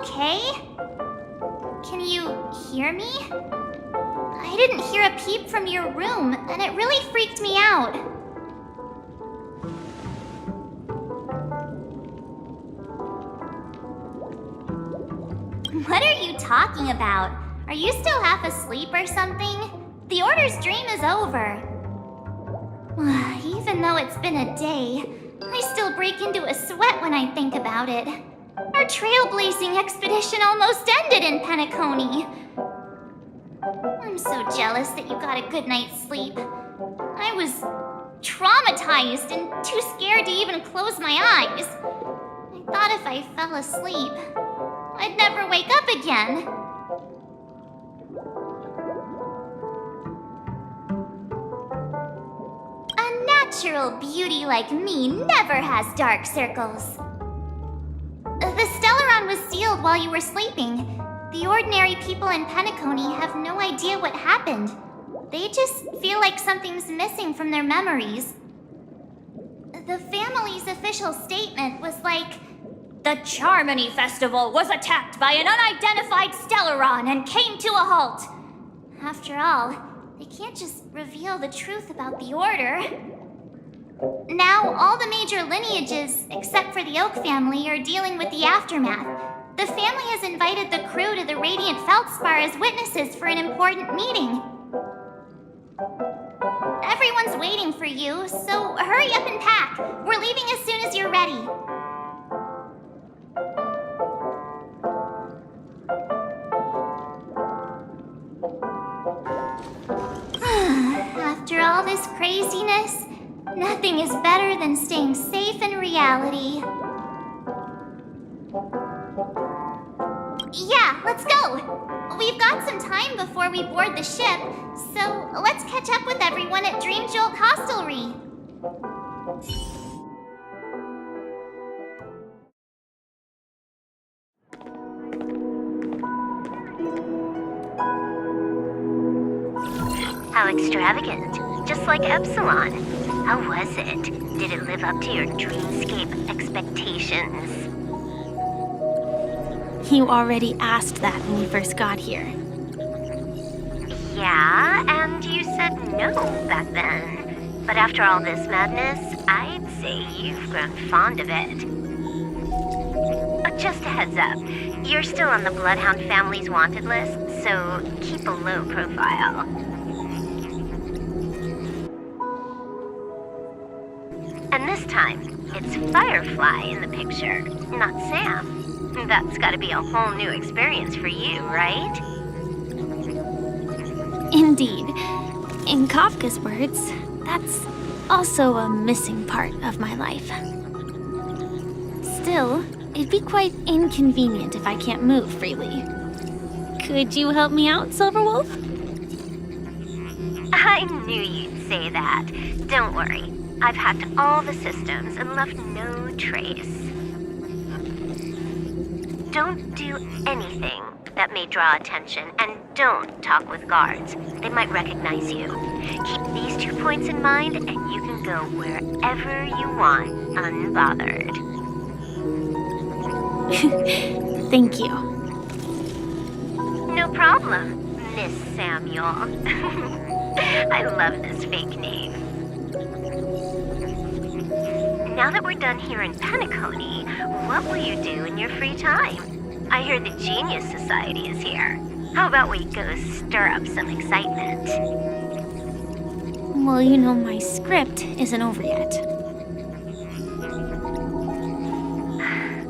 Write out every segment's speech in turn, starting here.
okay? Can you hear me? I didn't hear a peep from your room, and it really freaked me out. What are you talking about? Are you still half asleep or something? The Order's dream is over. Even though it's been a day, I still break into a sweat when I think about it. Our trailblazing expedition almost ended in Penacony. I'm so jealous that you got a good night's sleep. I was traumatized and too scared to even close my eyes. I thought if I fell asleep, I'd never wake up again. A natural beauty like me never has dark circles. The Stellaron was sealed while you were sleeping. The ordinary people in Penacony have no idea what happened. They just feel like something's missing from their memories. The family's official statement was like, "The Charmony Festival was attacked by an unidentified Stellaron and came to a halt." After all, they can't just reveal the truth about the Order. Now, all the major lineages, except for the Oak family, are dealing with the aftermath. The family has invited the crew to the Radiant Feldspar as witnesses for an important meeting. Everyone's waiting for you, so hurry up and pack. We're leaving as soon as you're ready. After all this craziness, nothing is better than staying safe in reality. Yeah, let's go! We've got some time before we board the ship, so let's catch up with everyone at Dream Jolt Hostelry. How extravagant. Just like Epsilon. How was it? Did it live up to your dreamscape expectations? You already asked that when we first got here. Yeah, and you said no back then. But after all this madness, I'd say you've grown fond of it. Just a heads up, you're still on the Bloodhound family's wanted list, so keep a low profile. And this time, it's Firefly in the picture, not Sam. That's gotta be a whole new experience for you, right? Indeed. In Kafka's words, that's also a missing part of my life. Still, it'd be quite inconvenient if I can't move freely. Could you help me out, Silverwolf? I knew you'd say that. Don't worry. I've hacked all the systems and left no trace. Don't do anything that may draw attention, and don't talk with guards. They might recognize you. Keep these 2 points in mind, and you can go wherever you want, unbothered. Thank you. No problem, Miss Samuel. I love this fake name. Now that we're done here in Penacony, what will you do in your free time? I hear the Genius Society is here. How about we go stir up some excitement? Well, you know my script isn't over yet.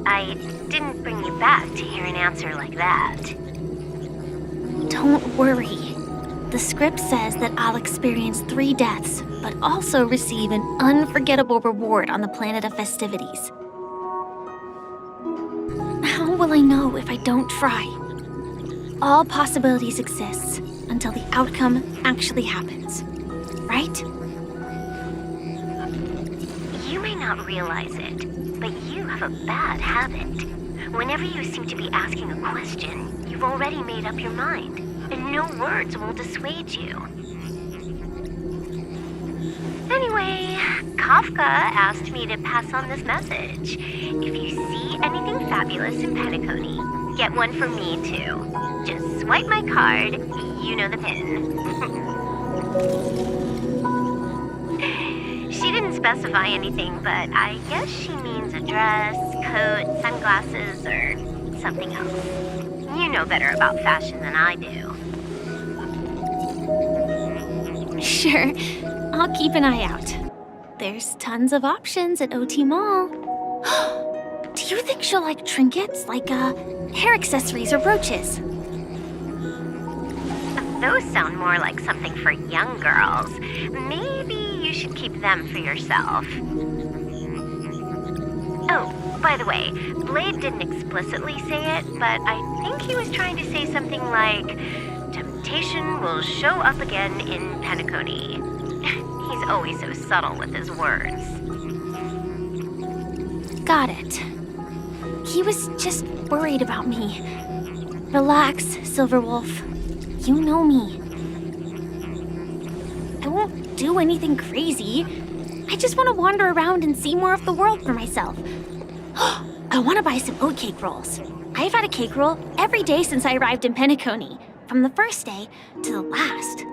I didn't bring you back to hear an answer like that. Don't worry. The script says that I'll experience 3 deaths, but also receive an unforgettable reward on the planet of festivities. How will I know if I don't try? All possibilities exist until the outcome actually happens, right? You may not realize it, but you have a bad habit. Whenever you seem to be asking a question, you've already made up your mind, and no words will dissuade you. Anyway, Kafka asked me to pass on this message. If you see anything fabulous in Penacony, Get one for me, too. Just swipe my card. You know the pin. She didn't specify anything, but I guess she means a dress, coat, sunglasses, or something else. You know better about fashion than I do. Sure, I'll keep an eye out. There's tons of options at OT Mall. Do you think she'll like trinkets, like hair accessories or brooches? Those sound more like something for young girls. Maybe you should keep them for yourself. Oh, by the way, Blade didn't explicitly say it, but I think he was trying to say something like, temptation will show up again in Penacony. He's always so subtle with his words. Got it. He was just worried about me. Relax, Silverwolf. You know me. I won't do anything crazy. I just want to wander around and see more of the world for myself. I want to buy some oatcake rolls. I've had a cake roll every day since I arrived in Penacony, from the first day to the last.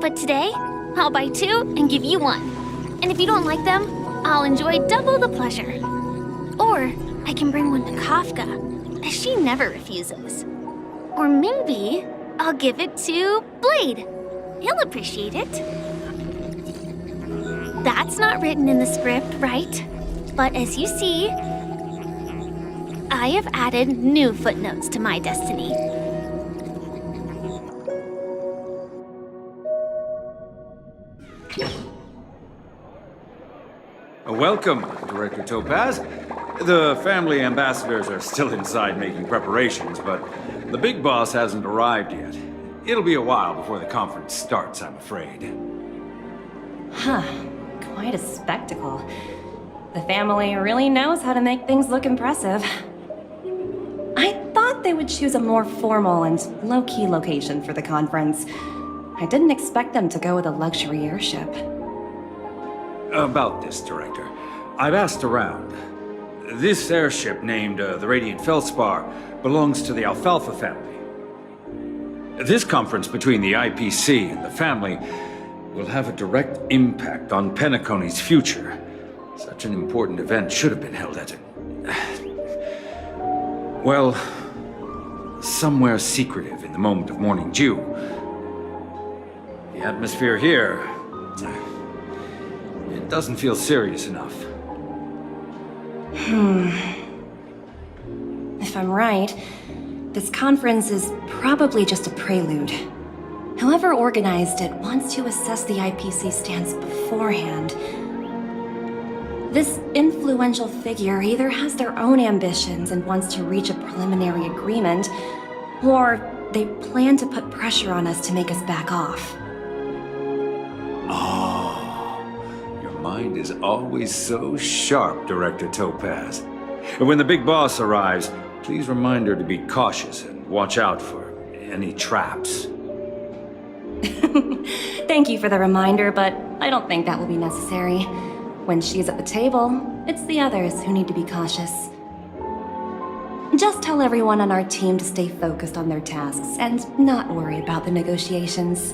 But today, I'll buy 2 and give you 1. And if you don't like them, I'll enjoy double the pleasure. Or I can bring one to Kafka, as she never refuses. Or maybe I'll give it to Blade. He'll appreciate it. That's not written in the script, right? But as you see, I have added new footnotes to my destiny. Welcome, Director Topaz. The family ambassadors are still inside making preparations, but the big boss hasn't arrived yet. It'll be a while before the conference starts, I'm afraid. Huh. Quite a spectacle. The family really knows how to make things look impressive. I thought they would choose a more formal and low-key location for the conference. I didn't expect them to go with a luxury airship. About this, Director. I've asked around. This airship, named the Radiant Felspar, belongs to the Alfalfa family. This conference between the IPC and the family will have a direct impact on Penacony's future. Such an important event should have been held at well, somewhere secretive in the moment of morning dew. The atmosphere here, it doesn't feel serious enough. If I'm right, this conference is probably just a prelude. Whoever organized it wants to assess the IPC stance beforehand. This influential figure either has their own ambitions and wants to reach a preliminary agreement, or they plan to put pressure on us to make us back off. Oh, your mind is always so sharp, Director Topaz. And when the big boss arrives, please remind her to be cautious and watch out for any traps. Thank you for the reminder, but I don't think that will be necessary. When she's at the table, it's the others who need to be cautious. Just tell everyone on our team to stay focused on their tasks and not worry about the negotiations.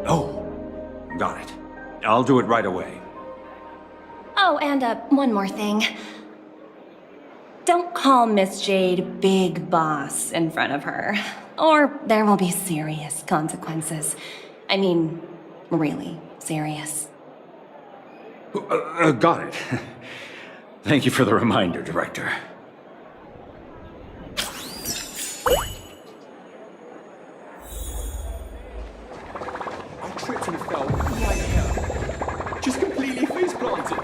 Oh, got it. I'll do it right away. Oh, and one more thing. Don't call Miss Jade Big Boss in front of her, or there will be serious consequences. I mean, really serious. Got it. Thank you for the reminder, Director. I tripped and fell right here. Just completely face planted.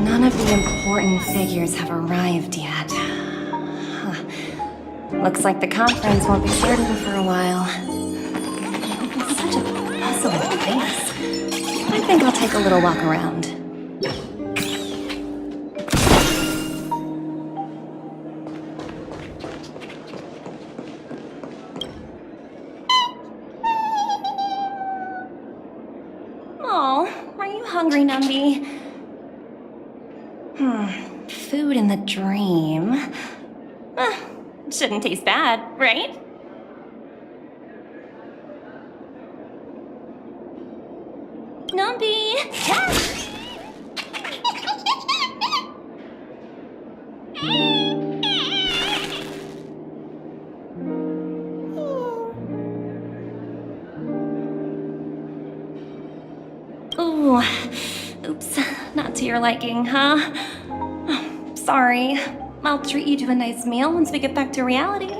None of the important figures have arrived yet. Huh. Looks like the conference won't be starting for a while. It's such a bustling place. I think I'll take a little walk around. Oh, are you hungry, Numby? Food in the dream. Shouldn't taste bad, right? Numby! Yes! Ooh, oops, not to your liking, huh? Sorry. I'll treat you to a nice meal once we get back to reality.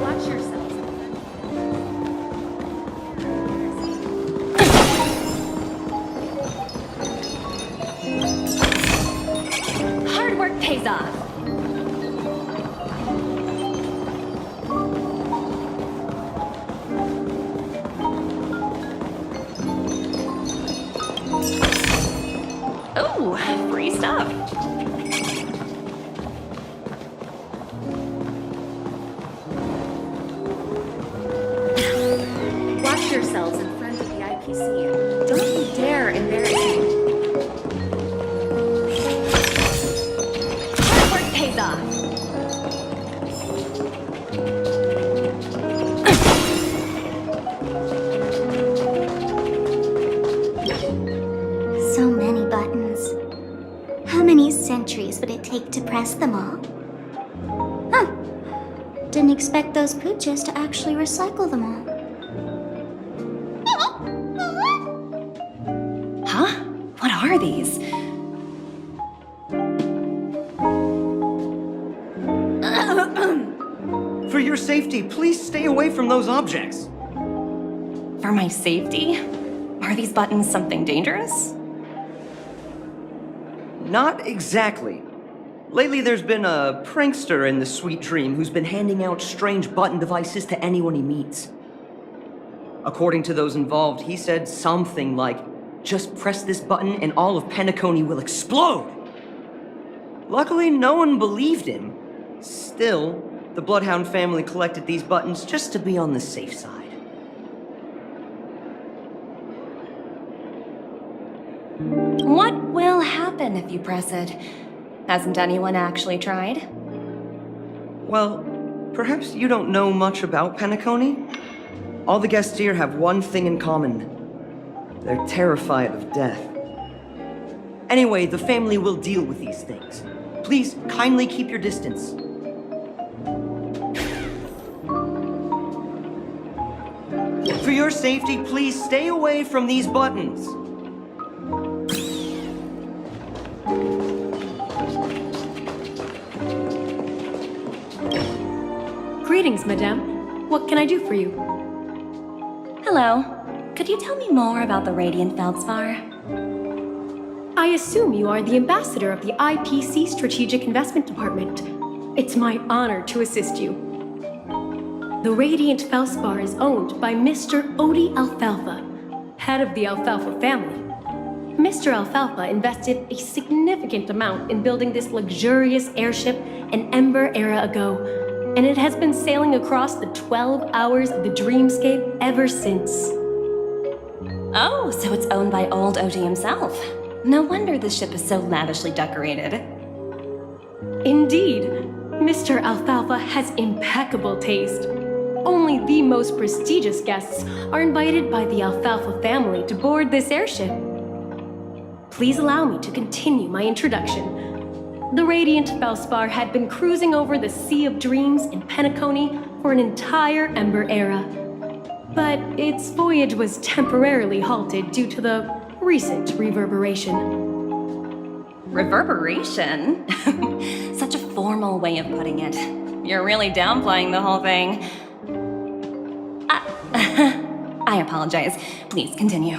Watch yourselves. Hard work pays off. Oh, free stuff. Watch yourselves in front of the IPC. Don't you dare embarrass me. Hard work pays off. So many buttons. How many centuries would it take to press them all? Huh. Didn't expect those pooches to actually recycle them all. Huh? What are these? For your safety, please stay away from those objects. For my safety? Are these buttons something dangerous? Not exactly. Lately, there's been a prankster in the Sweet Dream who's been handing out strange button devices to anyone he meets. According to those involved, he said something like, "Just press this button and all of Penacony will explode!" Luckily, no one believed him. Still, the Bloodhound family collected these buttons just to be on the safe side. What will happen if you press it? Hasn't anyone actually tried? Well, perhaps you don't know much about Penacony? All the guests here have one thing in common. They're terrified of death. Anyway, the family will deal with these things. Please, kindly keep your distance. For your safety, please stay away from these buttons. Greetings, madame. What can I do for you? Hello. Could you tell me more about the Radiant Feldspar? I assume you are the ambassador of the IPC Strategic Investment Department. It's my honor to assist you. The Radiant Feldspar is owned by Mr. Odie Alfalfa, head of the Alfalfa family. Mr. Alfalfa invested a significant amount in building this luxurious airship an Ember era ago, and it has been sailing across the 12 hours of the dreamscape ever since. Oh, so it's owned by old Odie himself. No wonder this ship is so lavishly decorated. Indeed, Mr. Alfalfa has impeccable taste. only the most prestigious guests are invited by the Alfalfa family to board this airship. Please allow me to continue my introduction. The Radiant Felspar had been cruising over the Sea of Dreams in Penacony for an entire Ember era. But its voyage was temporarily halted due to the recent reverberation. Reverberation? Such a formal way of putting it. You're really downplaying the whole thing. I apologize. Please continue.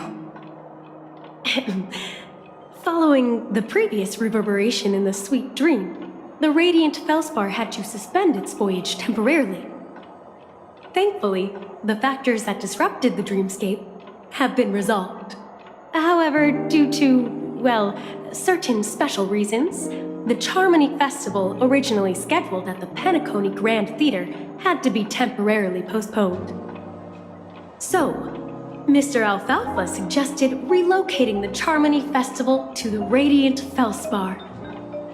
Following the previous reverberation in the Sweet Dream, the Radiant Felspar had to suspend its voyage temporarily. Thankfully, the factors that disrupted the dreamscape have been resolved. However, due to, well, certain special reasons, the Charmony Festival, originally scheduled at the Penacony Grand Theater, had to be temporarily postponed. So, Mr. Alfalfa suggested relocating the Charmony Festival to the Radiant Felspar,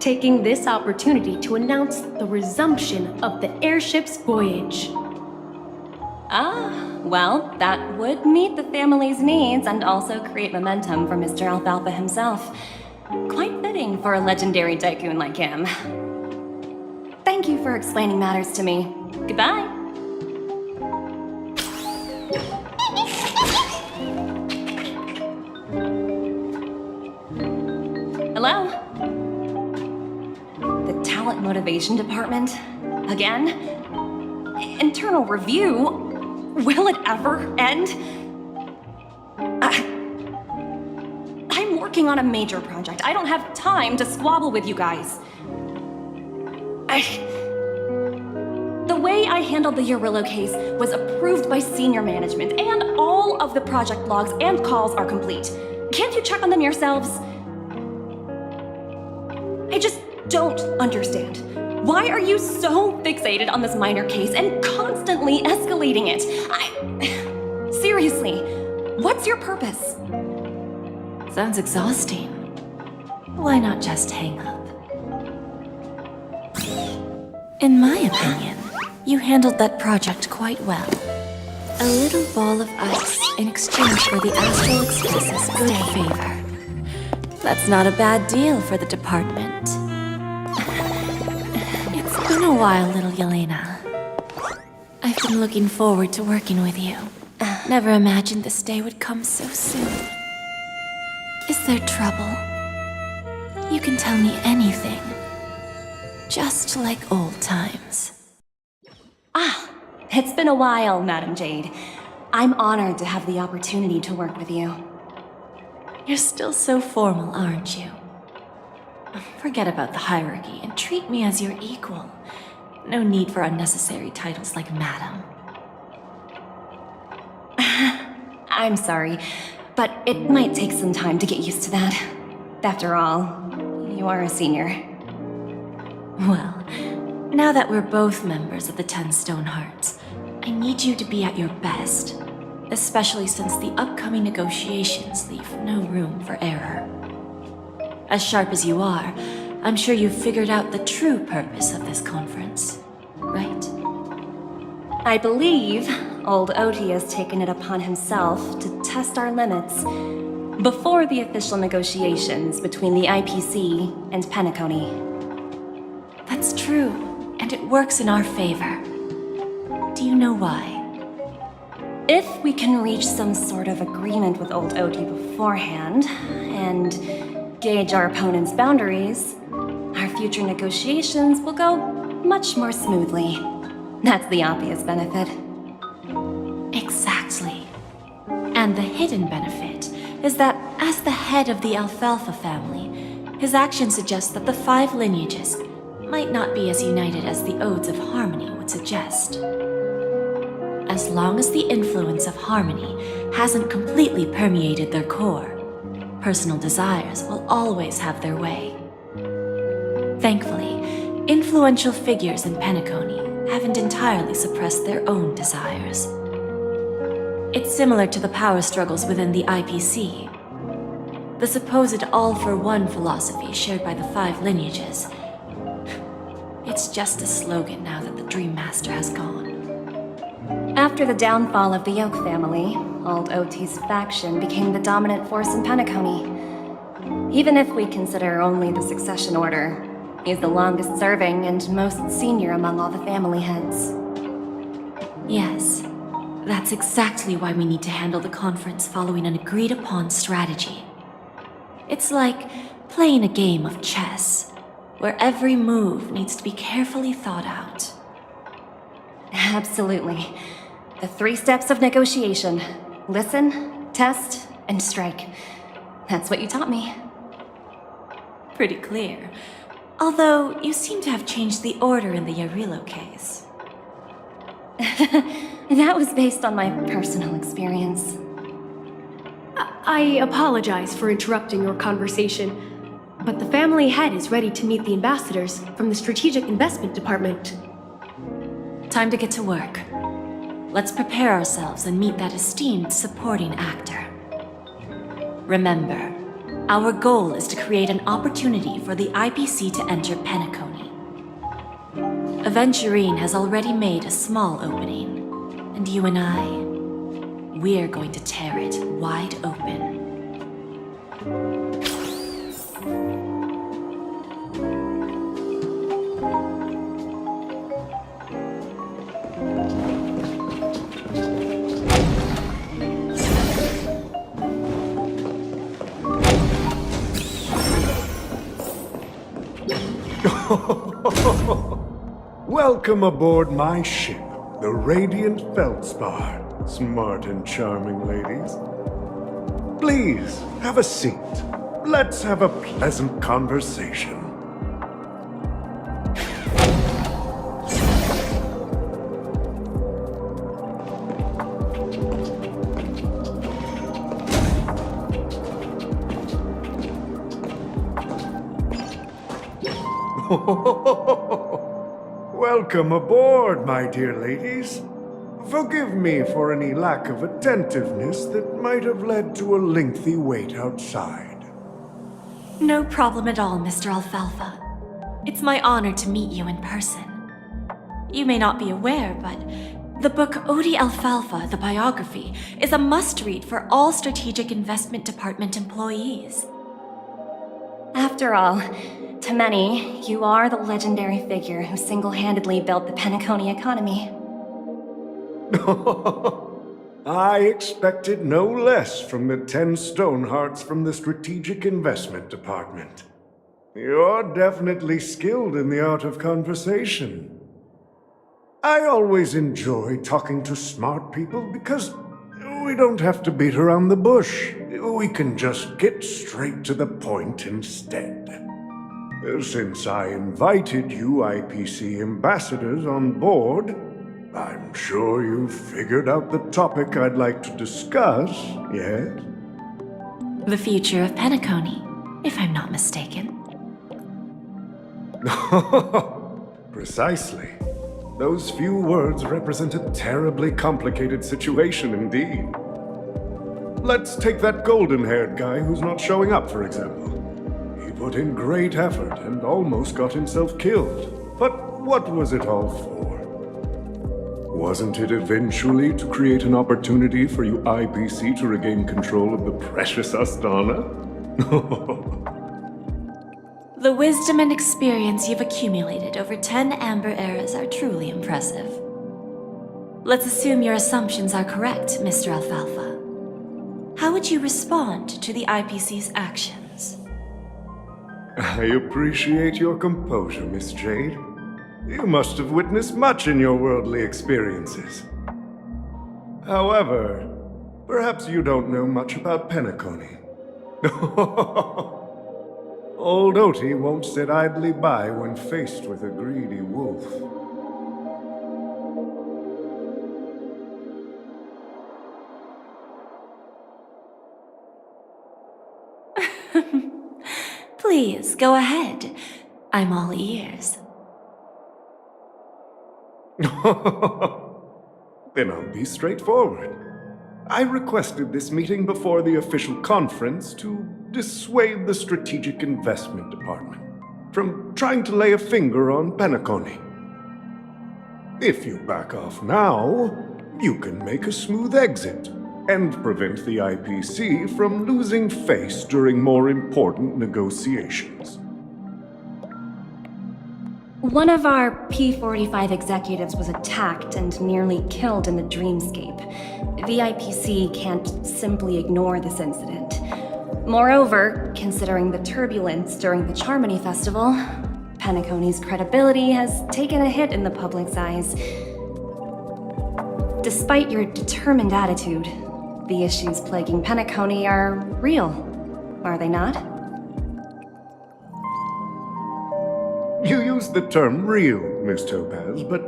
taking this opportunity to announce the resumption of the airship's voyage. Ah, well, that would meet the family's needs and also create momentum for Mr. Alfalfa himself. Quite fitting for a legendary tycoon like him. Thank you for explaining matters to me. Goodbye. Hello? The Talent Motivation Department? Again? Internal review? Will it ever end? I'm working on a major project. I don't have time to squabble with you guys. The way I handled the Urillo case was approved by senior management, and all of the project logs and calls are complete. Can't you check on them yourselves? I just don't understand. Why are you so fixated on this minor case and constantly escalating it? Seriously, what's your purpose? Sounds exhausting. Why not just hang up? In my opinion, you handled that project quite well. A little ball of ice in exchange for the Astral Express's good favor. That's not a bad deal for the department. It's been a while, little Yelena. I've been looking forward to working with you. Never imagined this day would come so soon. Is there trouble? You can tell me anything. Just like old times. It's been a while, Madam Jade. I'm honored to have the opportunity to work with you. You're still so formal, aren't you? Forget about the hierarchy and treat me as your equal. No need for unnecessary titles like Madam. I'm sorry, but it might take some time to get used to that. After all, you are a senior. Well, now that we're both members of the 10 Stone Hearts, I need you to be at your best, especially since the upcoming negotiations leave no room for error. As sharp as you are, I'm sure you've figured out the true purpose of this conference, right? I believe old Oti has taken it upon himself to test our limits before the official negotiations between the IPC and Penacony. That's true, and it works in our favor. Do you know why? If we can reach some sort of agreement with old Oti beforehand, and gauge our opponent's boundaries, our future negotiations will go much more smoothly. That's the obvious benefit. Exactly. And the hidden benefit is that as the head of the Alfalfa family, his actions suggest that the 5 lineages might not be as united as the Odes of Harmony would suggest. As long as the influence of Harmony hasn't completely permeated their core, personal desires will always have their way. Thankfully, influential figures in Penacony haven't entirely suppressed their own desires. It's similar to the power struggles within the IPC. The supposed all-for-one philosophy shared by the 5 lineages. It's just a slogan now that the Dream Master has gone. After the downfall of the Yoke family, Old OT's faction became the dominant force in Penacony. Even if we consider only the succession order, he's the longest serving and most senior among all the family heads. Yes, that's exactly why we need to handle the conference following an agreed-upon strategy. It's like playing a game of chess, where every move needs to be carefully thought out. Absolutely. The 3 steps of negotiation. Listen, test, and strike. That's what you taught me. Pretty clear. Although, you seem to have changed the order in the Yarilo case. That was based on my personal experience. I apologize for interrupting your conversation, but the family head is ready to meet the ambassadors from the Strategic Investment Department. Time to get to work. Let's prepare ourselves and meet that esteemed supporting actor. Remember, our goal is to create an opportunity for the IPC to enter Penacony. Aventurine has already made a small opening, and you and I, we're going to tear it wide open. Welcome aboard my ship, the Radiant Feldspar. Smart and charming ladies. Please, have a seat. Let's have a pleasant conversation. Welcome aboard, my dear ladies. Forgive me for any lack of attentiveness that might have led to a lengthy wait outside. No problem at all, Mr. Alfalfa. It's my honor to meet you in person. You may not be aware, but the book Odie Alfalfa, the biography, is a must-read for all Strategic Investment Department employees. After all, to many, you are the legendary figure who single-handedly built the Penacony economy. I expected no less from the 10 Stonehearts from the Strategic Investment Department. You're definitely skilled in the art of conversation. I always enjoy talking to smart people because we don't have to beat around the bush. We can just get straight to the point instead. Since I invited you IPC ambassadors on board, I'm sure you've figured out the topic I'd like to discuss, yes? The future of Penacony, if I'm not mistaken. Precisely. Those few words represent a terribly complicated situation indeed. Let's take that golden-haired guy who's not showing up, for example. He put in great effort and almost got himself killed. But what was it all for? Wasn't it eventually to create an opportunity for you IPC to regain control of the precious Astana? The wisdom and experience you've accumulated over 10 Amber Eras are truly impressive. Let's assume your assumptions are correct, Mr. Alfalfa. How would you respond to the IPC's actions? I appreciate your composure, Miss Jade. You must have witnessed much in your worldly experiences. However, perhaps you don't know much about Penacony. Old Oti won't sit idly by when faced with a greedy wolf. Please, go ahead. I'm all ears. Then I'll be straightforward. I requested this meeting before the official conference to dissuade the Strategic Investment Department from trying to lay a finger on Penacony. If you back off now, you can make a smooth exit and prevent the IPC from losing face during more important negotiations. One of our P-45 executives was attacked and nearly killed in the dreamscape. The IPC can't simply ignore this incident. Moreover, considering the turbulence during the Charmony Festival, Penacony's credibility has taken a hit in the public's eyes. Despite your determined attitude, the issues plaguing Penacony are real, are they not? You use the term real, Miss Topaz, but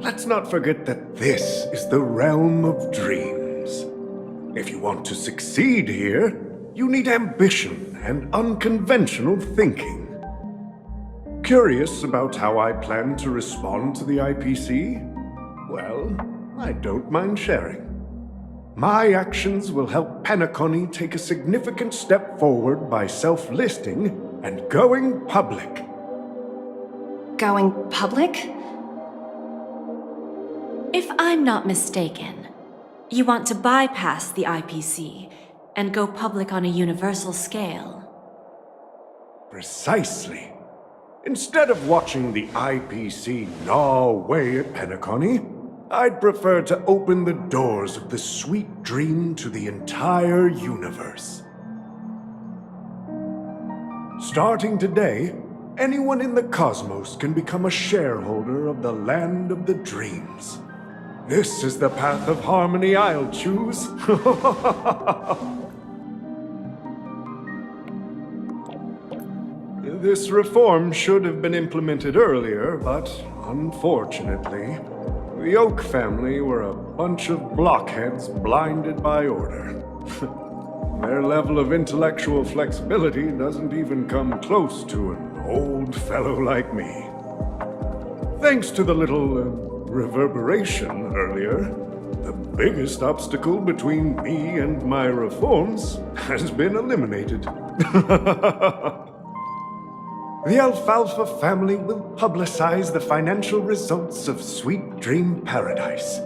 let's not forget that this is the realm of dreams. If you want to succeed here, you need ambition and unconventional thinking. Curious about how I plan to respond to the IPC? Well, I don't mind sharing. My actions will help Penacony take a significant step forward by self-listing and going public. Going public? If I'm not mistaken, you want to bypass the IPC and go public on a universal scale. Precisely. Instead of watching the IPC gnaw away at Penacony, I'd prefer to open the doors of the sweet dream to the entire universe. Starting today, anyone in the cosmos can become a shareholder of the land of the dreams. This is the path of harmony I'll choose. This reform should have been implemented earlier, but unfortunately, the Oak family were a bunch of blockheads blinded by order. Their level of intellectual flexibility doesn't even come close to an old fellow like me. Thanks to the little reverberation earlier, the biggest obstacle between me and my reforms has been eliminated. The Alfalfa family will publicize the financial results of Sweet Dream Paradise,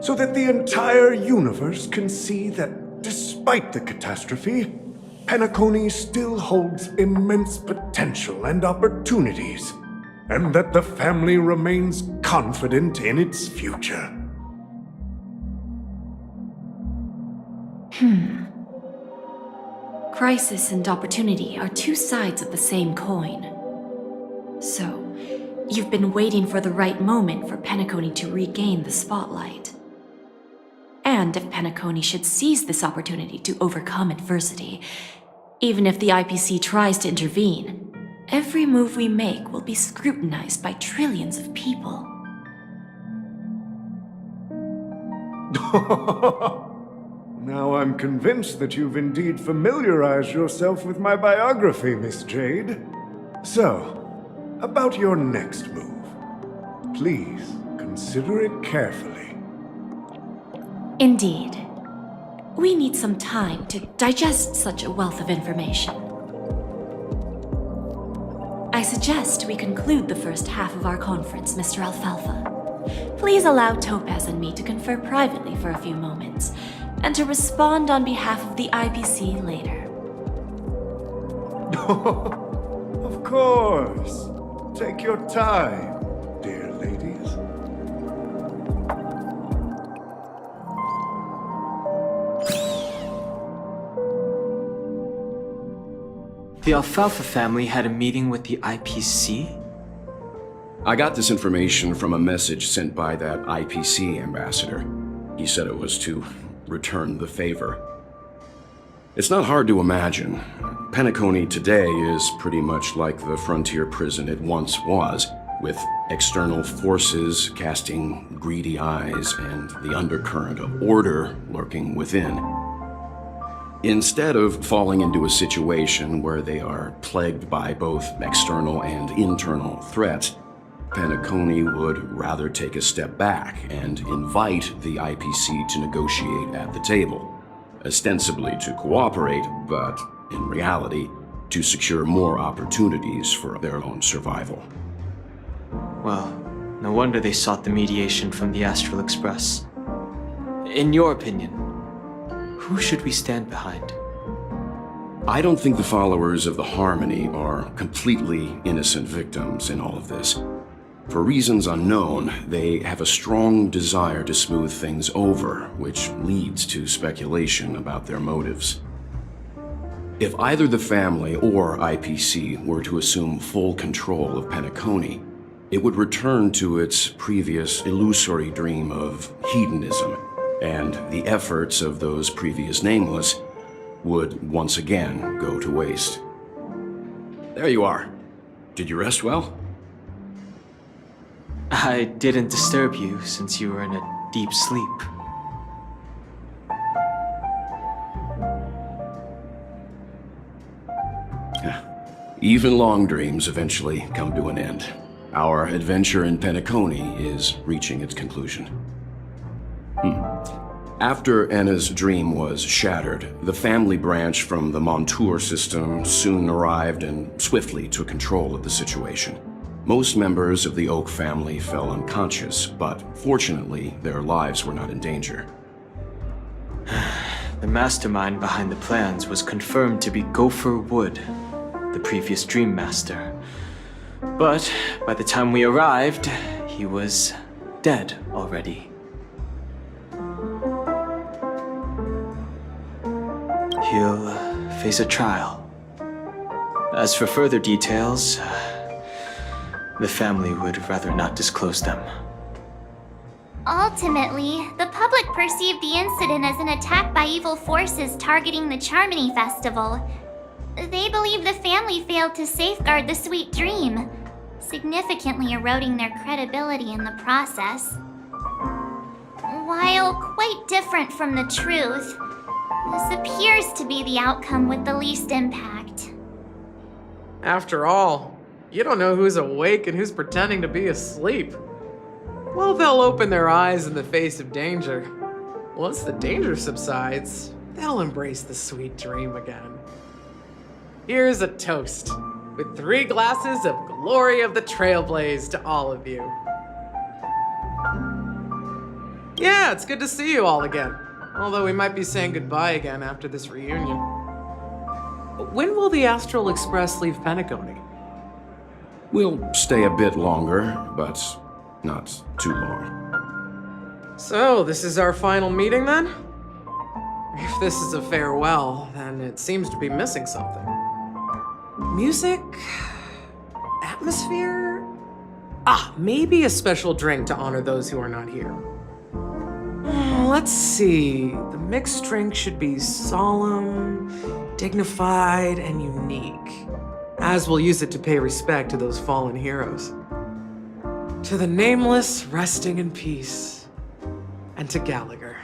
so that the entire universe can see that despite the catastrophe, Penacony still holds immense potential and opportunities, and that the family remains confident in its future. Crisis and opportunity are two sides of the same coin. So, you've been waiting for the right moment for Penacony to regain the spotlight. And if Penacony should seize this opportunity to overcome adversity, even if the IPC tries to intervene, every move we make will be scrutinized by trillions of people. Now I'm convinced that you've indeed familiarized yourself with my biography, Miss Jade. So, about your next move. Please consider it carefully. Indeed. We need some time to digest such a wealth of information. I suggest we conclude the first half of our conference, Mr. Alfalfa. Please allow Topaz and me to confer privately for a few moments, and to respond on behalf of the IPC later. Of course. Take your time, dear ladies. The Alfalfa family had a meeting with the IPC? I got this information from a message sent by that IPC ambassador. He said it was to return the favor. It's not hard to imagine. Penacony today is pretty much like the frontier prison it once was, with external forces casting greedy eyes and the undercurrent of order lurking within. Instead of falling into a situation where they are plagued by both external and internal threats, Penacony would rather take a step back and invite the IPC to negotiate at the table. Ostensibly to cooperate, but in reality, to secure more opportunities for their own survival. Well, no wonder they sought the mediation from the Astral Express. In your opinion, who should we stand behind? I don't think the followers of the Harmony are completely innocent victims in all of this. For reasons unknown, they have a strong desire to smooth things over, which leads to speculation about their motives. If either the family or IPC were to assume full control of Penacony, it would return to its previous illusory dream of hedonism, and the efforts of those previous nameless would once again go to waste. There you are. Did you rest well? I didn't disturb you since you were in a deep sleep. Even long dreams eventually come to an end. Our adventure in Penacony is reaching its conclusion. After Anna's dream was shattered, the family branch from the Montour system soon arrived and swiftly took control of the situation. Most members of the Oak family fell unconscious, but fortunately, their lives were not in danger. The mastermind behind the plans was confirmed to be Gopher Wood, the previous Dream Master. But by the time we arrived, he was dead already. He'll face a trial. As for further details, the family would rather not disclose them. Ultimately, the public perceived the incident as an attack by evil forces targeting the Charmony Festival. They believe the family failed to safeguard the sweet dream, significantly eroding their credibility in the process. While quite different from the truth, this appears to be the outcome with the least impact. After all, you don't know who's awake and who's pretending to be asleep. Well, they'll open their eyes in the face of danger. Once the danger subsides, they'll embrace the sweet dream again. Here's a toast, with 3 glasses of Glory of the Trailblaze to all of you. Yeah, it's good to see you all again. Although we might be saying goodbye again after this reunion. When will the Astral Express leave Penacony? We'll stay a bit longer, but not too long. So, this is our final meeting then? If this is a farewell, then it seems to be missing something. Music? Atmosphere? Maybe a special drink to honor those who are not here. Let's see. The mixed drink should be solemn, dignified, and unique, as we'll use it to pay respect to those fallen heroes. To the nameless resting in peace, and to Gallagher.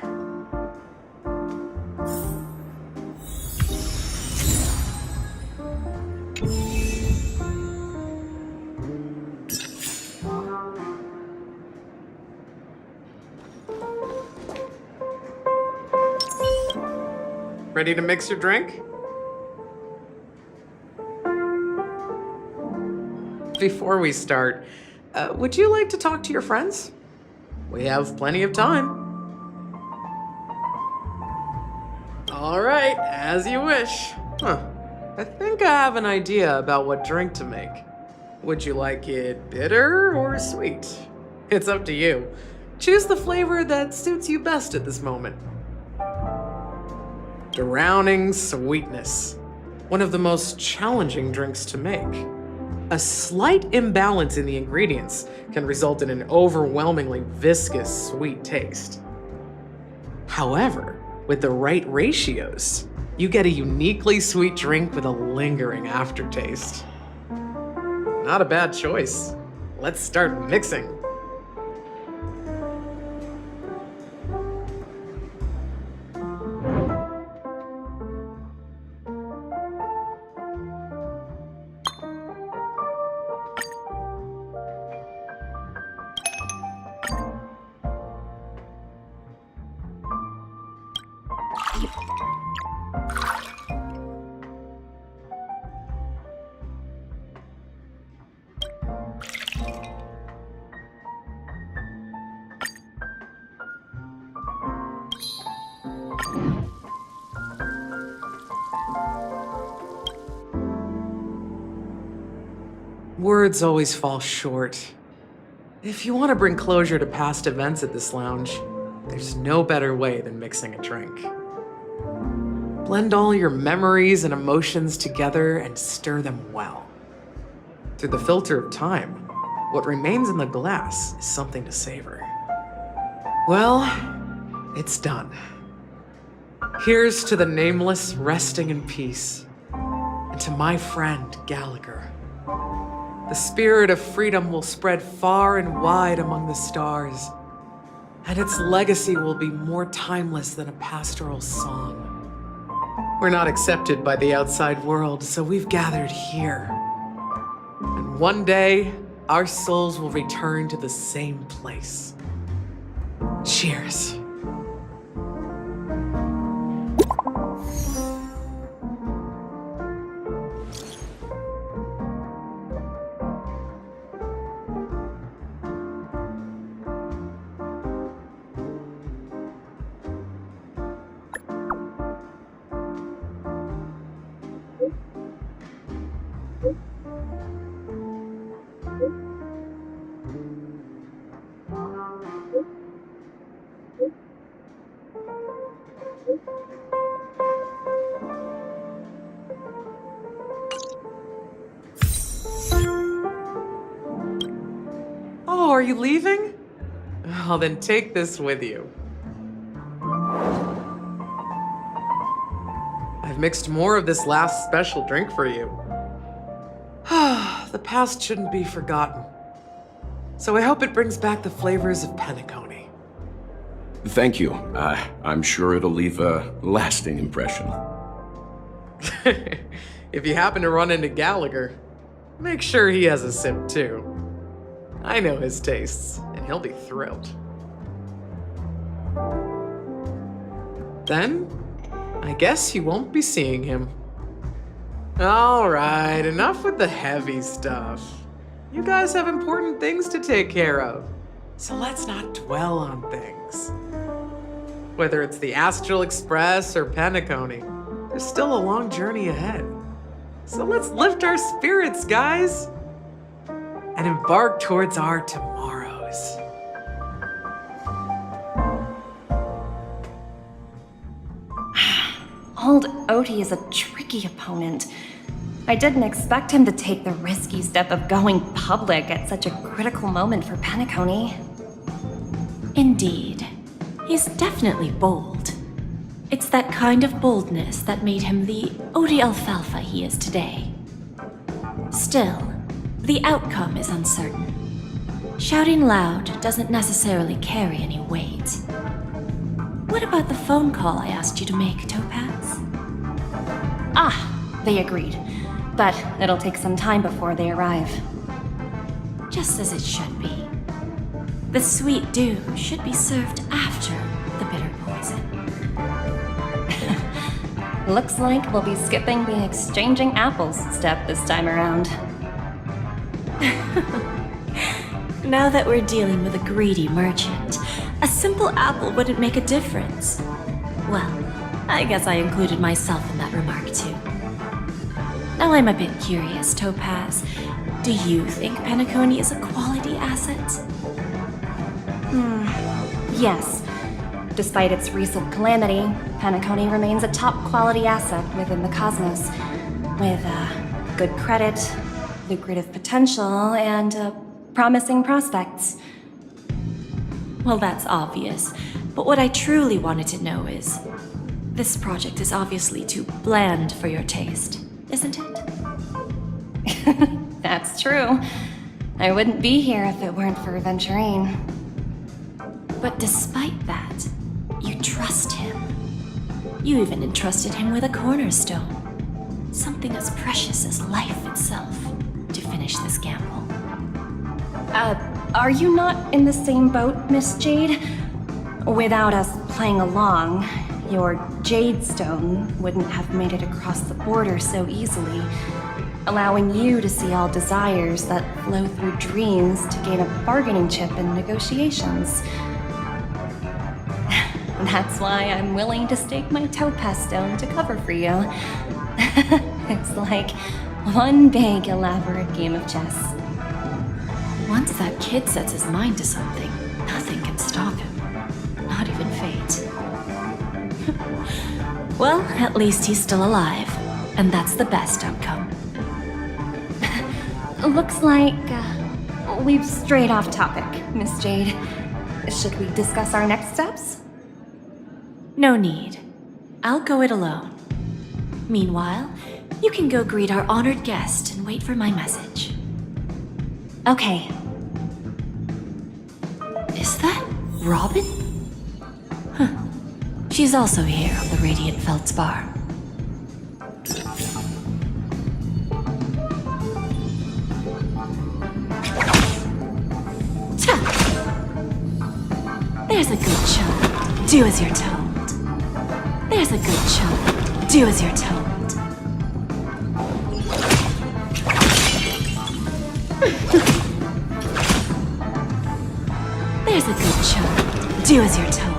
Ready to mix your drink? Before we start, would you like to talk to your friends? We have plenty of time. All right, as you wish. I think I have an idea about what drink to make. Would you like it bitter or sweet? It's up to you. Choose the flavor that suits you best at this moment. Drowning sweetness. One of the most challenging drinks to make. A slight imbalance in the ingredients can result in an overwhelmingly viscous sweet taste. However, with the right ratios, you get a uniquely sweet drink with a lingering aftertaste. Not a bad choice. Let's start mixing. Words always fall short. If you want to bring closure to past events at this lounge, there's no better way than mixing a drink. Blend all your memories and emotions together and stir them well. Through the filter of time, what remains in the glass is something to savor. Well, it's done. Here's to the nameless resting in peace, and to my friend Gallagher. The spirit of freedom will spread far and wide among the stars, and its legacy will be more timeless than a pastoral song. We're not accepted by the outside world, so we've gathered here. And one day, our souls will return to the same place. Cheers. Oh, are you leaving? Well, then take this with you. I've mixed more of this last special drink for you. The past shouldn't be forgotten. So I hope it brings back the flavors of Penacony. Thank you. I'm sure it'll leave a lasting impression. If you happen to run into Gallagher, make sure he has a sip too. I know his tastes, and he'll be thrilled. Then, I guess you won't be seeing him. All right, enough with the heavy stuff. You guys have important things to take care of, so let's not dwell on things. Whether it's the Astral Express or Penacony, there's still a long journey ahead. So let's lift our spirits, guys, and embark towards our tomorrows. Old Odie is a tricky opponent. I didn't expect him to take the risky step of going public at such a critical moment for Penacony. Indeed. He's definitely bold. It's that kind of boldness that made him the Odie Alfalfa he is today. Still, the outcome is uncertain. Shouting loud doesn't necessarily carry any weight. What about the phone call I asked you to make, Topaz? They agreed. But it'll take some time before they arrive. Just as it should be. The sweet dew should be served after the bitter poison. Looks like we'll be skipping the exchanging apples step this time around. Now that we're dealing with a greedy merchant, a simple apple wouldn't make a difference. Well, I guess I included myself in that remark too. Now I'm a bit curious, Topaz. Do you think Penacony is a quality asset? Yes. Despite its recent calamity, Penacony remains a top-quality asset within the cosmos, with good credit, lucrative potential, and promising prospects. Well, that's obvious. But what I truly wanted to know is, this project is obviously too bland for your taste, isn't it? That's true. I wouldn't be here if it weren't for Venturine. But despite that, you trust him. You even entrusted him with a cornerstone. Something as precious as life itself, to finish this gamble. Are you not in the same boat, Miss Jade? Without us playing along, your Jade Stone wouldn't have made it across the border so easily, allowing you to see all desires that flow through dreams to gain a bargaining chip in negotiations. That's why I'm willing to stake my Topaz Stone to cover for you. It's like One big, elaborate game of chess. Once that kid sets his mind to something, nothing can stop him. Not even fate. Well, at least he's still alive. And that's the best outcome. Looks like we've strayed off topic, Miss Jade. Should we discuss our next steps? No need. I'll go it alone. Meanwhile, you can go greet our honored guest and wait for my message. Okay. Is that Robin? Huh. She's also here on the Radiant Feldspar. There's a good chum. Do as you're told. There's a good chum. Do as you're told. There's a good chum. Do as you're told.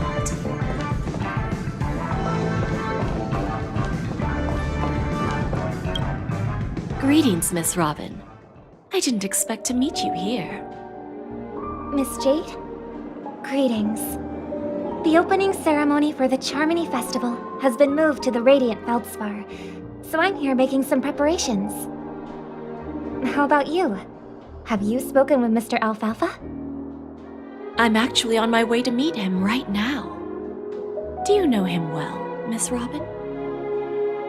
Greetings, Miss Robin. I didn't expect to meet you here. Miss Jade? Greetings. The opening ceremony for the Charmony Festival has been moved to the Radiant Feldspar, so I'm here making some preparations. How about you? Have you spoken with Mr. Alfalfa? I'm actually on my way to meet him right now. Do you know him well, Miss Robin?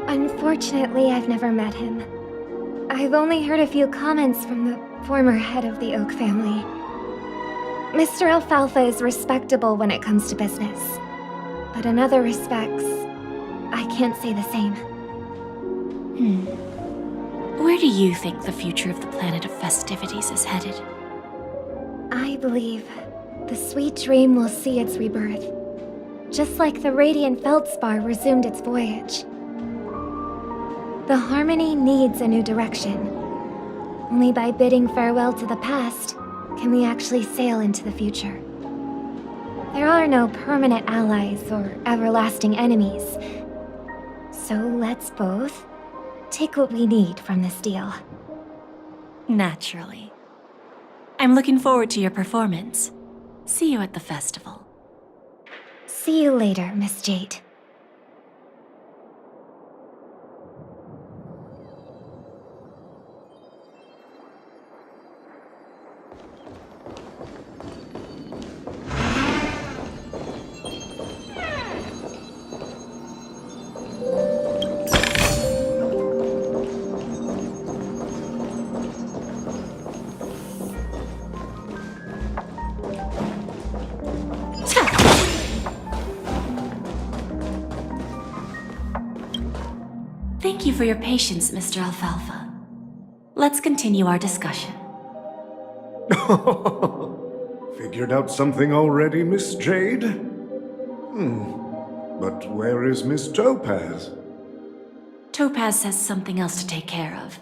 Unfortunately, I've never met him. I've only heard a few comments from the former head of the Oak family. Mr. Alfalfa is respectable when it comes to business, but in other respects, I can't say the same. Where do you think the future of the planet of festivities is headed? I believe the sweet dream will see its rebirth, just like the Radiant Feldspar resumed its voyage. The Harmony needs a new direction. Only by bidding farewell to the past can we actually sail into the future. There are no permanent allies or everlasting enemies, so let's both take what we need from this deal. Naturally. I'm looking forward to your performance. See you at the festival. See you later, Miss Jade. Thank you for your patience, Mr. Alfalfa. Let's continue our discussion. Figured out something already, Miss Jade? But where is Miss Topaz? Topaz has something else to take care of.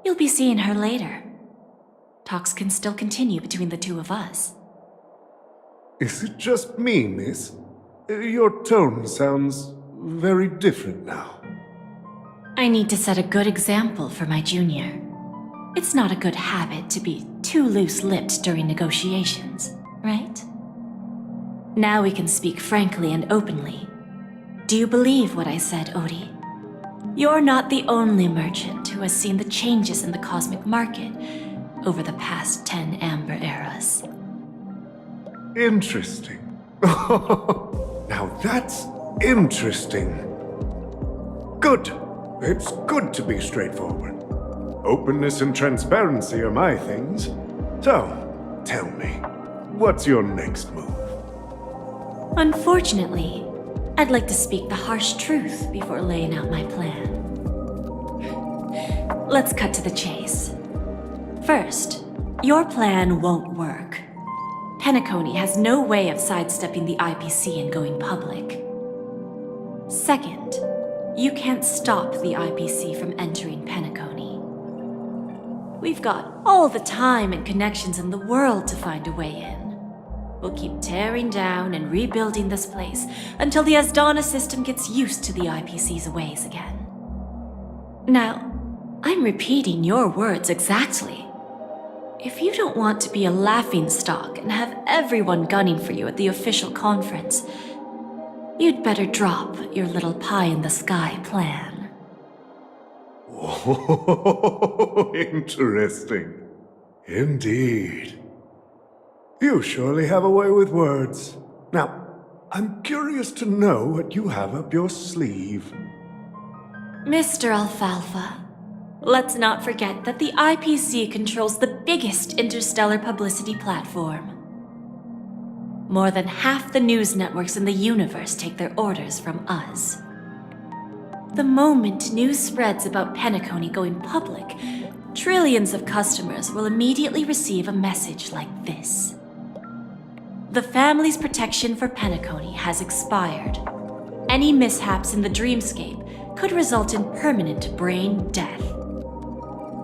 You'll be seeing her later. Talks can still continue between the two of us. Is it just me, miss? Your tone sounds very different now. I need to set a good example for my junior. It's not a good habit to be too loose-lipped during negotiations, right? Now we can speak frankly and openly. Do you believe what I said, Odie? You're not the only merchant who has seen the changes in the cosmic market over the past 10 Amber Eras. Interesting. Now that's interesting. Good. It's good to be straightforward. Openness and transparency are my things. So, tell me, what's your next move? Unfortunately, I'd like to speak the harsh truth before laying out my plan. Let's cut to the chase. First, your plan won't work. Penacony has no way of sidestepping the IPC and going public. Second, you can't stop the IPC from entering Penacony. We've got all the time and connections in the world to find a way in. We'll keep tearing down and rebuilding this place until the Asdana system gets used to the IPC's ways again. Now, I'm repeating your words exactly. If you don't want to be a laughingstock and have everyone gunning for you at the official conference, you'd better drop your little pie-in-the-sky plan. Oh, interesting. Indeed. You surely have a way with words. Now, I'm curious to know what you have up your sleeve. Mr. Alfalfa, let's not forget that the IPC controls the biggest interstellar publicity platform. More than half the news networks in the universe take their orders from us. The moment news spreads about Penacony going public, trillions of customers will immediately receive a message like this. The family's protection for Penacony has expired. Any mishaps in the dreamscape could result in permanent brain death.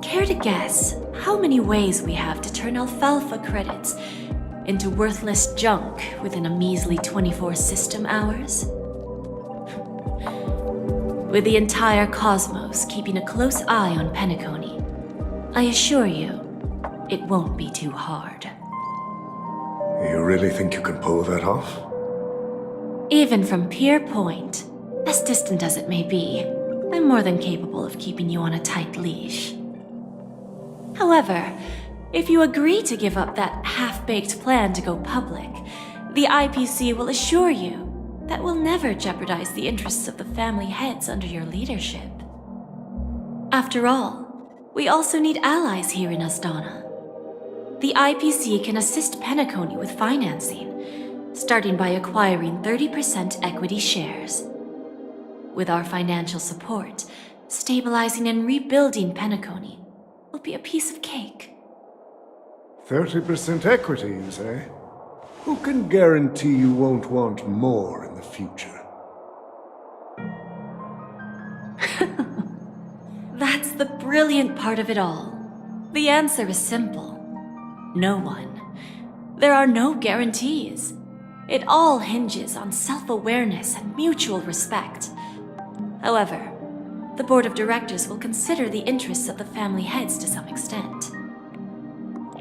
Care to guess how many ways we have to turn alfalfa credits into worthless junk within a measly 24 system hours? With the entire cosmos keeping a close eye on Penacony, I assure you, it won't be too hard. You really think you can pull that off? Even from Pier Point, as distant as it may be, I'm more than capable of keeping you on a tight leash. However, if you agree to give up that half-baked plan to go public, the IPC will assure you that we'll never jeopardize the interests of the family heads under your leadership. After all, we also need allies here in Asdana. The IPC can assist Penacony with financing, starting by acquiring 30% equity shares. With our financial support, stabilizing and rebuilding Penacony will be a piece of cake. 30% equity, you say? Who can guarantee you won't want more in the future? That's the brilliant part of it all. The answer is simple. No one. There are no guarantees. It all hinges on self-awareness and mutual respect. However, the board of directors will consider the interests of the family heads to some extent.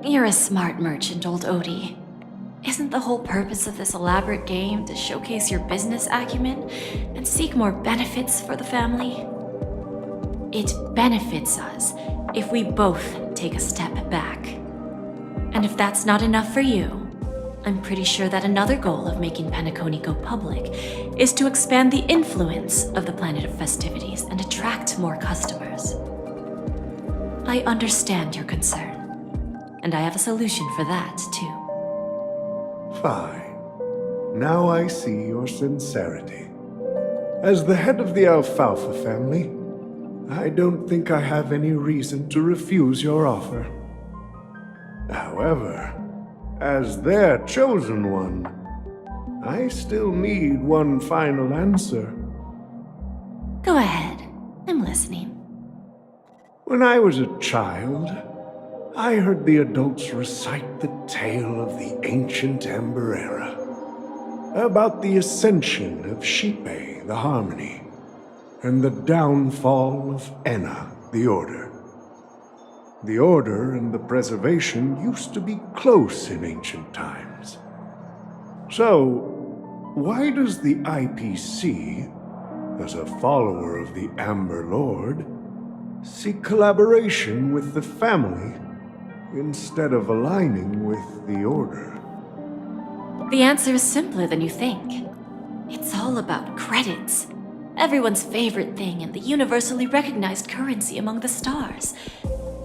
You're a smart merchant, old Odie. Isn't the whole purpose of this elaborate game to showcase your business acumen and seek more benefits for the family? It benefits us if we both take a step back. And if that's not enough for you, I'm pretty sure that another goal of making Penacony go public is to expand the influence of the Planet of Festivities and attract more customers. I understand your concern, and I have a solution for that, too. Fine. Now I see your sincerity. As the head of the Alfalfa family, I don't think I have any reason to refuse your offer. However, as their chosen one, I still need one final answer. Go ahead. I'm listening. When I was a child, I heard the adults recite the tale of the ancient Ember Era, about the ascension of Shipe, the Harmony, and the downfall of Enna, the Order. The Order and the Preservation used to be close in ancient times. So, why does the IPC, as a follower of the Amber Lord, seek collaboration with the family instead of aligning with the Order? The answer is simpler than you think. It's all about credits. Everyone's favorite thing and the universally recognized currency among the stars.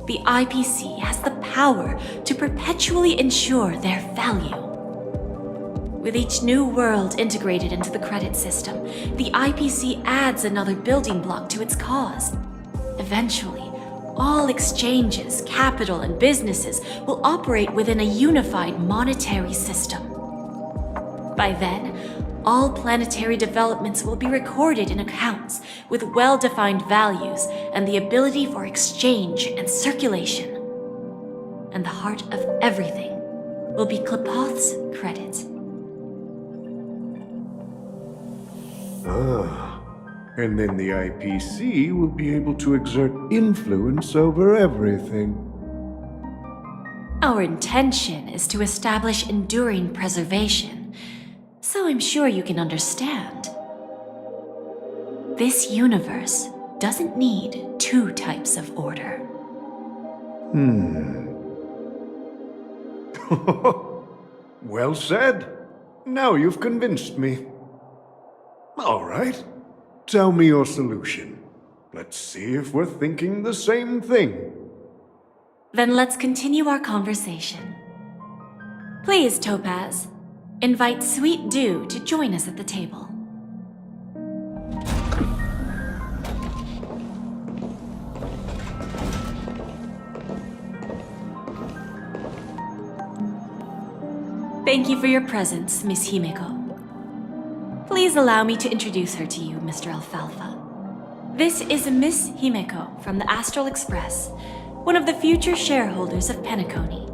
The IPC has the power to perpetually ensure their value. With each new world integrated into the credit system, the IPC adds another building block to its cause. Eventually, all exchanges, capital, and businesses will operate within a unified monetary system. By then, all planetary developments will be recorded in accounts with well-defined values and the ability for exchange and circulation. And the heart of everything will be Klepoth's credit. Ah, And then the IPC will be able to exert influence over everything. Our intention is to establish enduring preservation, so I'm sure you can understand. This universe doesn't need two types of order. Well said. Now you've convinced me. All right. Tell me your solution. Let's see if we're thinking the same thing. Then let's continue our conversation. Please, Topaz, invite Sweet Dew to join us at the table. Thank you for your presence, Miss Himeko. Please allow me to introduce her to you, Mr. Alfalfa. This is Miss Himeko from the Astral Express, one of the future shareholders of Penacony.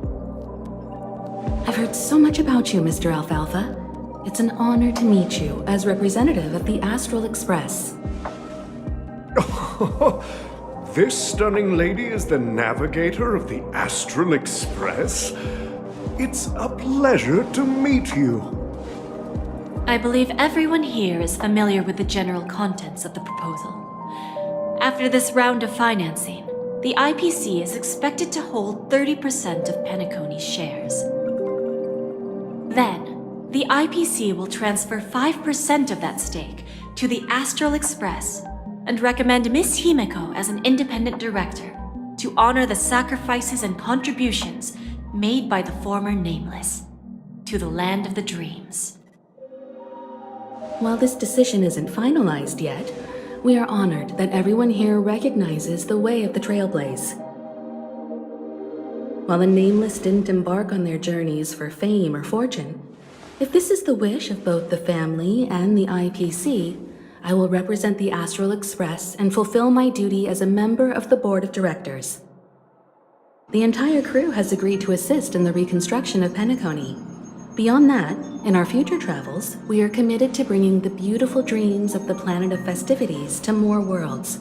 I've heard so much about you, Mr. Alfalfa. It's an honor to meet you as representative of the Astral Express. This stunning lady is the navigator of the Astral Express? It's a pleasure to meet you. I believe everyone here is familiar with the general contents of the proposal. After this round of financing, the IPC is expected to hold 30% of Penacony's shares. Then, the IPC will transfer 5% of that stake to the Astral Express and recommend Miss Himeko as an independent director to honor the sacrifices and contributions made by the former Nameless to the land of the dreams. While this decision isn't finalized yet, we are honored that everyone here recognizes the way of the Trailblaze. While the Nameless didn't embark on their journeys for fame or fortune, if this is the wish of both the family and the IPC, I will represent the Astral Express and fulfill my duty as a member of the board of directors. The entire crew has agreed to assist in the reconstruction of Penacony. Beyond that, in our future travels, we are committed to bringing the beautiful dreams of the planet of festivities to more worlds.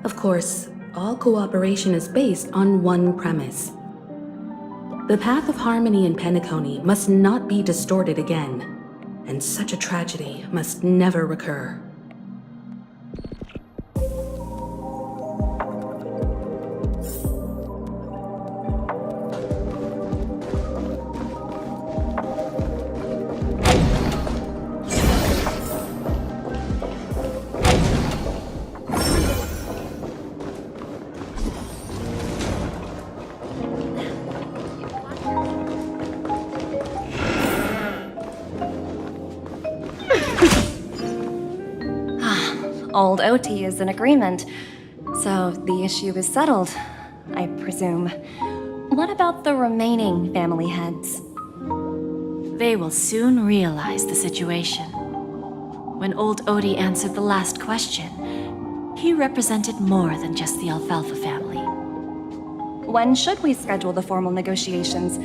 Of course, all cooperation is based on one premise. The path of harmony in Penacony must not be distorted again, and such a tragedy must never recur. Old OT is in agreement, so the issue is settled, I presume. What about the remaining family heads? They will soon realize the situation. When old Odie answered the last question, he represented more than just the Alfalfa family. When should we schedule the formal negotiations?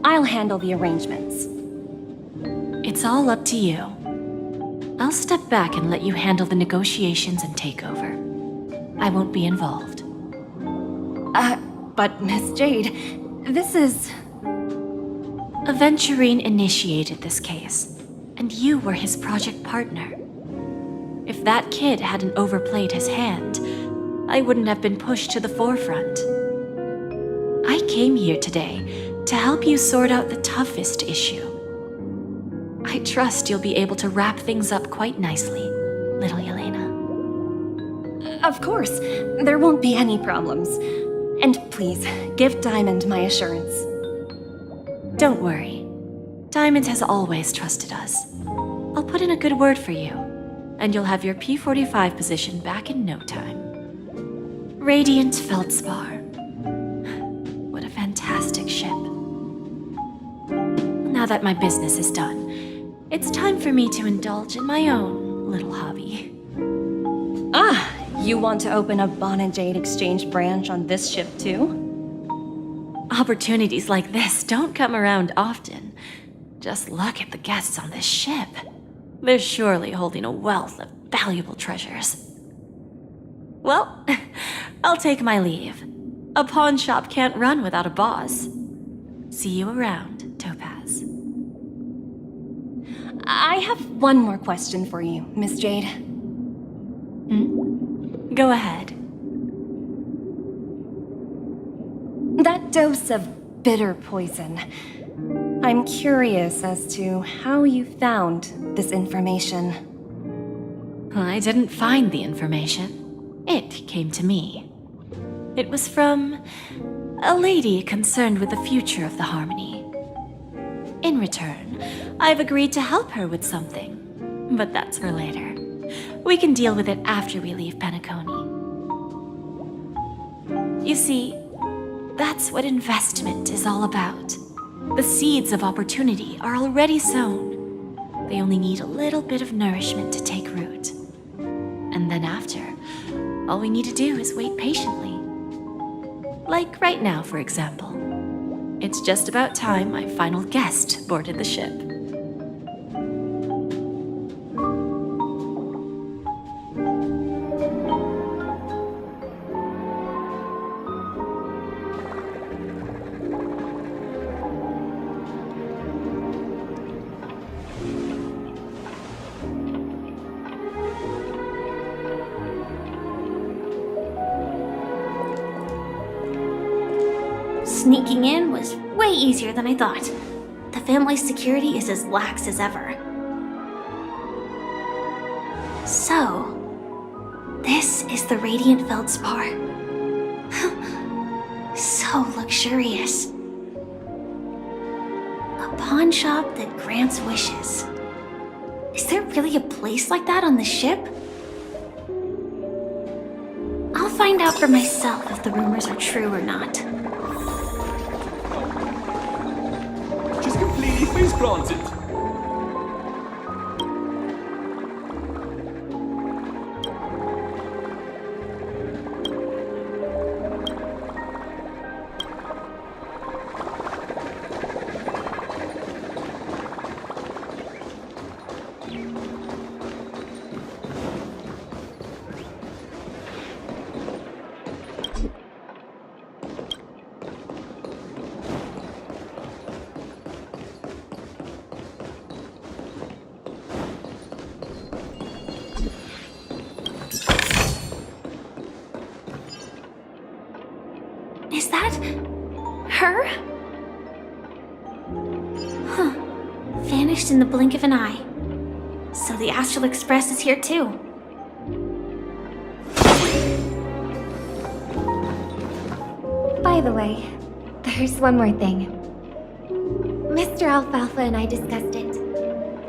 I'll handle the arrangements. It's all up to you. I'll step back and let you handle the negotiations and takeover. I won't be involved. But Miss Jade, this is... Aventurine initiated this case, and you were his project partner. If that kid hadn't overplayed his hand, I wouldn't have been pushed to the forefront. I came here today to help you sort out the toughest issue. I trust you'll be able to wrap things up quite nicely, little Yelena. Of course, there won't be any problems. And please, give Diamond my assurance. Don't worry. Diamond has always trusted us. I'll put in a good word for you, and you'll have your P-45 position back in no time. Radiant Feldspar. What a fantastic ship. Now that my business is done, it's time for me to indulge in my own little hobby. You want to open a Bon and Jade exchange branch on this ship too? Opportunities like this don't come around often. Just look at the guests on this ship. They're surely holding a wealth of valuable treasures. Well, I'll take my leave. A pawn shop can't run without a boss. See you around, Topaz. I have one more question for you, Miss Jade. Go ahead. That dose of bitter poison. I'm curious as to how you found this information. I didn't find the information. It came to me. It was from a lady concerned with the future of the Harmony. In return, I've agreed to help her with something, but that's for later. We can deal with it after we leave Penacony. You see, that's what investment is all about. The seeds of opportunity are already sown. They only need a little bit of nourishment to take root. And then after, all we need to do is wait patiently. Like right now, for example. It's just about time my final guest boarded the ship. Sneaking in was way easier than I thought. The family's security is as lax as ever. So, this is the Radiant Feldspar. So luxurious. A pawn shop that grants wishes. Is there really a place like that on the ship? I'll find out for myself if the rumors are true or not. Just completely face planted. Is that her? Huh. Vanished in the blink of an eye. So the Astral Express is here too. By the way, there's one more thing. Mr. Alfalfa and I discussed it.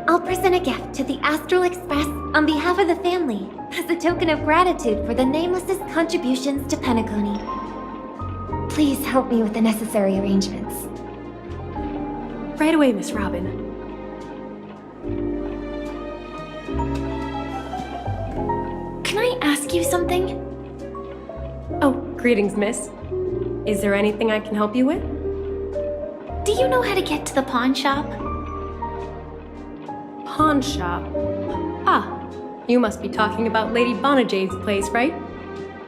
I'll present a gift to the Astral Express on behalf of the family as a token of gratitude for the Nameless's contributions to Penacony. Please help me with the necessary arrangements. Right away, Miss Robin. Can I ask you something? Oh, greetings, miss. Is there anything I can help you with? Do you know how to get to the pawn shop? Pawn shop? Ah, you must be talking about Lady Bonajade's place, right?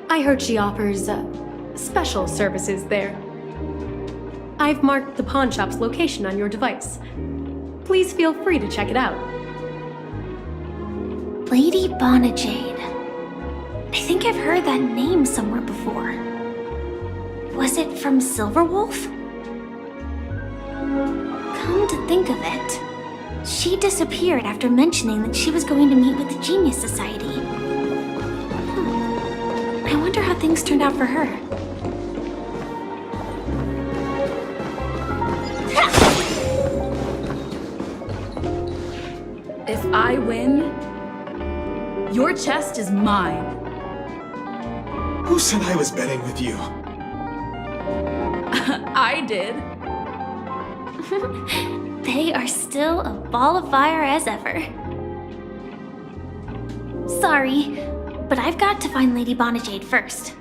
I heard she offers, special services there. I've marked the pawn shop's location on your device. Please feel free to check it out. Lady Bonajade. I think I've heard that name somewhere before. Was it from Silverwolf? Come to think of it, she disappeared after mentioning that she was going to meet with the Genius Society. I wonder how things turned out for her. If I win, your chest is mine. Who said I was betting with you? I did. They are still a ball of fire as ever. Sorry, but I've got to find Lady Bonajade first.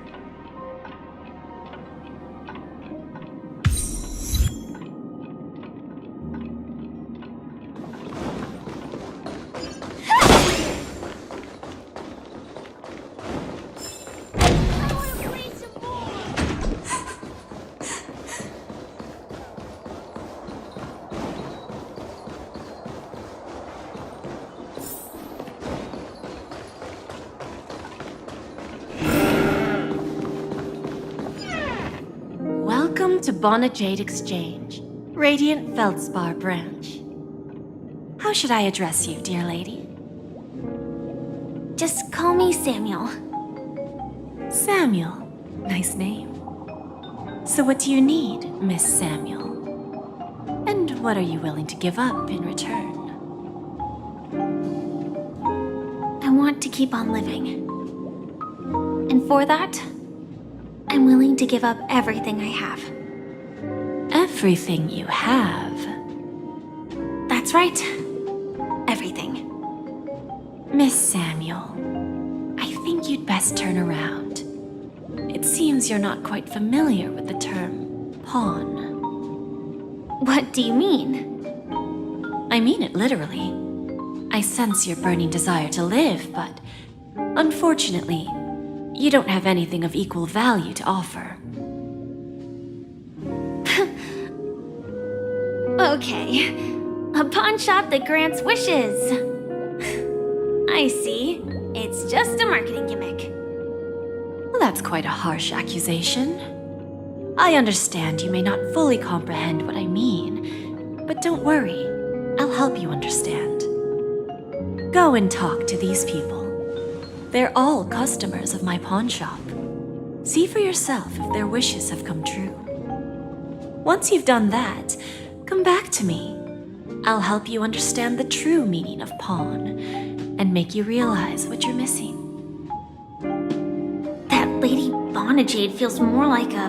Welcome to Bonajade Exchange, Radiant Feldspar branch. How should I address you, dear lady? Just call me Samuel. Samuel. Nice name. So what do you need, Miss Samuel? And what are you willing to give up in return? I want to keep on living. And for that, I'm willing to give up everything I have. Everything you have? That's right. Everything. Miss Samuel, I think you'd best turn around. It seems you're not quite familiar with the term pawn. What do you mean? I mean it literally. I sense your burning desire to live, but unfortunately, you don't have anything of equal value to offer. Okay. A pawn shop that grants wishes. I see. It's just a marketing gimmick. Well, that's quite a harsh accusation. I understand you may not fully comprehend what I mean, but don't worry. I'll help you understand. Go and talk to these people. They're all customers of my pawn shop. See for yourself if their wishes have come true. Once you've done that, come back to me. I'll help you understand the true meaning of pawn and make you realize what you're missing. That Lady Bonajade feels more like a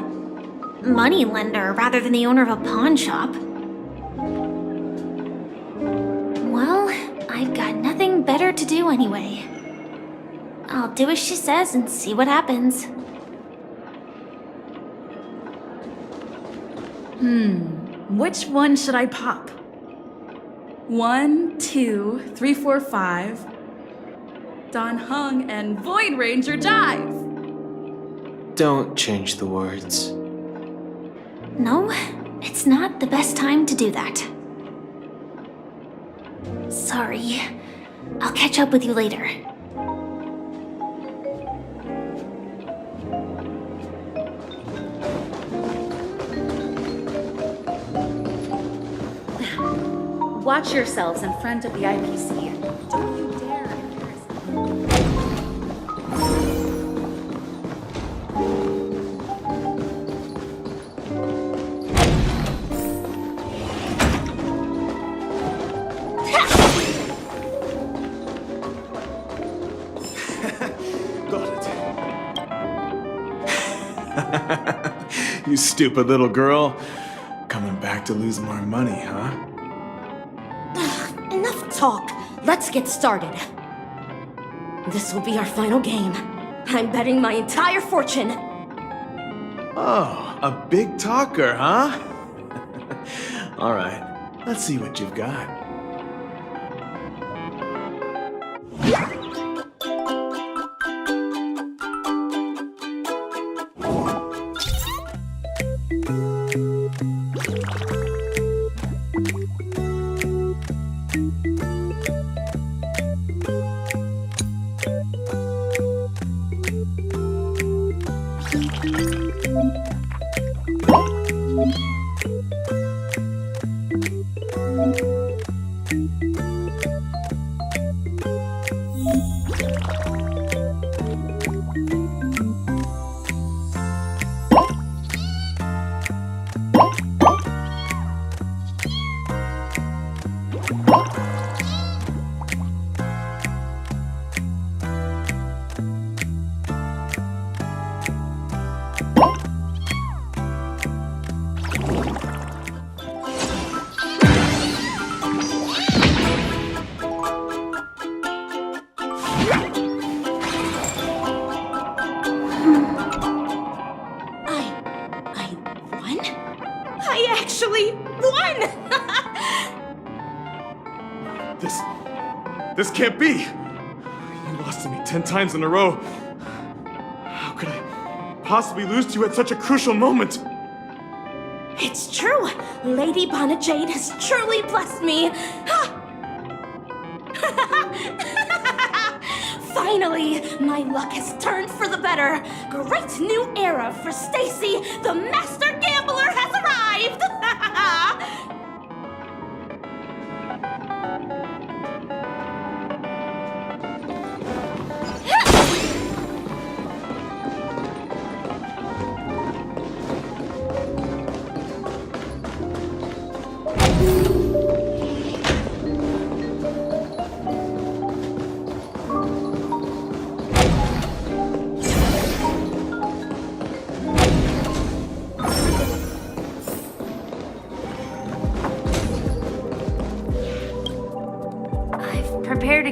moneylender rather than the owner of a pawn shop. Well, I've got nothing better to do anyway. I'll do as she says and see what happens. Which one should I pop? 1, 2, 3, 4, 5. Don Hung and Void Ranger Jive. Don't change the words. No, it's not the best time to do that. Sorry. I'll catch up with you later. Watch yourselves in front of the IPC. Don't you dare embarrass You stupid little girl. Coming back to lose more money, huh? Enough talk. Let's get started. This will be our final game. I'm betting my entire fortune. Oh, a big talker, huh? All right, let's see what you've got. This can't be! You lost to me 10 times in a row. How could I possibly lose to you at such a crucial moment? It's true! Lady Bonajade has truly blessed me! Finally, my luck has turned for the better. Great new era for Stacy, the master gambler has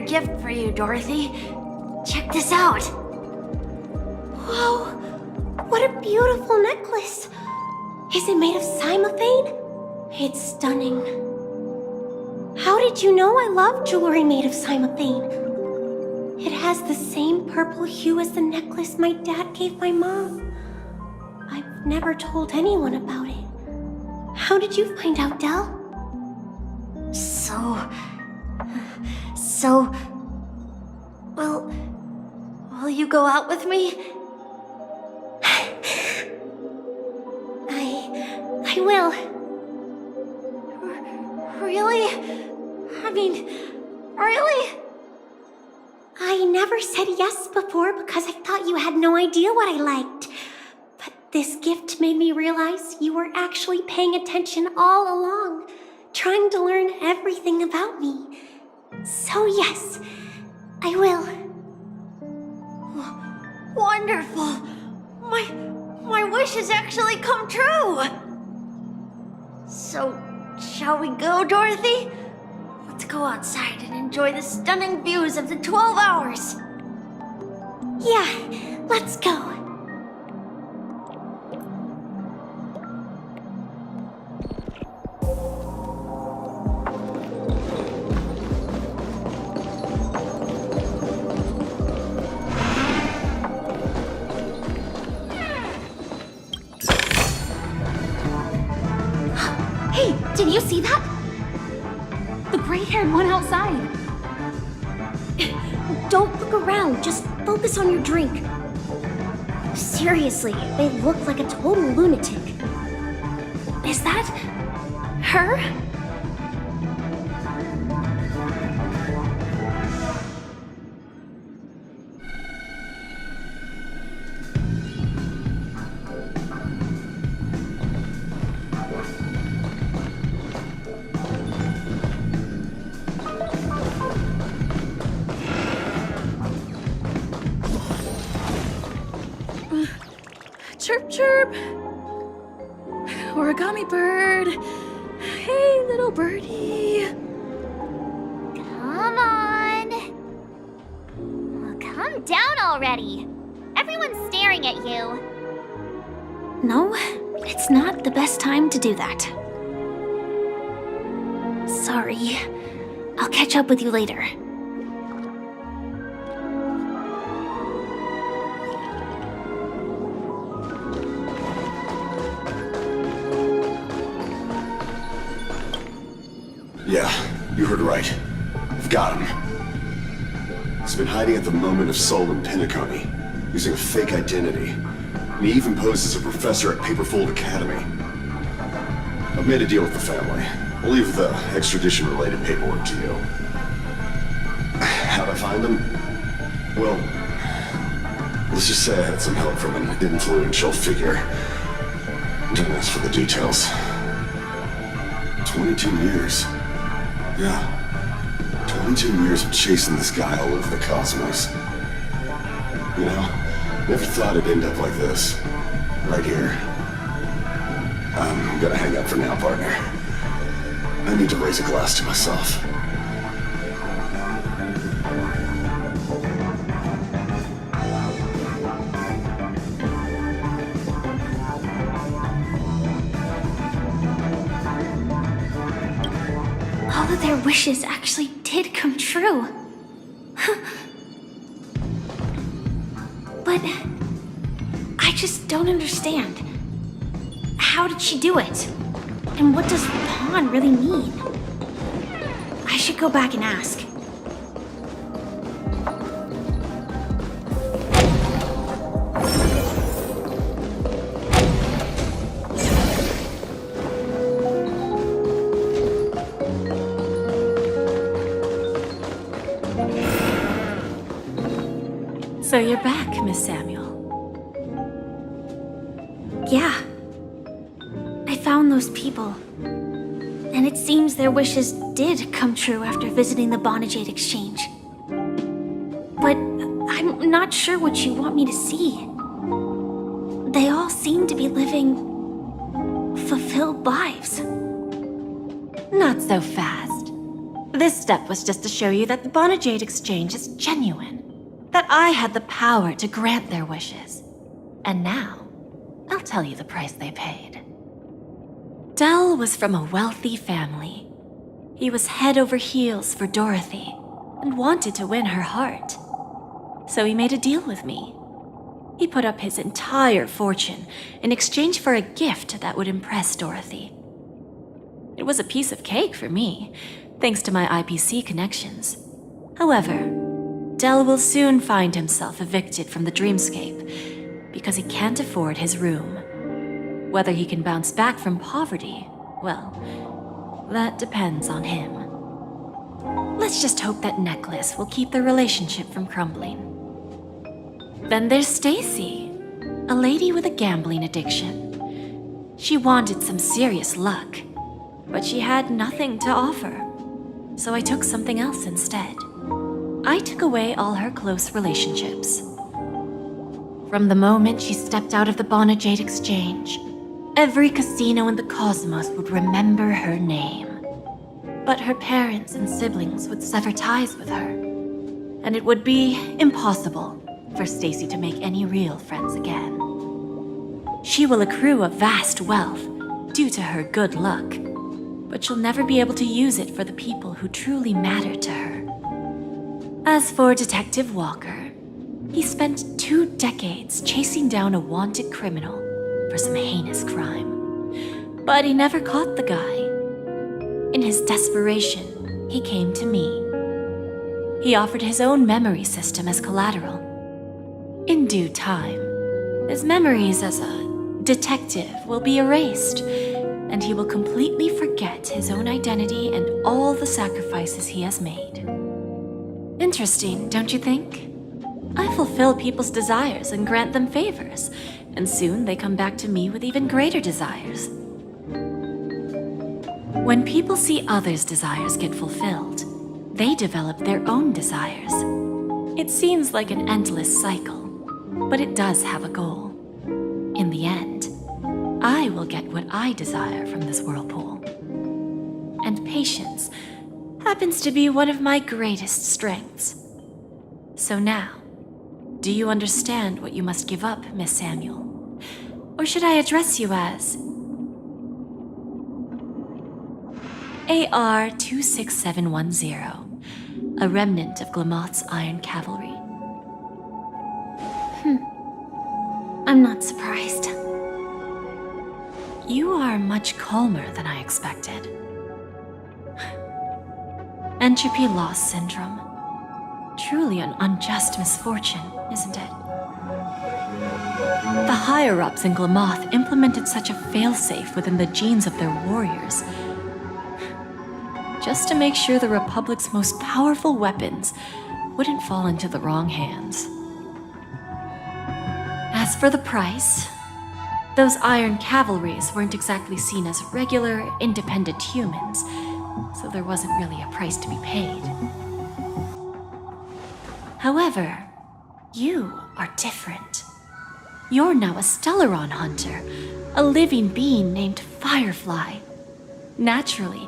gift for you, Dorothy. Check this out. Whoa, what a beautiful necklace. Is it made of cymophane? It's stunning. How did you know I love jewelry made of cymophane? It has the same purple hue as the necklace my dad gave my mom. I've never told anyone about it. How did you find out, Del? Will you go out with me? I will. Really? I mean, really? I never said yes before because I thought you had no idea what I liked. But this gift made me realize you were actually paying attention all along, trying to learn everything about me. So yes, I will. Wonderful! My wish has actually come true! So, shall we go, Dorothy? Let's go outside and enjoy the stunning views of the 12 hours. Yeah, let's go. Hey, did you see that? The gray-haired one outside. Don't look around, just focus on your drink. Seriously, they look like a total lunatic. Is that her? Chirp, chirp. Origami bird. Hey, little birdie. Come on. Well, come down already. Everyone's staring at you. No, it's not the best time to do that. Sorry. I'll catch up with you later. Yeah, you heard right. I've got him. He's been hiding at the Moment of Soul in Penacony, using a fake identity. And he even posed as a professor at Paperfold Academy. I've made a deal with the family. I'll leave the extradition-related paperwork to you. How'd I find him? Well, let's just say I had some help from an influential figure. Don't ask for the details. 22 years. Yeah. 22 years of chasing this guy all over the cosmos. You know, never thought it'd end up like this. Right here. I'm gonna hang up for now, partner. I need to raise a glass to myself. All of their wishes actually did come true. But I just don't understand. How did she do it? And what does pawn really mean? I should go back and ask. So you're back, Miss Samuel. Yeah. I found those people. And it seems their wishes did come true after visiting the Bonajade Exchange. But I'm not sure what you want me to see. They all seem to be living fulfilled lives. Not so fast. This step was just to show you that the Bonajade exchange is genuine. That I had the power to grant their wishes. And now, I'll tell you the price they paid. Del was from a wealthy family. He was head over heels for Dorothy and wanted to win her heart. So he made a deal with me. He put up his entire fortune in exchange for a gift that would impress Dorothy. It was a piece of cake for me, thanks to my IPC connections. However, Del will soon find himself evicted from the dreamscape because he can't afford his room. Whether he can bounce back from poverty, well, that depends on him. Let's just hope that necklace will keep their relationship from crumbling. Then there's Stacy, a lady with a gambling addiction. She wanted some serious luck, but she had nothing to offer. So I took something else instead. I took away all her close relationships. From the moment she stepped out of the Bonajade exchange, every casino in the cosmos would remember her name. But her parents and siblings would sever ties with her, and it would be impossible for Stacy to make any real friends again. She will accrue a vast wealth due to her good luck, but she'll never be able to use it for the people who truly matter to her. As for Detective Walker, he spent 2 decades chasing down a wanted criminal for some heinous crime. But he never caught the guy. In his desperation, he came to me. He offered his own memory system as collateral. In due time, his memories as a detective will be erased, and he will completely forget his own identity and all the sacrifices he has made. Interesting, don't you think? I fulfill people's desires and grant them favors, and soon they come back to me with even greater desires. When people see others' desires get fulfilled, they develop their own desires. It seems like an endless cycle, but it does have a goal. In the end, I will get what I desire from this whirlpool. And patience happens to be one of my greatest strengths. So now, do you understand what you must give up, Miss Samuel? Or should I address you as AR-26710, a remnant of Glamoth's Iron Cavalry? I'm not surprised. You are much calmer than I expected. Entropy loss syndrome. Truly an unjust misfortune, isn't it? The higher-ups in Glamoth implemented such a failsafe within the genes of their warriors, just to make sure the Republic's most powerful weapons wouldn't fall into the wrong hands. As for the price, those Iron Cavalries weren't exactly seen as regular, independent humans, so there wasn't really a price to be paid. However, you are different. You're now a Stellaron hunter, a living being named Firefly. Naturally,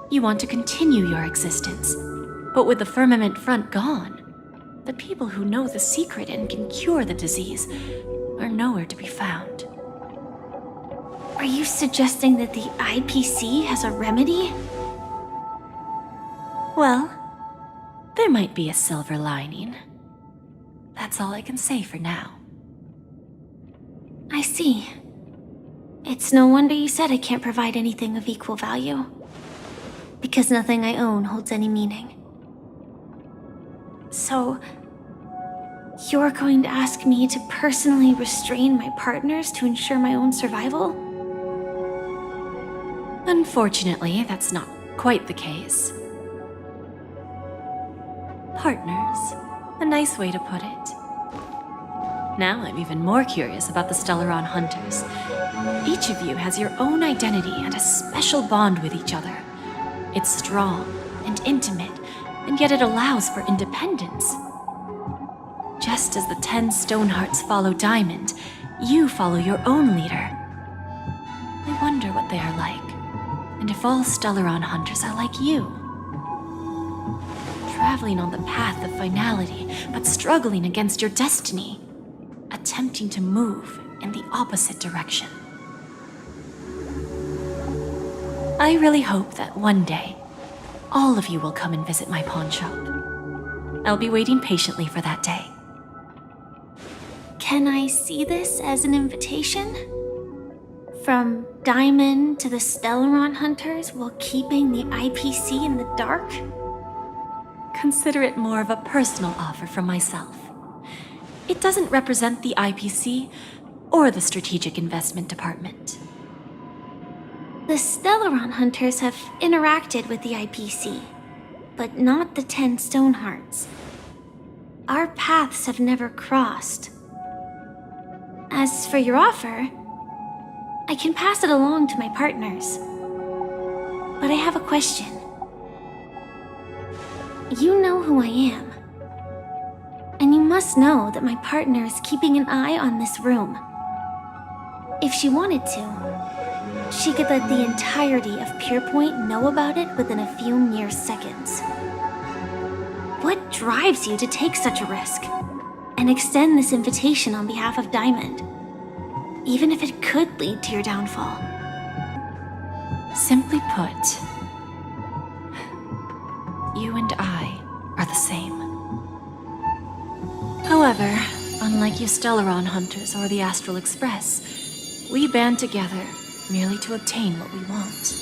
you want to continue your existence, but with the Firmament Front gone, the people who know the secret and can cure the disease are nowhere to be found. Are you suggesting that the IPC has a remedy? Well, there might be a silver lining. That's all I can say for now. I see. It's no wonder you said I can't provide anything of equal value. Because nothing I own holds any meaning. So, you're going to ask me to personally restrain my partners to ensure my own survival? Unfortunately, that's not quite the case. Partners. A nice way to put it. Now I'm even more curious about the Stellaron Hunters. Each of you has your own identity and a special bond with each other. It's strong and intimate, and yet it allows for independence. Just as the 10 Stonehearts follow Diamond, you follow your own leader. I wonder what they are like, and if all Stellaron Hunters are like you. traveling on the path of finality, but struggling against your destiny, attempting to move in the opposite direction. I really hope that one day, all of you will come and visit my pawn shop. I'll be waiting patiently for that day. Can I see this as an invitation? From Diamond to the Stellaron Hunters while keeping the IPC in the dark? Consider it more of a personal offer from myself. It doesn't represent the IPC or the Strategic Investment Department. The Stellaron Hunters have interacted with the IPC, but not the 10 Stonehearts. Our paths have never crossed. As for your offer, I can pass it along to my partners. But I have a question. You know who I am. And you must know that my partner is keeping an eye on this room. If she wanted to, she could let the entirety of Pierpoint know about it within a few mere seconds. What drives you to take such a risk and extend this invitation on behalf of Diamond, even if it could lead to your downfall? Simply put, you and I are the same. However, unlike you Stellaron Hunters or the Astral Express, we band together merely to obtain what we want.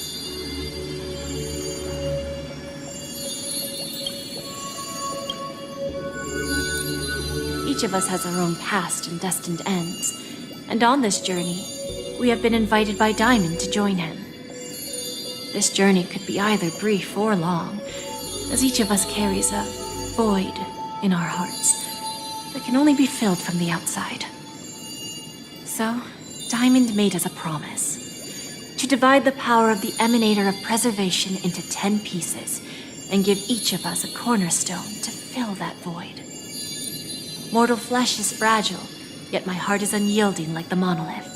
Each of us has our own past and destined ends, and on this journey, we have been invited by Diamond to join him. This journey could be either brief or long, as each of us carries a void in our hearts that can only be filled from the outside. So, Diamond made us a promise to divide the power of the Emanator of Preservation into 10 pieces and give each of us a cornerstone to fill that void. Mortal flesh is fragile, yet my heart is unyielding like the monolith.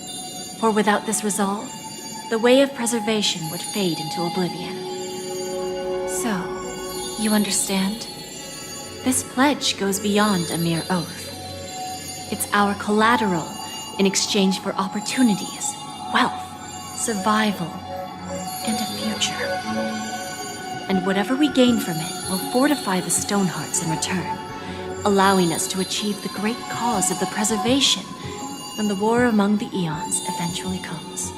For without this resolve, the way of preservation would fade into oblivion. So, you understand? This pledge goes beyond a mere oath. It's our collateral in exchange for opportunities, wealth, survival, and a future. And whatever we gain from it will fortify the Stonehearts in return, allowing us to achieve the great cause of the preservation when the war among the eons eventually comes.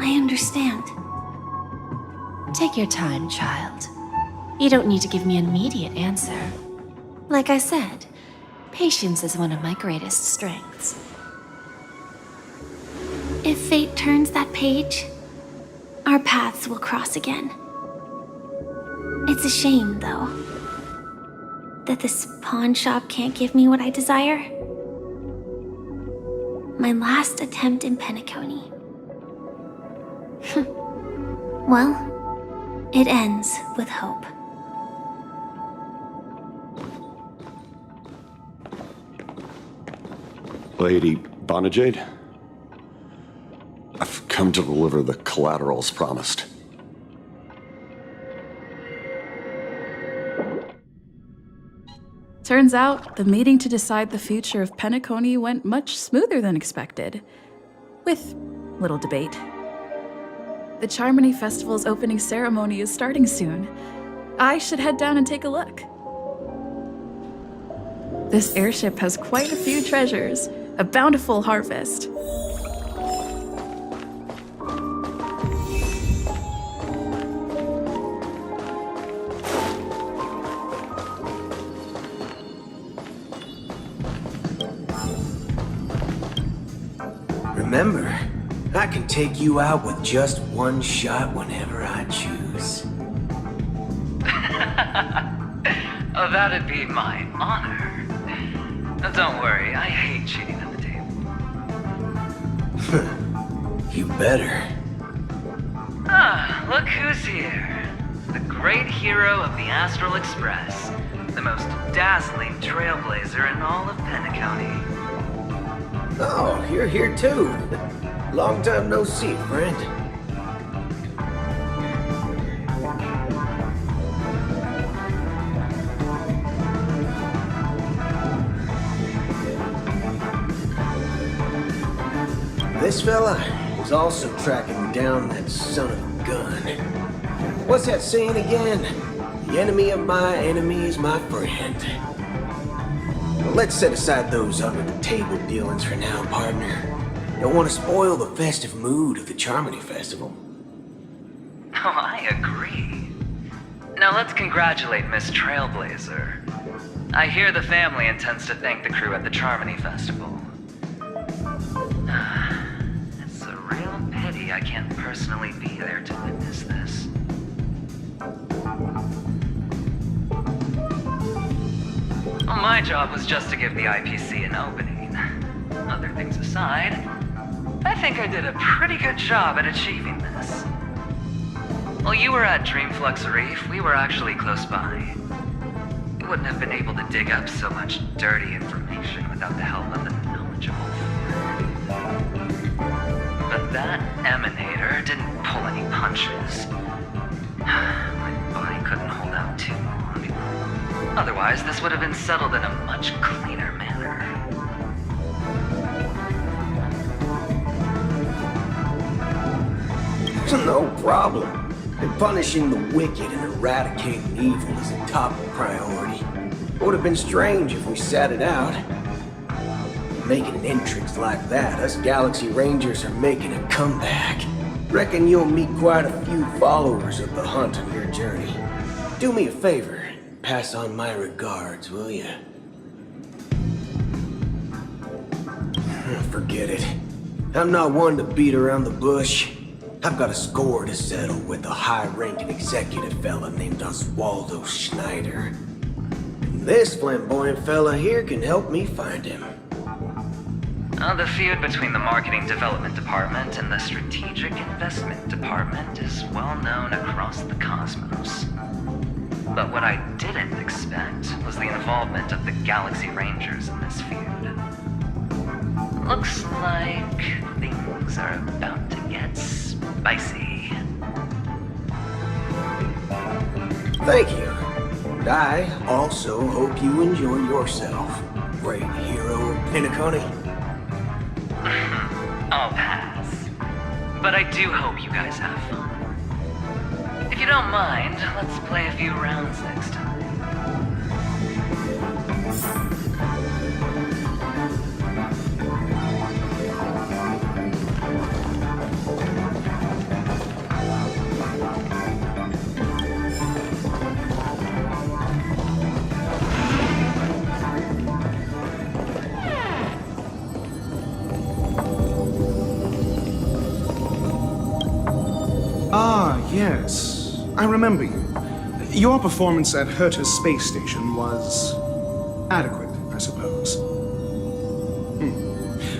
I understand. Take your time, child. You don't need to give me an immediate answer. Like I said, patience is one of my greatest strengths. If fate turns that page, our paths will cross again. It's a shame, though, that this pawn shop can't give me what I desire. My last attempt in Penacony. Well, it ends with hope. Lady Bonajade? I've come to deliver the collaterals promised. Turns out, the meeting to decide the future of Penacony went much smoother than expected. With little debate. The Charmony Festival's opening ceremony is starting soon. I should head down and take a look. This airship has quite a few treasures. A bountiful harvest. Remember, I can take you out with just one shot whenever I choose. Oh, that'd be my honor. Don't worry, I hate cheating at the table. You better. Ah, look who's here. The great hero of the Astral Express. The most dazzling trailblazer in all of Penacony. Oh, you're here too. Long time no see, friend. This fella is also tracking down that son of a gun. What's that saying again? The enemy of my enemy is my friend. Well, let's set aside those under-the-table dealings for now, partner. Don't want to spoil the festive mood of the Charmony Festival. Oh, I agree. Now let's congratulate Miss Trailblazer. I hear the family intends to thank the crew at the Charmony Festival. It's a real pity I can't personally be there to witness this. Well, my job was just to give the IPC an opening. Other things aside, I think I did a pretty good job at achieving this. While you were at Dreamflux Reef, we were actually close by. We wouldn't have been able to dig up so much dirty information without the help of the knowledgeable. But that emanator didn't pull any punches. My body couldn't hold out too long. Otherwise, this would have been settled in a much cleaner manner. No problem. And punishing the wicked and eradicating evil is a top priority. It would have been strange if we sat it out. Making an entrance like that, us Galaxy Rangers are making a comeback. Reckon you'll meet quite a few followers of the hunt on your journey. Do me a favor, and pass on my regards, will you? Forget it. I'm not one to beat around the bush. I've got a score to settle with a high-ranking executive fella named Oswaldo Schneider. And this flamboyant fella here can help me find him. The feud between the Marketing Development Department and the Strategic Investment Department is well known across the cosmos. But what I didn't expect was the involvement of the Galaxy Rangers in this feud. Looks like things are about to get spicy. Thank you. And I also hope you enjoy yourself, great hero of Penacony. I'll pass. But I do hope you guys have fun. If you don't mind, let's play a few rounds next time. Ah, yes. I remember you. Your performance at Herta's space station was adequate, I suppose.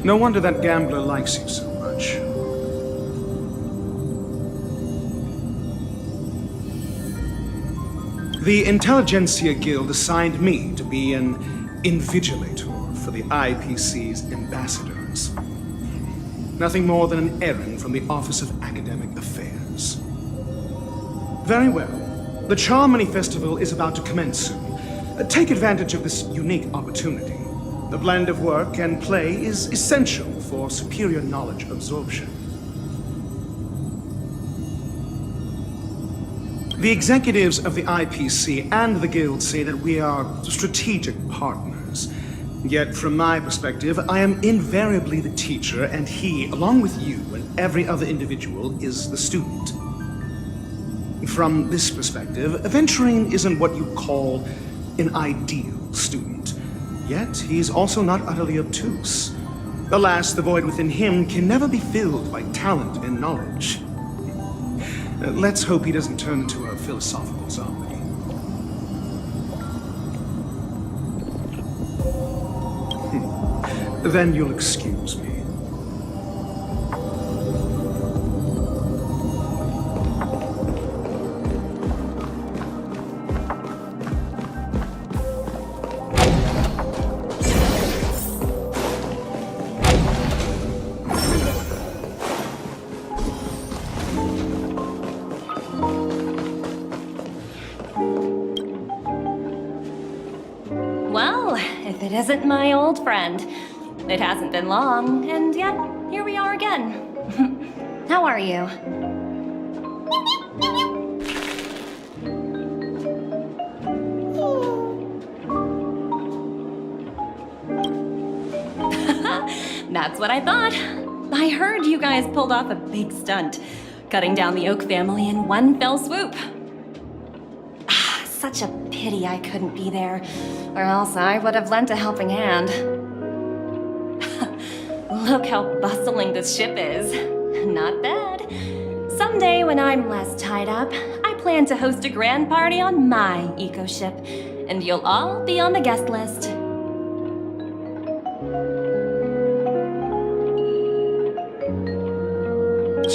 No wonder that gambler likes you so much. The Intelligentsia Guild assigned me to be an invigilator for the IPC's ambassadors. Nothing more than an errand from the Office of Academic Affairs. Very well. The Charmony Festival is about to commence soon. Take advantage of this unique opportunity. The blend of work and play is essential for superior knowledge absorption. The executives of the IPC and the Guild say that we are strategic partners. Yet, from my perspective, I am invariably the teacher, and he, along with you and every other individual, is the student. From this perspective, Aventurine isn't what you call an ideal student. Yet, he's also not utterly obtuse. Alas, the void within him can never be filled by talent and knowledge. Let's hope he doesn't turn into a philosophical zombie. Then you'll excuse me. Well, if it isn't my old friend. It hasn't been long, and yet here we are again. How are you? That's what I thought. I heard you guys pulled off a big stunt, cutting down the Oak family in one fell swoop. Such a pity I couldn't be there, or else I would have lent a helping hand. Look how bustling this ship is. Not bad. Someday when I'm less tied up, I plan to host a grand party on my eco-ship, and you'll all be on the guest list.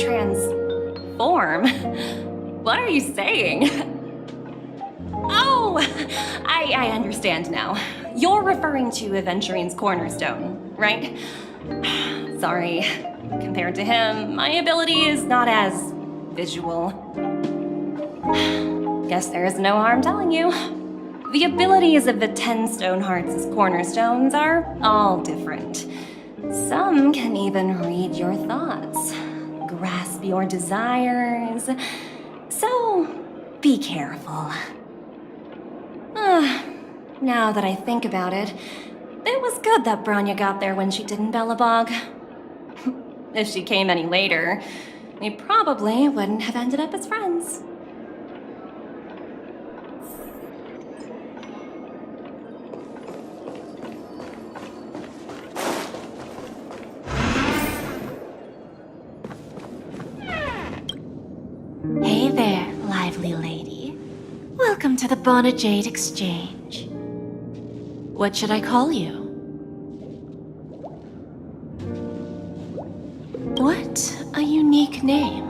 Transform? What are you saying? Oh, I understand now. You're referring to Aventurine's cornerstone, right? Sorry. Compared to him, my ability is not as visual. Guess there is no harm telling you. The abilities of the 10 Stonehearts' cornerstones are all different. Some can even read your thoughts, grasp your desires. So, be careful. Now that I think about it, it was good that Branya got there when she did in Bellabog. If she came any later, we probably wouldn't have ended up as friends. Hey there, lively lady. Welcome to the Bonajade Exchange. What should I call you? What a unique name.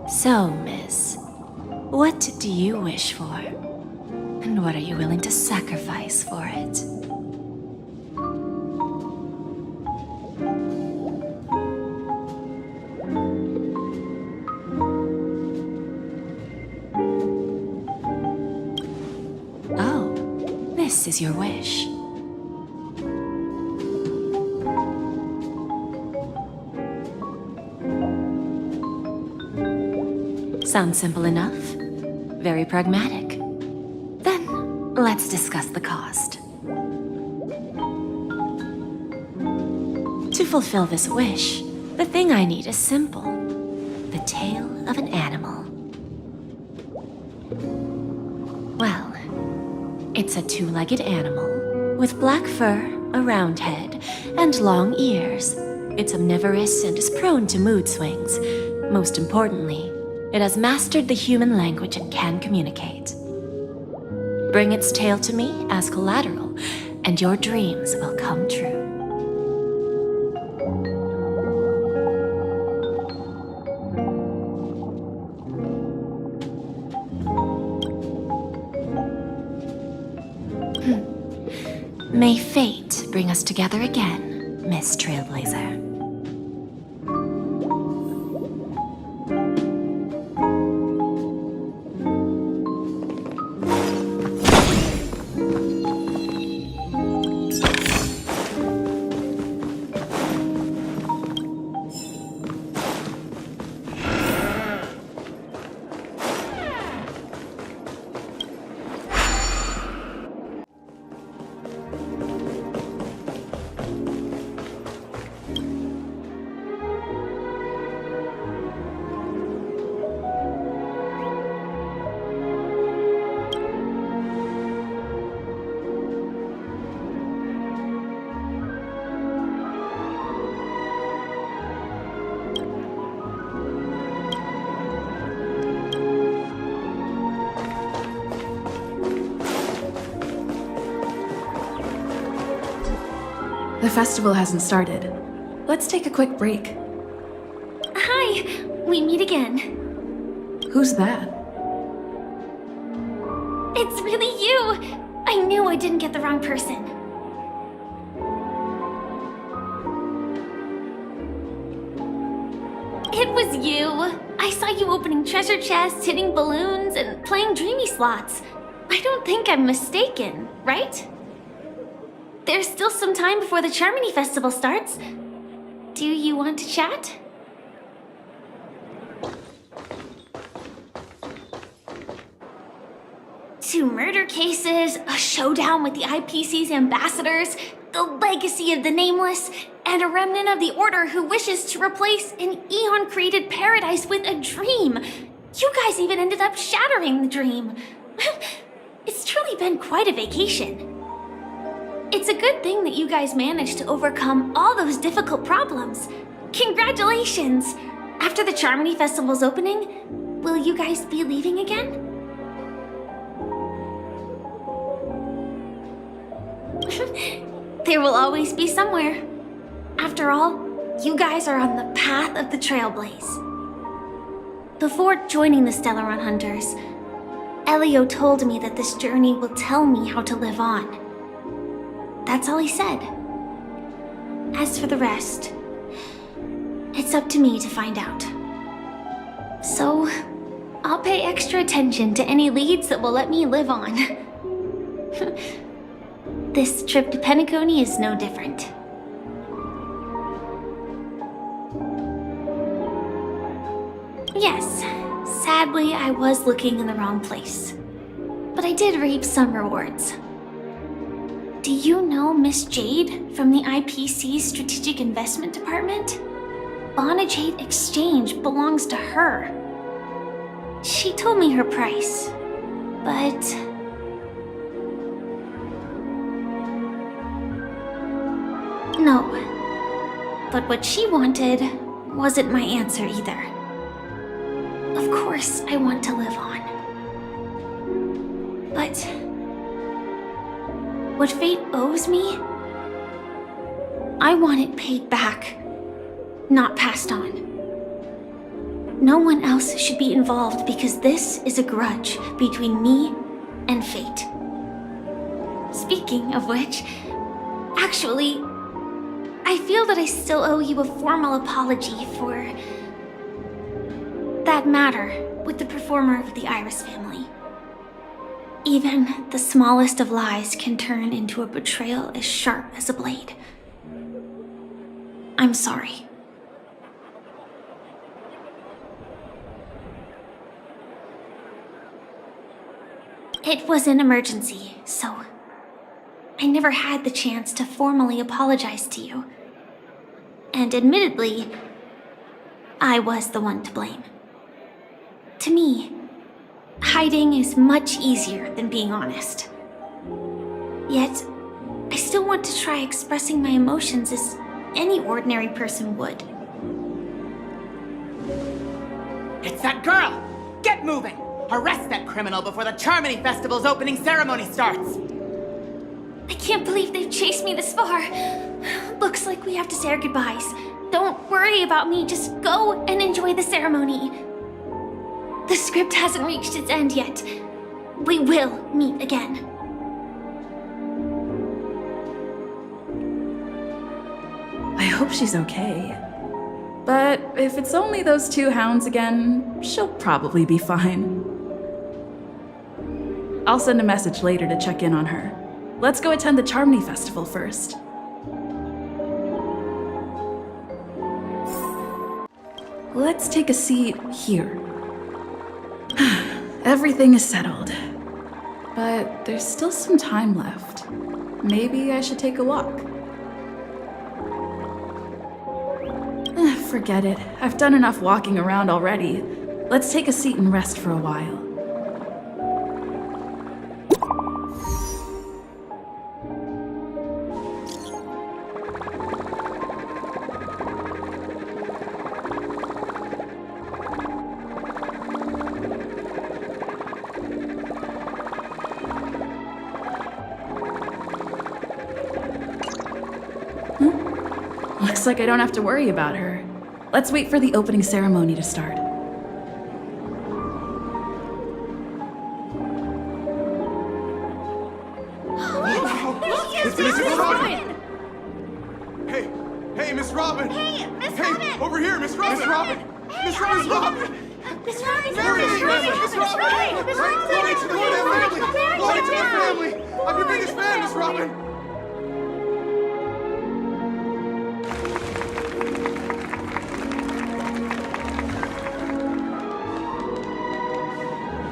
So, miss, what do you wish for? And what are you willing to sacrifice for it? Oh, this is your wish. Sounds simple enough. Very pragmatic. Then, let's discuss the cost. To fulfill this wish, the thing I need is simple. The tail of an animal. Well, it's a two-legged animal with black fur, a round head, and long ears. It's omnivorous and is prone to mood swings. Most importantly, it has mastered the human language and can communicate. Bring its tail to me as collateral, and your dreams will come true. May fate bring us together again, Miss Trailblazer. The festival hasn't started. Let's take a quick break. Hi, we meet again. Who's that? It's really you! I knew I didn't get the wrong person. It was you. I saw you opening treasure chests, hitting balloons, and playing dreamy slots. I don't think I'm mistaken, right? There's still some time before the Charmony Festival starts. Do you want to chat? Two murder cases, a showdown with the IPC's ambassadors, the legacy of the Nameless, and a remnant of the Order who wishes to replace an eon-created paradise with a dream. You guys even ended up shattering the dream. It's truly been quite a vacation. It's a good thing that you guys managed to overcome all those difficult problems. Congratulations! After the Charmony Festival's opening, will you guys be leaving again? There will always be somewhere. After all, you guys are on the path of the Trailblaze. Before joining the Stellaron Hunters, Elio told me that this journey will tell me how to live on. That's all he said. As for the rest, it's up to me to find out. So, I'll pay extra attention to any leads that will let me live on. This trip to Penacony is no different. Yes, sadly I was looking in the wrong place. But I did reap some rewards. Do you know Miss Jade from the IPC's Strategic Investment Department? Bonajade Exchange belongs to her. She told me her price, but... No. But what she wanted wasn't my answer either. Of course I want to live on. But... what fate owes me, I want it paid back, not passed on. No one else should be involved because this is a grudge between me and fate. Speaking of which, actually, I feel that I still owe you a formal apology for that matter with the performer of the Iris family. Even the smallest of lies can turn into a betrayal as sharp as a blade. I'm sorry. It was an emergency, so I never had the chance to formally apologize to you. And admittedly, I was the one to blame. To me, hiding is much easier than being honest. Yet, I still want to try expressing my emotions as any ordinary person would. It's that girl! Get moving! Arrest that criminal before the Charmony Festival's opening ceremony starts! I can't believe they've chased me this far. Looks like we have to say our goodbyes. Don't worry about me, just go and enjoy the ceremony. The script hasn't reached its end yet. We will meet again. I hope she's okay. But if it's only those two hounds again, she'll probably be fine. I'll send a message later to check in on her. Let's go attend the Charmony Festival first. Let's take a seat here. Everything is settled. But there's still some time left. Maybe I should take a walk. Forget it. I've done enough walking around already. Let's take a seat and rest for a while. Looks like I don't have to worry about her. Let's wait for the opening ceremony to start. It's Miss Robin! Hey, Miss Robin! Hey, Miss Robin! Hey, over here, Miss Robin! Miss Robin! Miss Robin! Miss Robin! Miss Robin! There it is, Miss Robin! Glory to the family! Glory to the family! I'm your biggest fan, Miss Robin!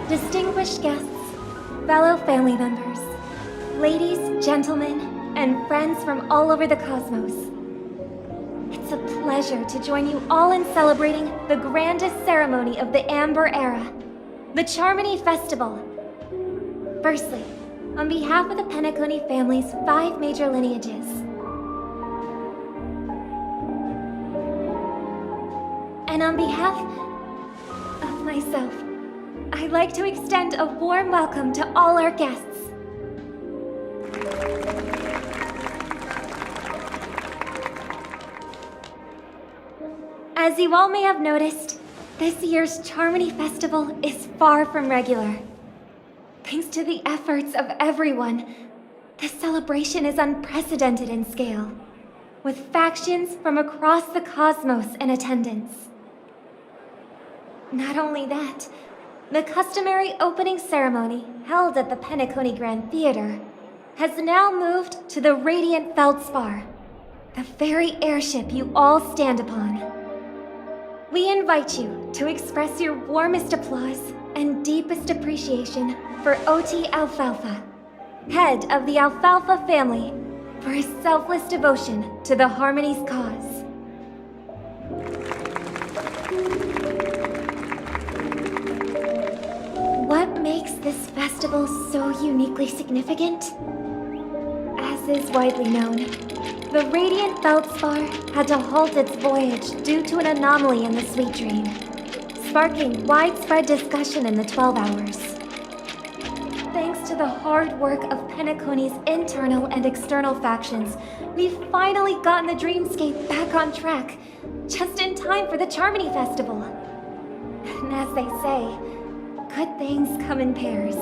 distinguished guests, fellow family members, ladies, gentlemen, and friends from all over the cosmos. It's a pleasure to join you all in celebrating the grandest ceremony of the Amber Era, the Charmony Festival. Firstly, on behalf of the Penacony family's 5 major lineages, and on behalf of myself, I'd like to extend a warm welcome to all our guests. As you all may have noticed, this year's Charmony Festival is far from regular. Thanks to the efforts of everyone, this celebration is unprecedented in scale, with factions from across the cosmos in attendance. Not only that, the customary opening ceremony held at the Penacony Grand Theater has now moved to the Radiant Feldspar, the very airship you all stand upon. We invite you to express your warmest applause and deepest appreciation for OT Alfalfa, head of the Alfalfa family, for his selfless devotion to the Harmony's cause. What makes this festival so uniquely significant? As is widely known, the Radiant Feldspar had to halt its voyage due to an anomaly in the Sweet Dream, sparking widespread discussion in the 12 hours. Thanks to the hard work of Penacony's internal and external factions, we've finally gotten the dreamscape back on track, just in time for the Charmony Festival. And as they say, good things come in pairs.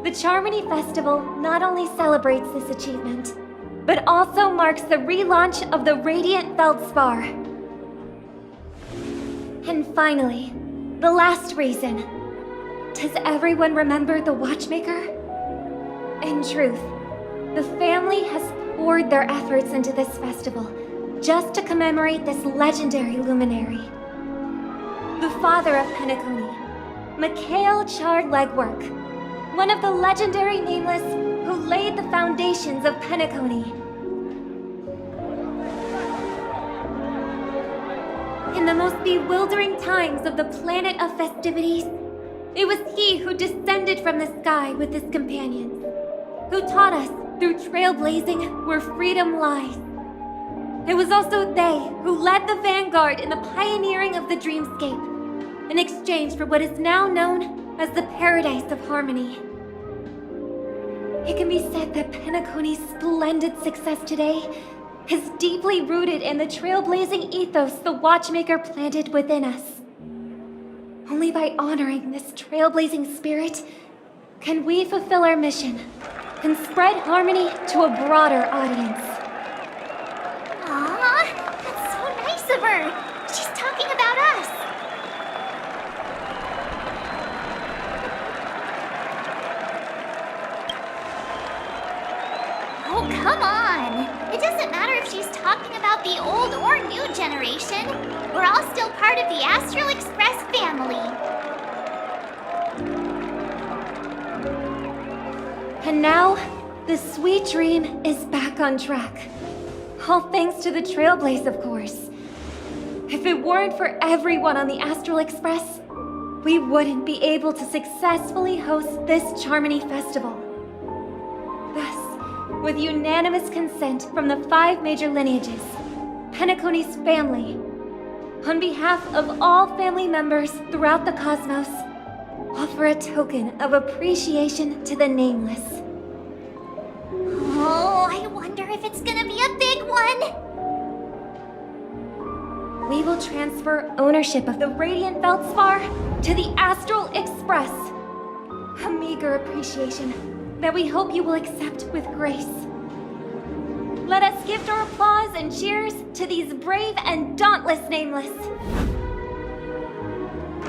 The Charmony Festival not only celebrates this achievement, but also marks the relaunch of the Radiant Feldspar. And finally, the last reason. Does everyone remember the Watchmaker? In truth, the family has poured their efforts into this festival just to commemorate this legendary luminary. The father of Penacony, Mikhail Chard Legwork, one of the legendary Nameless who laid the foundations of Penacony. In the most bewildering times of the planet of festivities, it was he who descended from the sky with his companions, who taught us through trailblazing where freedom lies. It was also they who led the vanguard in the pioneering of the dreamscape, in exchange for what is now known as the Paradise of Harmony. It can be said that Penacony's splendid success today is deeply rooted in the trailblazing ethos the Watchmaker planted within us. Only by honoring this trailblazing spirit can we fulfill our mission and spread harmony to a broader audience. Aw, that's so nice of her. She's talking about us. Oh, come on. It doesn't matter if she's talking about the old or new generation. We're all still part of the Astral Express family. And now, the Sweet Dream is back on track. All thanks to the Trailblaze, of course. If it weren't for everyone on the Astral Express, we wouldn't be able to successfully host this Charmony Festival. Thus, with unanimous consent from the 5 major lineages, Penacony's family, on behalf of all family members throughout the cosmos, offer a token of appreciation to the Nameless. Oh, I wonder if it's gonna be a big one. We will transfer ownership of the Radiant Feldspar to the Astral Express. A meager appreciation that we hope you will accept with grace. Let us gift our applause and cheers to these brave and dauntless Nameless.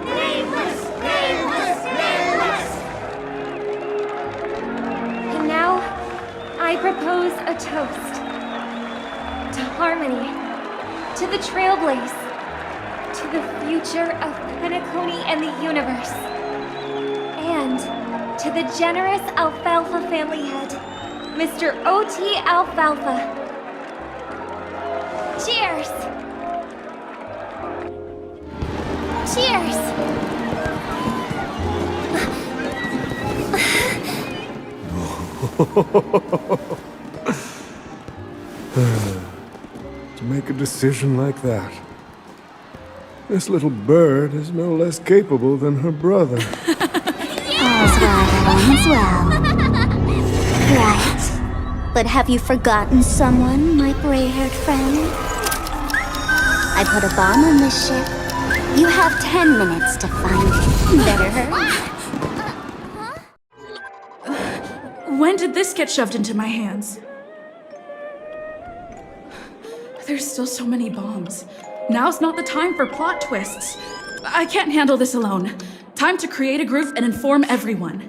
Nameless! Nameless! Nameless! And now, I propose a toast to harmony, to the Trailblaze, to the future of Penacony and the universe. to the generous Alfalfa family head, Mr. O.T. Alfalfa. Cheers! Cheers! To make a decision like that. This little bird is no less capable than her brother. All's well. Right. But have you forgotten someone, my gray-haired friend? I put a bomb on this ship. You have 10 minutes to find it. Better hurry. When did this get shoved into my hands? There's still so many bombs. Now's not the time for plot twists. I can't handle this alone. Time to create a group and inform everyone.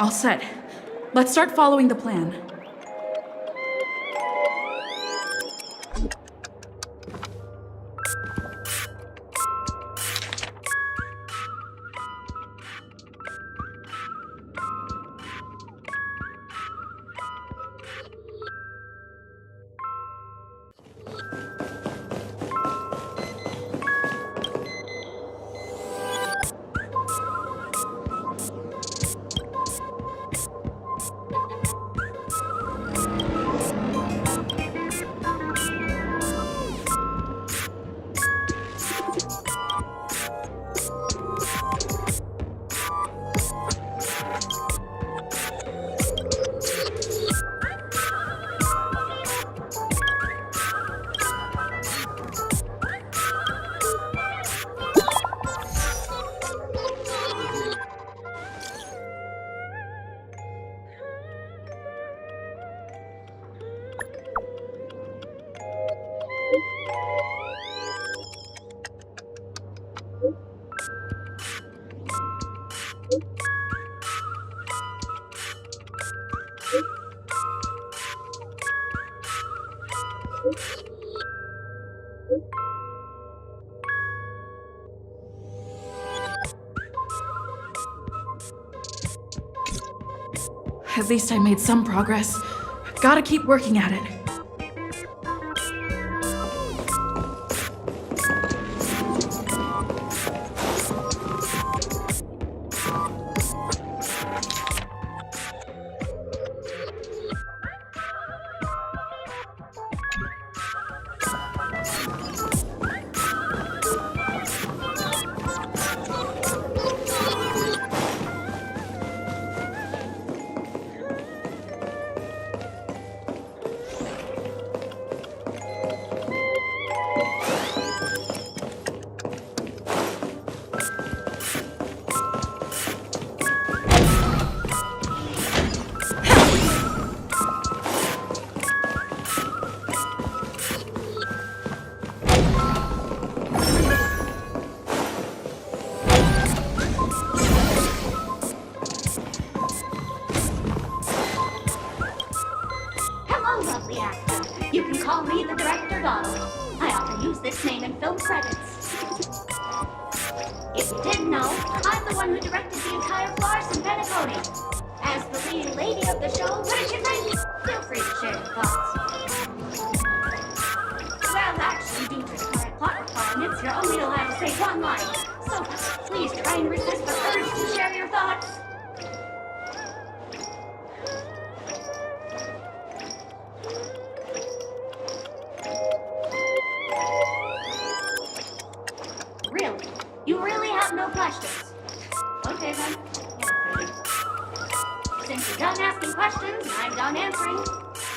All set. Let's start following the plan. At least I made some progress. Gotta keep working at it. credits. If you didn't know, I'm the one who directed the entire farce in Penacony. As the leading lady of the show, what did you think? Feel free to share your thoughts. Well, actually, due to the current plot requirements, you're only allowed to say one line. So please try and resist the urge to share your thoughts. Really? You really have no questions? Okay then. Since you're done asking questions, I'm done answering.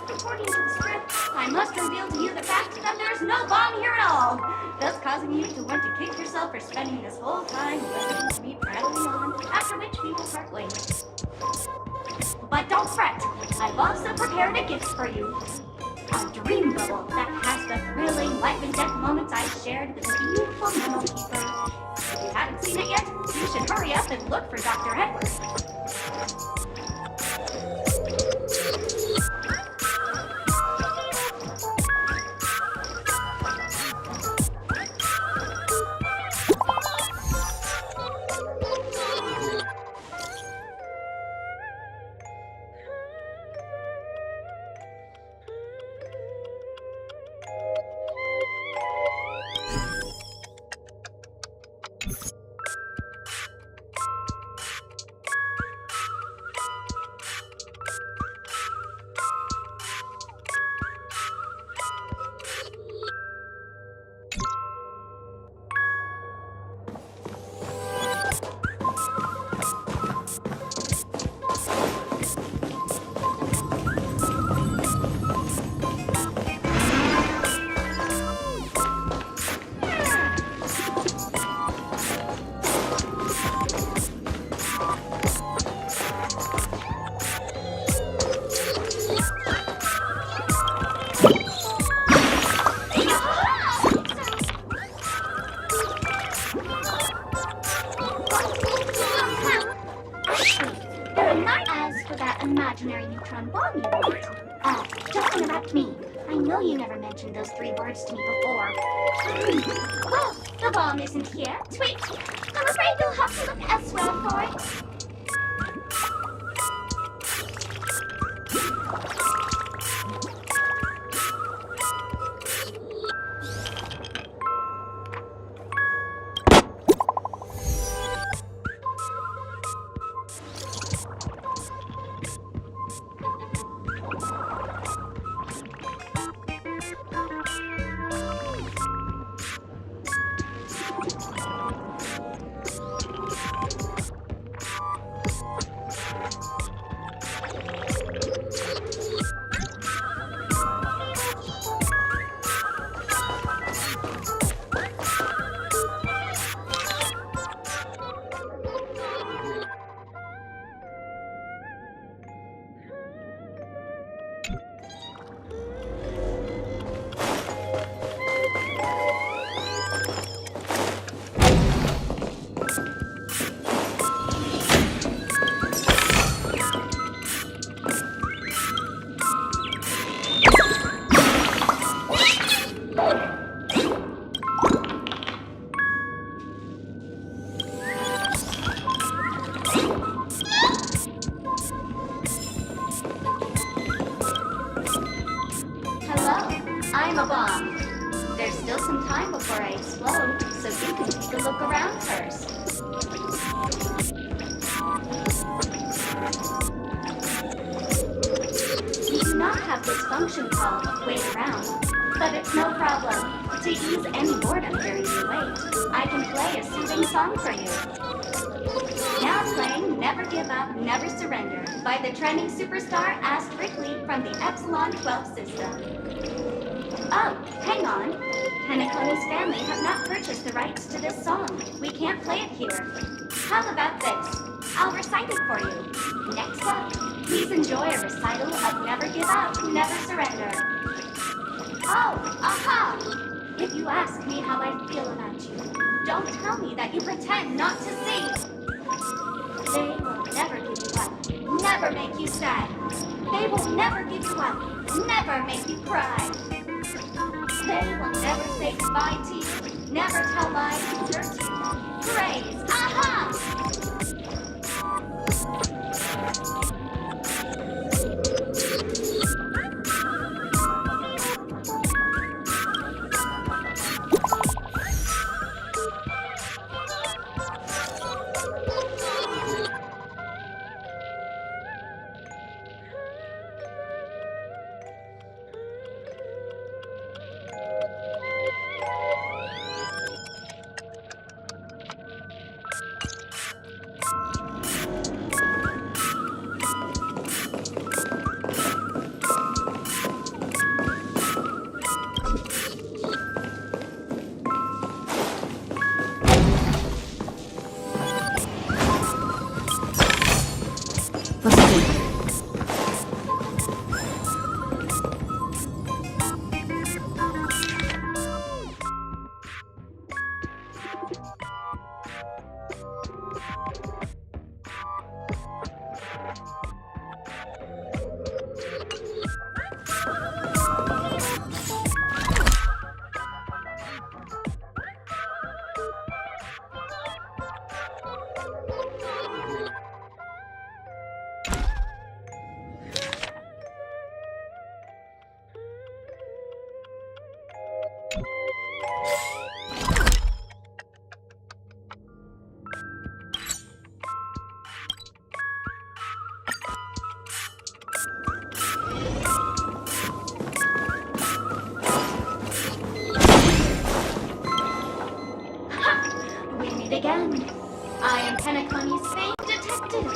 According to the script, I must reveal to you the fact that there is no bomb here at all, thus causing you to want to kick yourself for spending this whole time listening to me prattling on, after which we will part ways. But don't fret, I've also prepared a gift for you. A dream bubble that has the thrilling life and death moments I shared with the beautiful memo keeper. If you haven't seen it yet, you should hurry up and look for Dr. Edward. Imaginary neutron bomb you made. Don't interrupt me. I know you never mentioned those 3 words to me before. Well, the bomb isn't here. Sweet. I'm afraid you'll have to look elsewhere for it. I'm a bomb. There's still some time before I explode, so you can take a look around first. You do not have this function called wait around, but it's no problem. To ease any boredom during your wait, I can play a soothing song for you. Now playing Never Give Up, Never Surrender by the trending superstar Asked Rickley from the Epsilon 12 system. Oh, hang on. Penacony's family have not purchased the rights to this song. We can't play it here. How about this? I'll recite it for you. Next up, please enjoy a recital of Never Give Up, Never Surrender. Oh, aha! If you ask me how I feel about you, don't tell me that you pretend not to see. They will never give you up, never make you sad. They will never give you up, never make you cry. They will never say goodbye to you, never tell lies either, too. Praise. Aha! Again. I am Penacony's famed detective.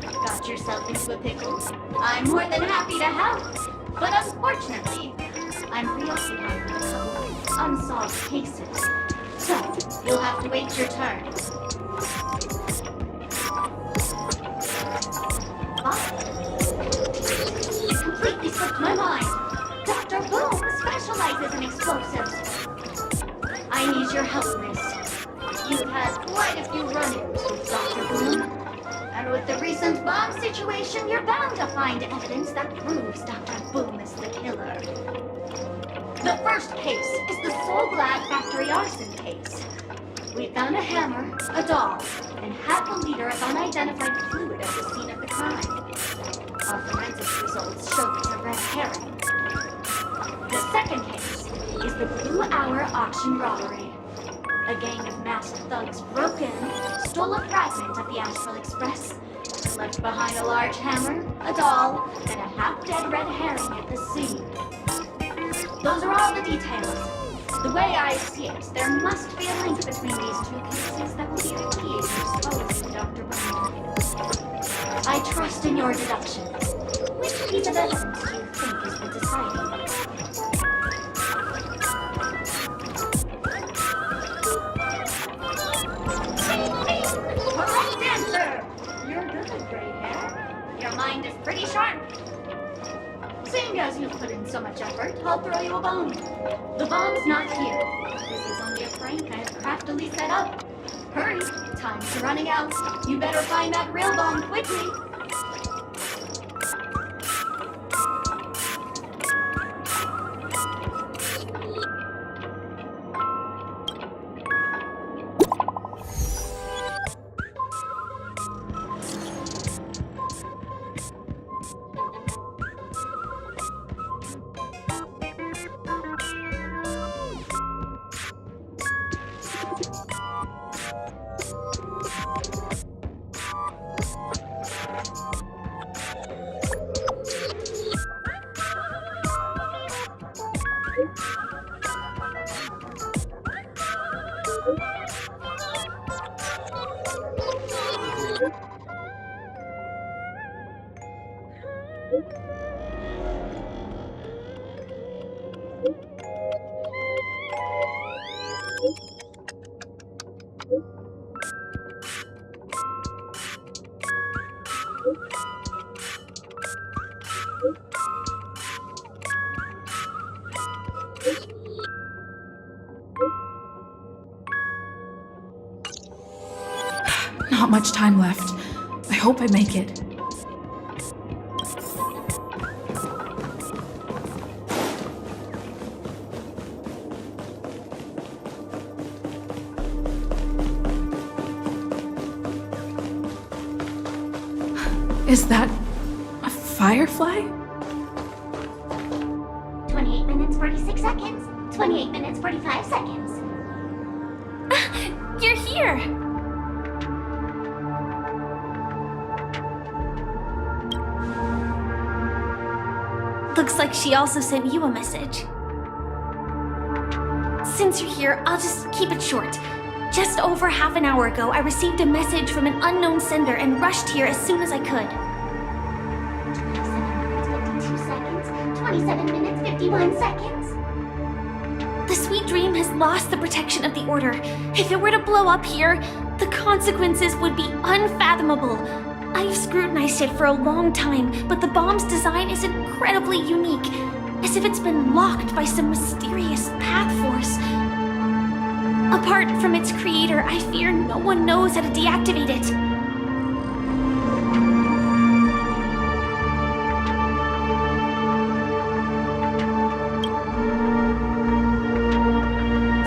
Got yourself into a pickle? I'm more than happy to help. But unfortunately, I'm preoccupied with a couple of unsolved cases. So, you'll have to wait your turn. It completely slipped my mind. Dr. Boom specializes in explosives. I need your help, miss. You've had quite a few run-ins with Dr. Boom. And with the recent bomb situation, you're bound to find evidence that proves Dr. Boom is the killer. The first case is the Soul Glad Factory arson case. We found a hammer, a doll, and half a liter of unidentified fluid at the scene of the crime. Our forensics results show it's a red herring. The second case is the Blue Hour auction robbery. A gang of masked thugs broke in, stole a fragment of the Astral Express, left behind a large hammer, a doll, and a half-dead red herring at the scene. Those are all the details. The way I see it, there must be a link between these two cases that will be a key to exposing Dr. Brown. I trust in your deduction. Which piece of evidence do you think is the deciding? Correct answer! You're good, gray hair. Your mind is pretty sharp. Seeing as you've put in so much effort, I'll throw you a bone. The bomb's not here. This is only a prank I've craftily set up. Hurry, time's running out. You better find that real bomb quickly. Not much time left. I hope I make it. Is that a firefly? 28 minutes, 46 seconds. 28 minutes, 45 seconds. You're here! Looks like she also sent you a message. Since you're here, I'll just keep it short. Just over half an hour ago, I received a message from an unknown sender and rushed here as soon as I could. 27 minutes, 51 seconds. The Sweet Dream has lost the protection of the Order. If it were to blow up here, the consequences would be unfathomable. I've scrutinized it for a long time, but the bomb's design is incredibly unique, as if it's been locked by some mysterious path force. Apart from its creator, I fear no one knows how to deactivate it.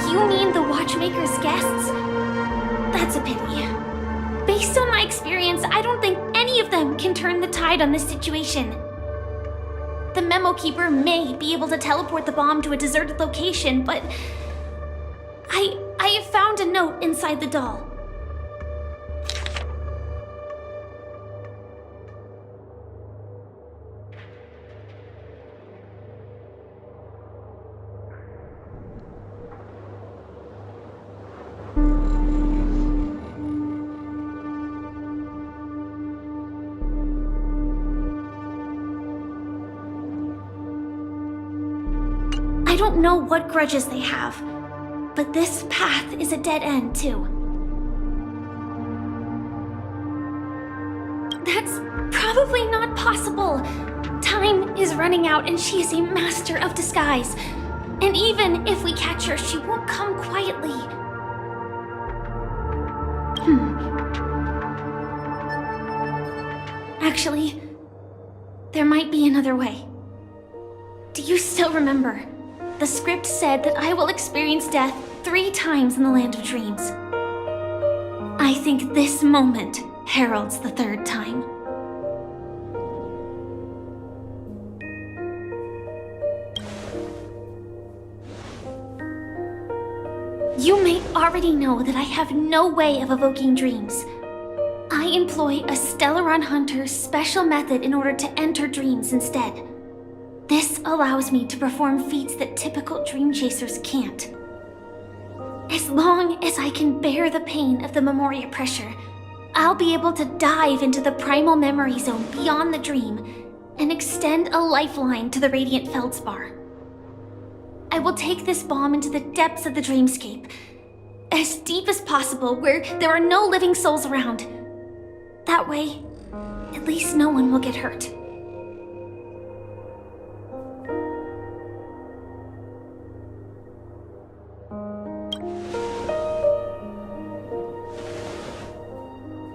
You mean the Watchmaker's guests? That's a pity. Based on my experience, I don't think any of them can turn the tide on this situation. The Memo Keeper may be able to teleport the bomb to a deserted location, but I have found a note inside the doll. I don't know what grudges they have, but this path is a dead end, too. That's probably not possible. Time is running out and she is a master of disguise. And even if we catch her, she won't come quietly. Actually, there might be another way. Do you still remember? The script said that I will experience death 3 times in the Land of Dreams. I think this moment heralds the 3rd time. You may already know that I have no way of evoking dreams. I employ a Stellaron Hunter's special method in order to enter dreams instead. This allows me to perform feats that typical dream chasers can't. As long as I can bear the pain of the Memoria pressure, I'll be able to dive into the primal memory zone beyond the dream and extend a lifeline to the radiant feldspar. I will take this bomb into the depths of the dreamscape, as deep as possible where there are no living souls around. That way, at least no one will get hurt.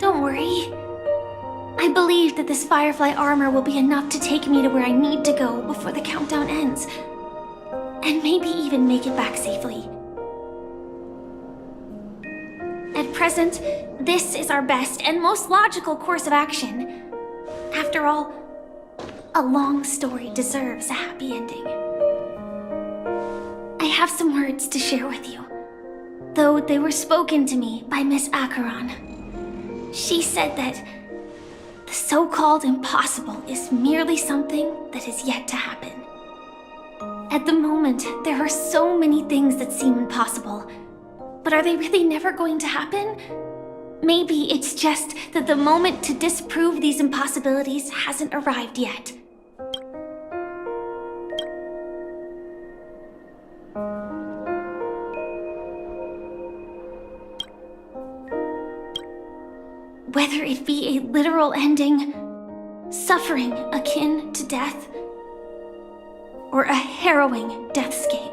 Don't worry. I believe that this Firefly armor will be enough to take me to where I need to go before the countdown ends. And maybe even make it back safely. At present, this is our best and most logical course of action. After all, a long story deserves a happy ending. I have some words to share with you, though they were spoken to me by Miss Acheron. She said that the so-called impossible is merely something that is yet to happen. At the moment, there are so many things that seem impossible, but are they really never going to happen? Maybe it's just that the moment to disprove these impossibilities hasn't arrived yet. Whether it be a literal ending, suffering akin to death, or a harrowing deathscape.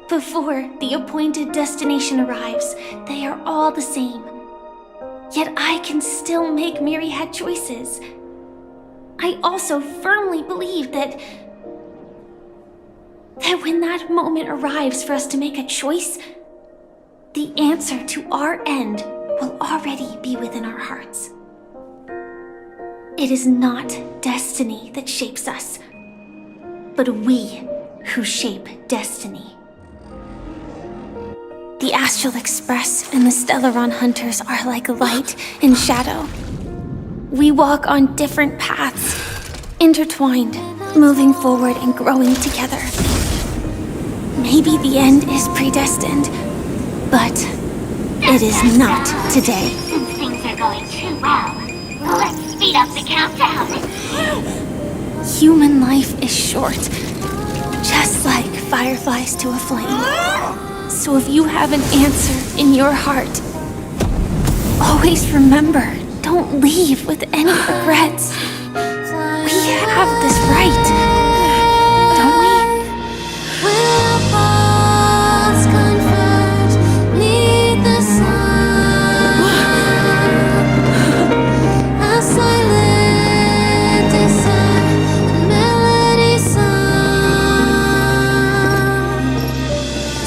Before the appointed destination arrives, they are all the same. Yet I can still make myriad choices. I also firmly believe that when that moment arrives for us to make a choice, the answer to our end will already be within our hearts. It is not destiny that shapes us, but we who shape destiny. The Astral Express and the Stellaron Hunters are like light and shadow. We walk on different paths, intertwined, moving forward and growing together. Maybe the end is predestined, but it is not today. Since things are going too well, let's speed up the countdown. Human life is short, just like fireflies to a flame. So if you have an answer in your heart, always remember, don't leave with any regrets. We have this right, don't we?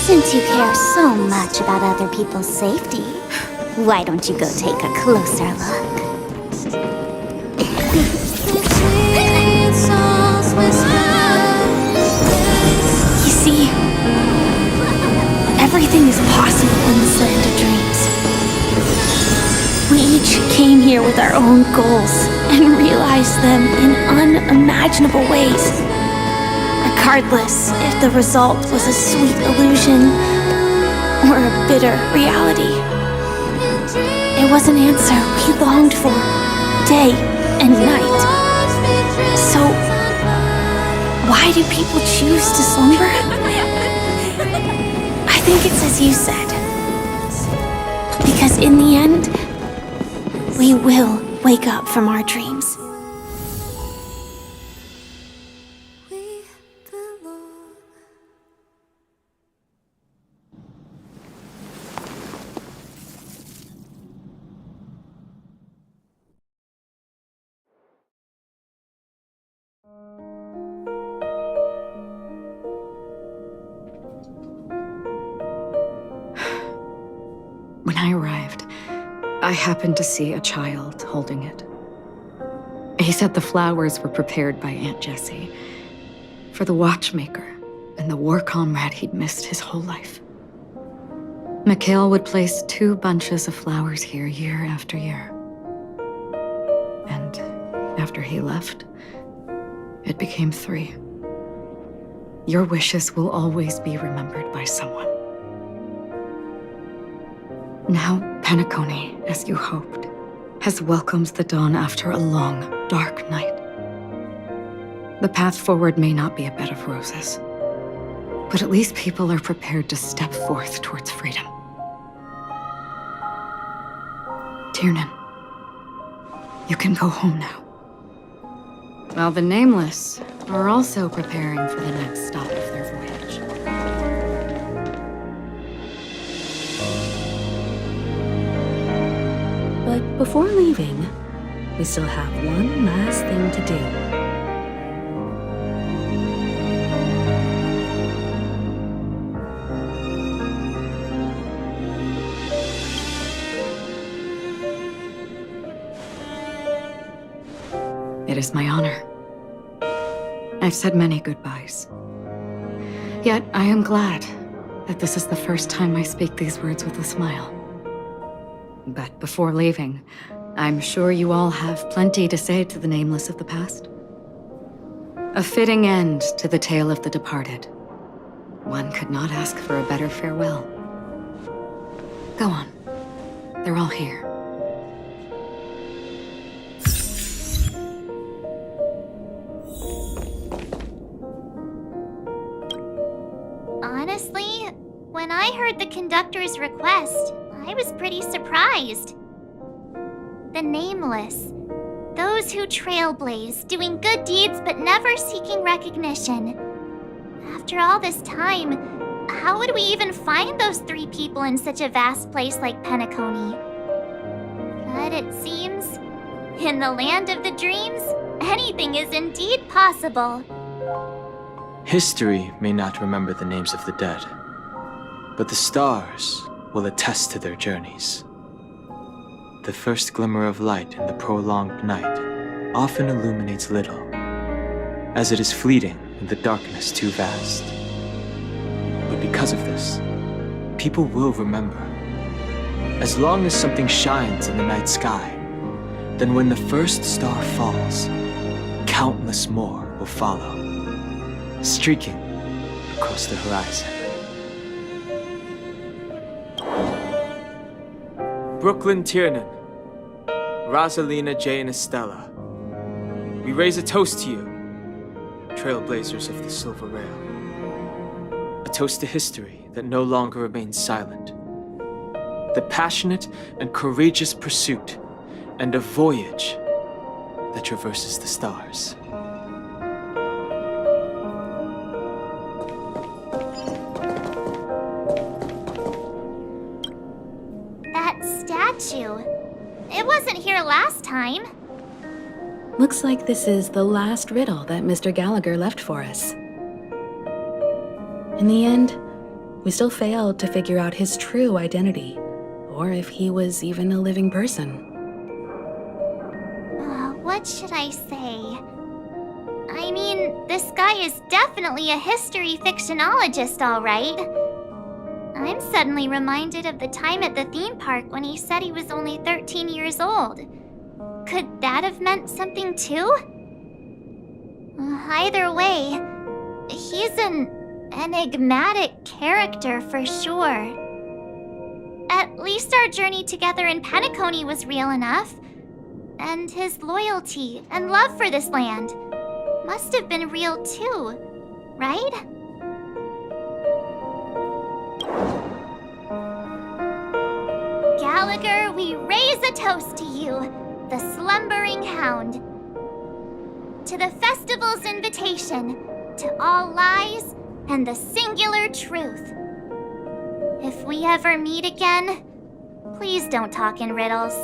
Since you care so much about other people's safety, why don't you go take a closer look? You see, everything is possible in this land of dreams. We each came here with our own goals and realized them in unimaginable ways. Regardless if the result was a sweet illusion or a bitter reality. It was an answer we longed for, day and night. So, why do people choose to slumber? I think it's as you said. Because in the end, we will wake up from our dreams. When I arrived, I happened to see a child holding it. He said the flowers were prepared by Aunt Jessie for the watchmaker and the war comrade he'd missed his whole life. Mikhail would place 2 bunches of flowers here year after year. And after he left, it became 3. Your wishes will always be remembered by someone. Now, Penacony, as you hoped, has welcomed the dawn after a long, dark night. The path forward may not be a bed of roses, but at least people are prepared to step forth towards freedom. Tiernan, you can go home now. While the Nameless are also preparing for the next stop of their voyage. But before leaving, we still have one last thing to do. It is my honor. I've said many goodbyes. Yet I am glad that this is the first time I speak these words with a smile. But before leaving, I'm sure you all have plenty to say to the Nameless of the past. A fitting end to the tale of the departed. One could not ask for a better farewell. Go on. They're all here. Honestly, when I heard the conductor's request, I was pretty surprised. The Nameless. Those who trailblaze, doing good deeds but never seeking recognition. After all this time, how would we even find those 3 people in such a vast place like Penacony? But it seems, in the land of the dreams, anything is indeed possible. History may not remember the names of the dead, but the stars will attest to their journeys. The first glimmer of light in the prolonged night often illuminates little, as it is fleeting and the darkness too vast. But because of this, people will remember. As long as something shines in the night sky, then when the first star falls, countless more will follow, streaking across the horizon. Brooklyn Tiernan, Rosalina J. and Estella, we raise a toast to you, trailblazers of the Silver Rail. A toast to history that no longer remains silent. The passionate and courageous pursuit, and a voyage that traverses the stars. That statue. It wasn't here last time. Looks like this is the last riddle that Mr. Gallagher left for us. In the end, we still failed to figure out his true identity, or if he was even a living person. What should I say? I mean, this guy is definitely a history fictionologist, all right. I'm suddenly reminded of the time at the theme park when he said he was only 13 years old. Could that have meant something too? Either way, he's an enigmatic character for sure. At least our journey together in Penacony was real enough. And his loyalty and love for this land must have been real too, right? Gallagher, we raise a toast to you, the slumbering hound. To the festival's invitation, to all lies and the singular truth. If we ever meet again, please don't talk in riddles.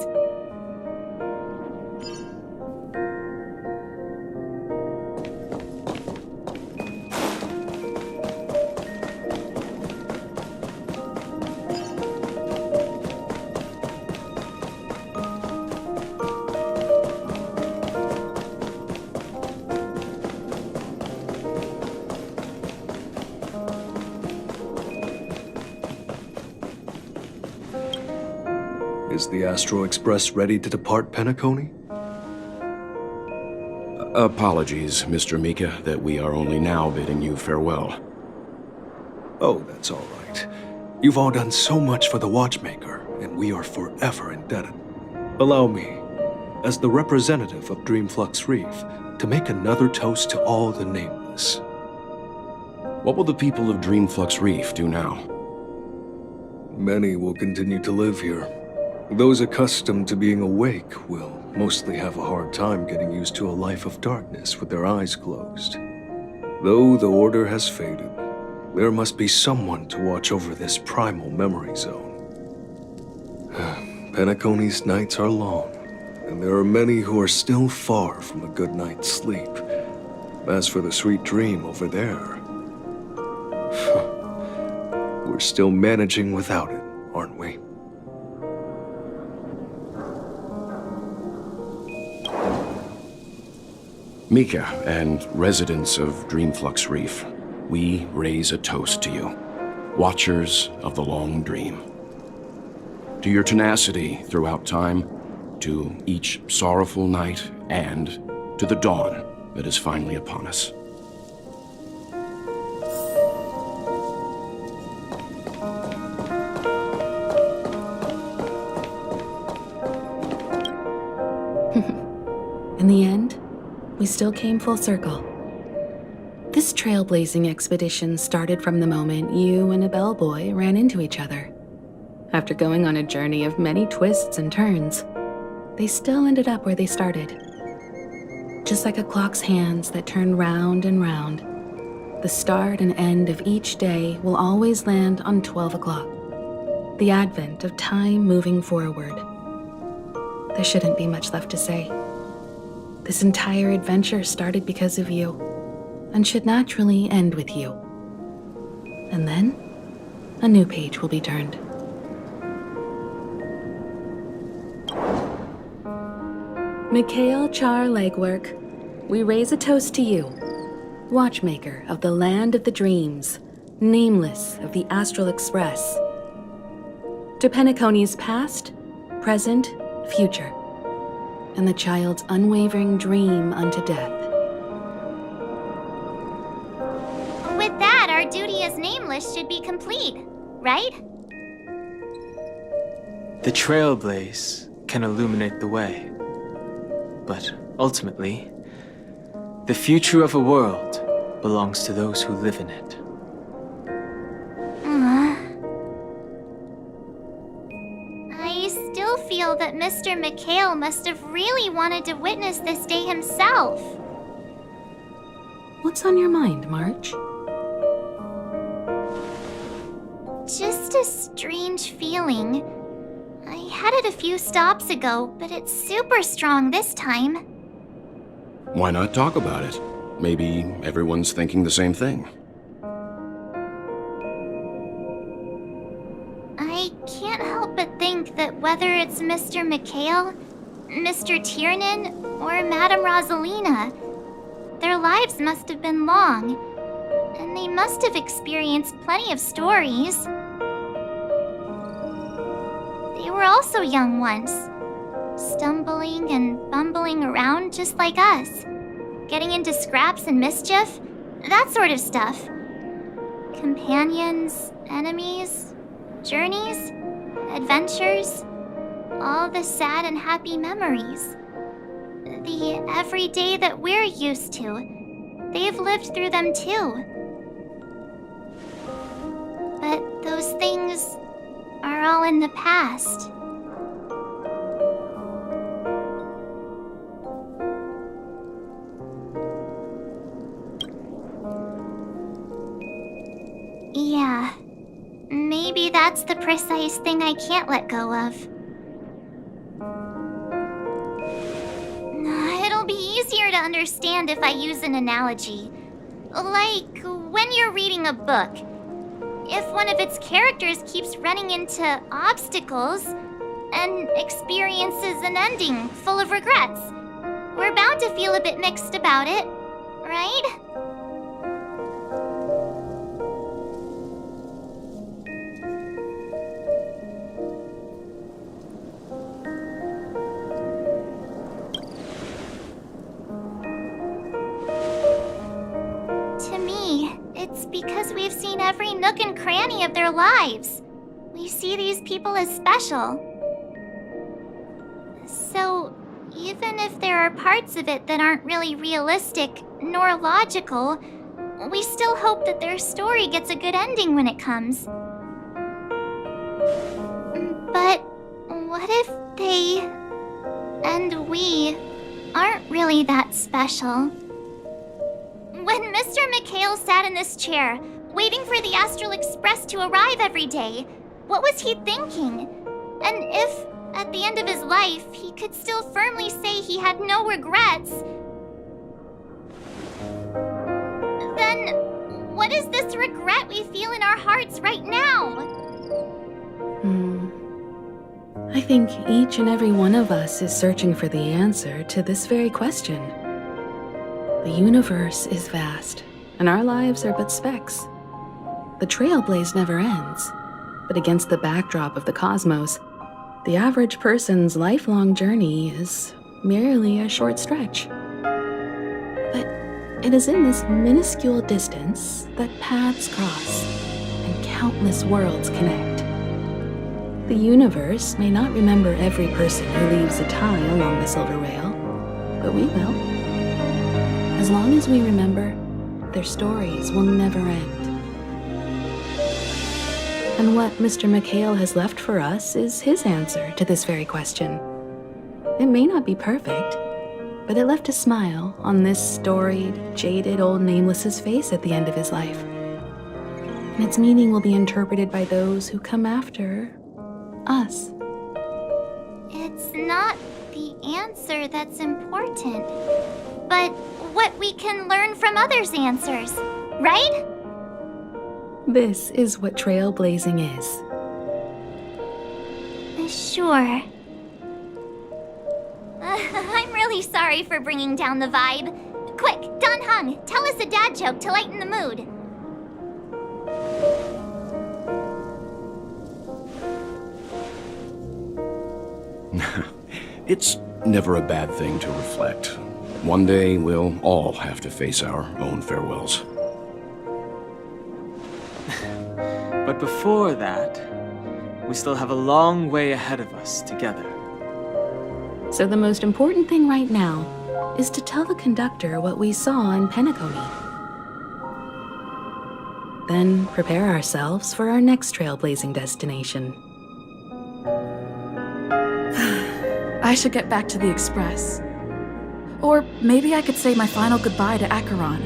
Is the Astro Express ready to depart Penacony? Apologies, Mr. Mika, that we are only now bidding you farewell. Oh, that's all right. You've all done so much for the Watchmaker, and we are forever indebted. Allow me, as the representative of Dreamflux Reef, to make another toast to all the nameless. What will the people of Dreamflux Reef do now? Many will continue to live here. Those accustomed to being awake will mostly have a hard time getting used to a life of darkness with their eyes closed. Though the order has faded, there must be someone to watch over this primal memory zone. Penacony's nights are long, and there are many who are still far from a good night's sleep. As for the sweet dream over there, we're still managing without it, aren't we? Mika and residents of Dreamflux Reef, we raise a toast to you, watchers of the long dream. To your tenacity throughout time, to each sorrowful night, and to the dawn that is finally upon us. In the end, we still came full circle. This trailblazing expedition started from the moment you and a bellboy ran into each other. After going on a journey of many twists and turns, they still ended up where they started. Just like a clock's hands that turn round and round, the start and end of each day will always land on 12 o'clock, the advent of time moving forward. There shouldn't be much left to say. This entire adventure started because of you, and should naturally end with you. And then, a new page will be turned. Mikhail Char Legwork, we raise a toast to you, watchmaker of the land of the dreams, nameless of the Astral Express. To Penacony's past, present, future, and the child's unwavering dream unto death. With that, our duty as Nameless should be complete, right? The trailblaze can illuminate the way. But ultimately, the future of a world belongs to those who live in it. I still feel that Mr. Mikhail must have really wanted to witness this day himself. What's on your mind, March? Just a strange feeling. I had it a few stops ago, but it's super strong this time. Why not talk about it? Maybe everyone's thinking the same thing. I can't help but think that whether it's Mr. Mikhail, Mr. Tiernan, or Madame Rosalina, their lives must have been long, and they must have experienced plenty of stories. They were also young once, stumbling and bumbling around just like us, getting into scraps and mischief, that sort of stuff. Companions, enemies, journeys, adventures, all the sad and happy memories. The everyday that we're used to, they've lived through them too. But those things are all in the past. Yeah, maybe that's the precise thing I can't let go of. It'll be easier to understand if I use an analogy. Like when you're reading a book. If one of its characters keeps running into obstacles and experiences an ending full of regrets, we're bound to feel a bit mixed about it, right? To me, it's because we've seen every nook and cranny of their lives. We see these people as special. So, even if there are parts of it that aren't really realistic nor logical, we still hope that their story gets a good ending when it comes. But what if they and we aren't really that special? When Mr. Mikhail sat in this chair, waiting for the Astral Express to arrive every day, what was he thinking? And if, at the end of his life, he could still firmly say he had no regrets, then what is this regret we feel in our hearts right now? I think each and every one of us is searching for the answer to this very question. The universe is vast, and our lives are but specks. The trailblaze never ends, but against the backdrop of the cosmos, the average person's lifelong journey is merely a short stretch. But it is in this minuscule distance that paths cross and countless worlds connect. The universe may not remember every person who leaves a tie along the silver rail, but we will. As long as we remember, their stories will never end. And what Mr. Mikhail has left for us is his answer to this very question. It may not be perfect, but it left a smile on this storied, jaded old Nameless's face at the end of his life. And its meaning will be interpreted by those who come after us. It's not the answer that's important, but what we can learn from others' answers, right? This is what trailblazing is. Sure. I'm really really sorry for bringing down the vibe. Quick, Don Hung, tell us a dad joke to lighten the mood. It's never a bad thing to reflect. One day, we'll all have to face our own farewells. But before that, we still have a long way ahead of us together. So the most important thing right now is to tell the conductor what we saw in Penacony. Then prepare ourselves for our next trailblazing destination. I should get back to the Express. Or maybe I could say my final goodbye to Acheron.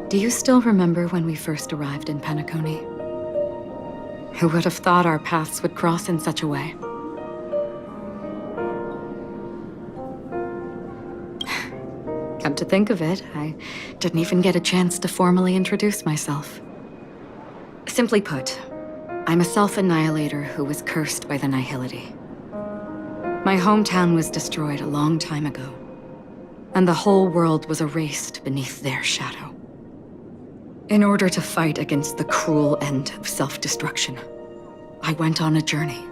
Do you still remember when we first arrived in Penacony? Who would have thought our paths would cross in such a way? Come to think of it, I didn't even get a chance to formally introduce myself. Simply put, I'm a self-annihilator who was cursed by the Nihility. My hometown was destroyed a long time ago, and the whole world was erased beneath their shadow. In order to fight against the cruel end of self-destruction, I went on a journey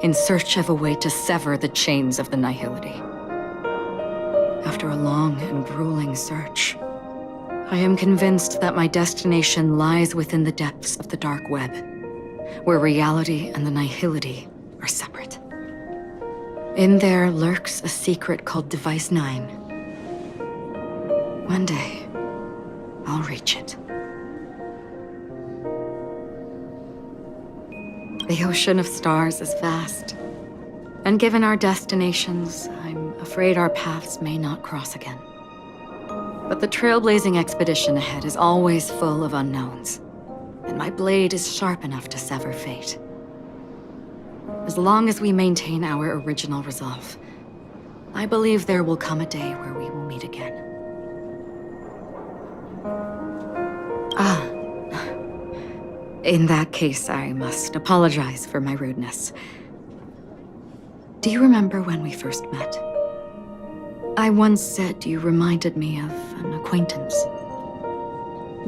in search of a way to sever the chains of the Nihility. After a long and grueling search, I am convinced that my destination lies within the depths of the dark web, where reality and the Nihility are separate. In there lurks a secret called Device 9. One day, I'll reach it. The ocean of stars is vast, and given our destinations, I'm afraid our paths may not cross again. But the trailblazing expedition ahead is always full of unknowns, and my blade is sharp enough to sever fate. As long as we maintain our original resolve, I believe there will come a day where we will meet again. In that case, I must apologize for my rudeness. Do you remember when we first met? I once said you reminded me of an acquaintance.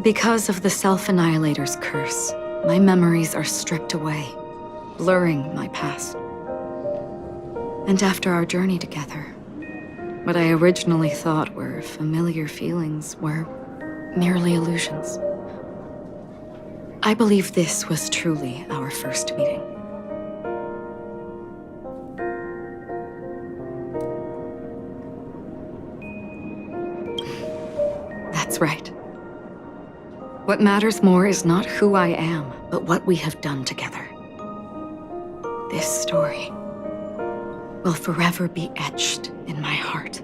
Because of the Self-Annihilator's curse, my memories are stripped away, blurring my past. And after our journey together, what I originally thought were familiar feelings were merely illusions. I believe this was truly our first meeting. That's right. What matters more is not who I am, but what we have done together. This story will forever be etched in my heart.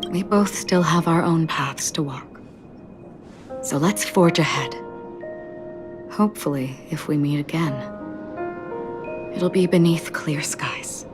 We both still have our own paths to walk. So let's forge ahead. Hopefully, if we meet again, it'll be beneath clear skies.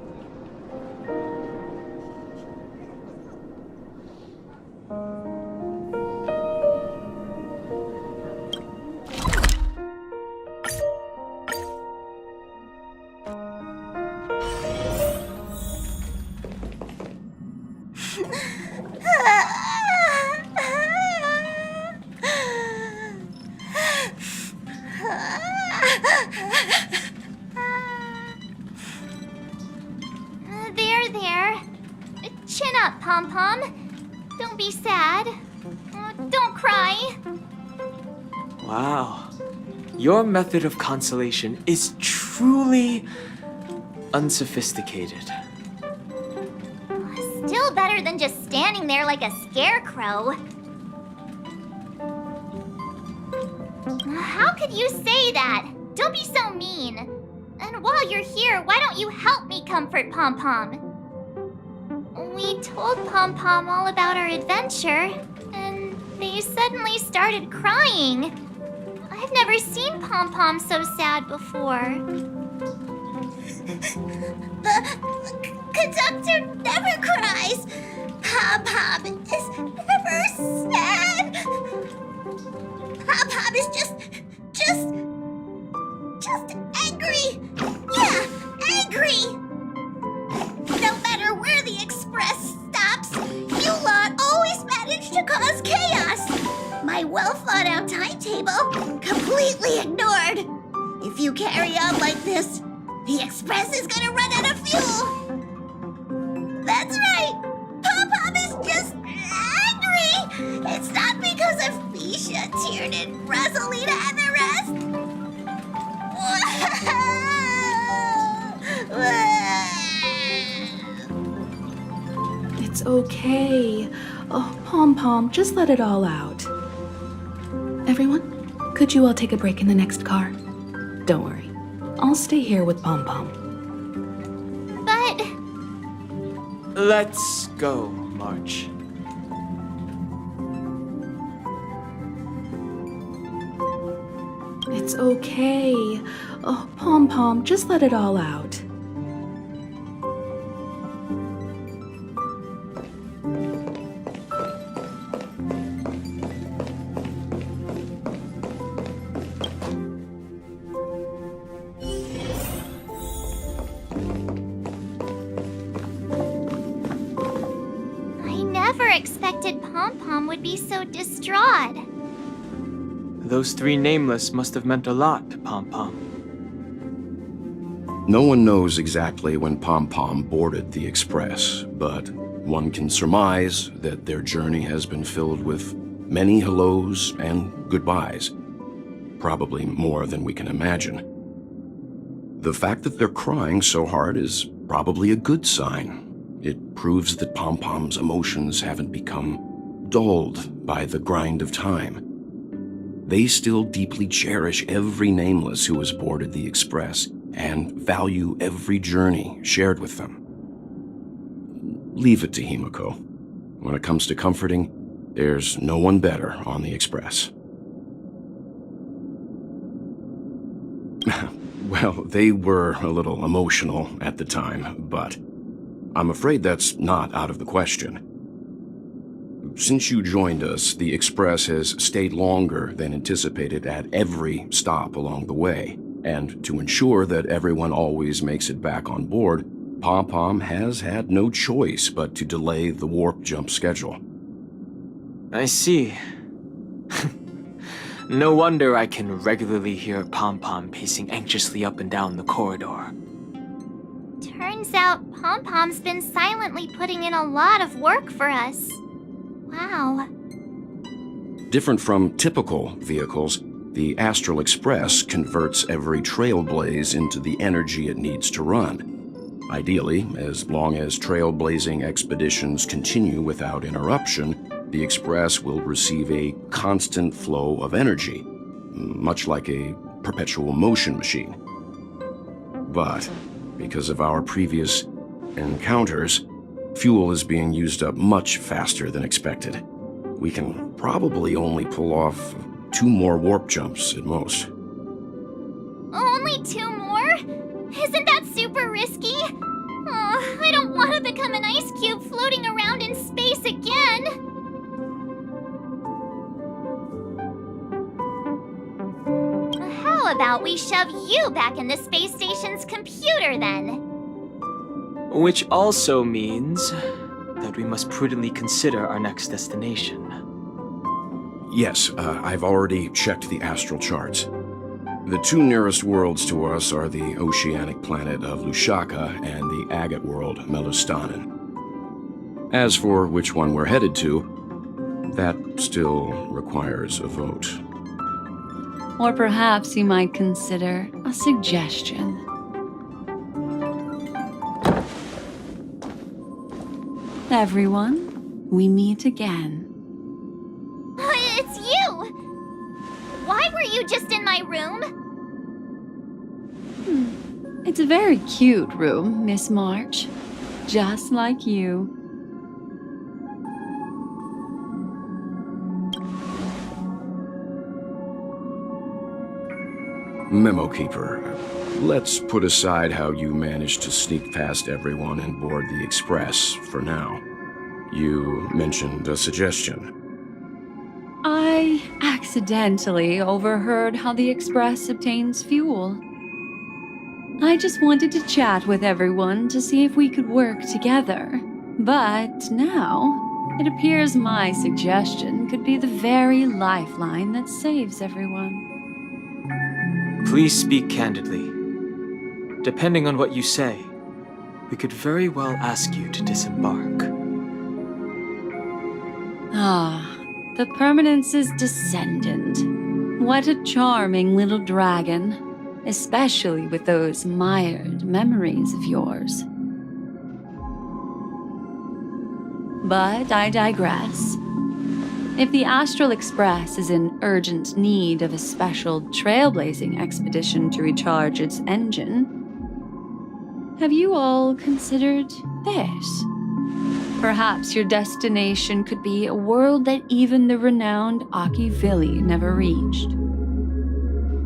Pom-Pom. Don't be sad. Don't cry. Wow. Your method of consolation is truly unsophisticated. Still better than just standing there like a scarecrow. How could you say that? Don't be so mean. And while you're here, why don't you help me comfort Pom-Pom? We told Pom-Pom all about our adventure, and they suddenly started crying. I've never seen Pom-Pom so sad before. The conductor never cries. Pom-Pom is never sad. Pom-Pom is just angry. Yeah, angry. No matter where the express stops, you lot always manage to cause chaos. My well-thought-out timetable completely ignored. If you carry on like this, the express is gonna run out of fuel. That's right. Pom-Pom is just angry. It's not because of Fisha, Tiernan, Rosalina, and the rest. It's okay. Oh, Pom-Pom, just let it all out. Everyone, could you all take a break in the next car? Don't worry. I'll stay here with Pom-Pom. But... Let's go, March. It's okay. Oh, Pom-Pom, just let it all out. I never expected Pom-Pom would be so distraught. Those three nameless must have meant a lot to Pom-Pom. No one knows exactly when Pom-Pom boarded the Express, but one can surmise that their journey has been filled with many hellos and goodbyes. Probably more than we can imagine. The fact that they're crying so hard is probably a good sign. It proves that Pom-Pom's emotions haven't become dulled by the grind of time. They still deeply cherish every nameless who has boarded the Express and value every journey shared with them. Leave it to Himiko. When it comes to comforting, there's no one better on the Express. Well, they were a little emotional at the time, but I'm afraid that's not out of the question. Since you joined us, the Express has stayed longer than anticipated at every stop along the way, and to ensure that everyone always makes it back on board, Pom-Pom has had no choice but to delay the warp jump schedule. I see. No wonder I can regularly hear Pom-Pom pacing anxiously up and down the corridor. Turns out Pom-Pom's been silently putting in a lot of work for us. Wow. Different from typical vehicles, the Astral Express converts every trailblaze into the energy it needs to run. Ideally, as long as trailblazing expeditions continue without interruption, the Express will receive a constant flow of energy, much like a perpetual motion machine. But because of our previous encounters, fuel is being used up much faster than expected. We can probably only pull off 2 more warp jumps at most. Only 2 more? Isn't that super risky? Oh, I don't want to become an ice cube floating around in space again. How about we shove you back in the space station's computer then? Which also means that we must prudently consider our next destination. Yes, I've already checked the astral charts. The 2 nearest worlds to us are the oceanic planet of Lushaka and the agate world Melustanen. As for which one we're headed to, that still requires a vote. Or perhaps you might consider a suggestion. Everyone, we meet again. It's you! Why were you just in my room? It's a very cute room, Miss March. Just like you. Memo Keeper, let's put aside how you managed to sneak past everyone and board the Express for now. You mentioned a suggestion. I accidentally overheard how the Express obtains fuel. I just wanted to chat with everyone to see if we could work together. But now, it appears my suggestion could be the very lifeline that saves everyone. Please speak candidly. Depending on what you say, we could very well ask you to disembark. Ah, the Permanence's descendant. What a charming little dragon. Especially with those mired memories of yours. But I digress. If the Astral Express is in urgent need of a special trailblazing expedition to recharge its engine, have you all considered this? Perhaps your destination could be a world that even the renowned Akivilli never reached.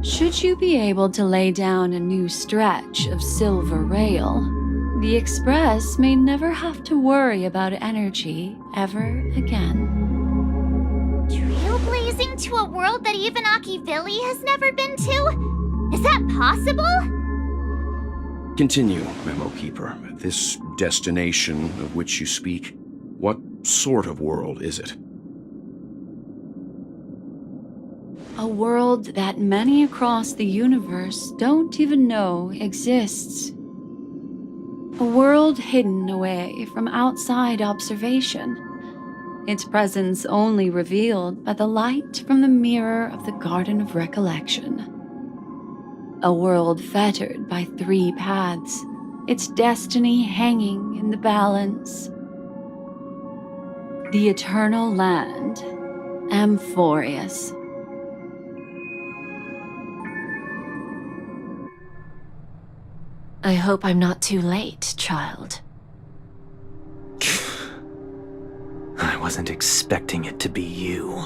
Should you be able to lay down a new stretch of silver rail, the Express may never have to worry about energy ever again. Trailblazing to a world that even Akivilli has never been to? Is that possible? Continue, Memo Keeper. This destination of which you speak, what sort of world is it? A world that many across the universe don't even know exists. A world hidden away from outside observation. Its presence only revealed by the light from the mirror of the Garden of Recollection. A world fettered by 3 paths, its destiny hanging in the balance. The Eternal Land, Amphorius. I hope I'm not too late, child. I wasn't expecting it to be you.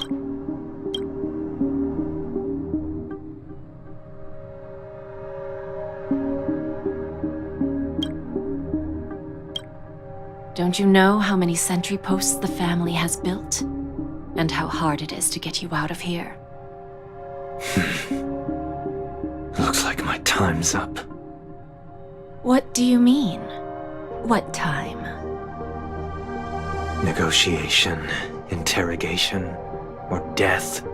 Don't you know how many sentry posts the family has built? And how hard it is to get you out of here? Looks like my time's up. What do you mean? What time? Negotiation, interrogation, or death.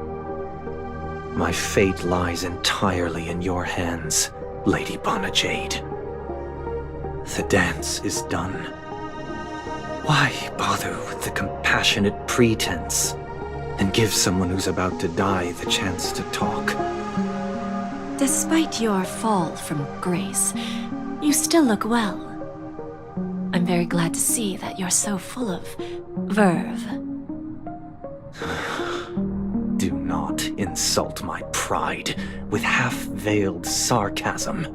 My fate lies entirely in your hands, Lady Bonajade. The dance is done. Why bother with the compassionate pretense and give someone who's about to die the chance to talk? Despite your fall from grace, you still look well. I'm very glad to see that you're so full of verve. Do not insult my pride with half-veiled sarcasm.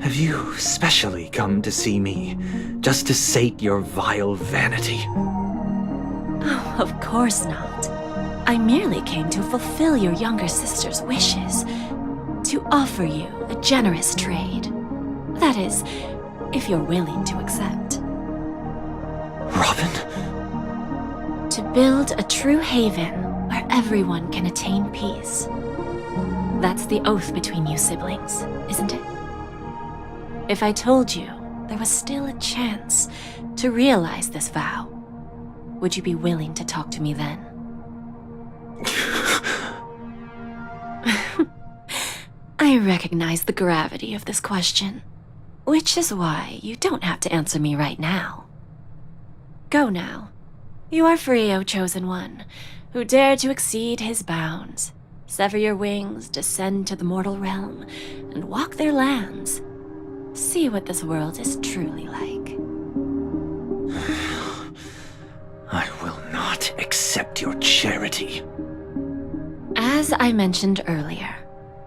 Have you specially come to see me just to sate your vile vanity? Oh, of course not. I merely came to fulfill your younger sister's wishes. To offer you a generous trade. That is, if you're willing to accept. Robin? To build a true haven where everyone can attain peace. That's the oath between you siblings, isn't it? If I told you there was still a chance to realize this vow, would you be willing to talk to me then? I recognize the gravity of this question, which is why you don't have to answer me right now. Go now. You are free, O Chosen One, who dare to exceed his bounds. Sever your wings, descend to the mortal realm, and walk their lands. See what this world is truly like. I will not accept your charity. As I mentioned earlier,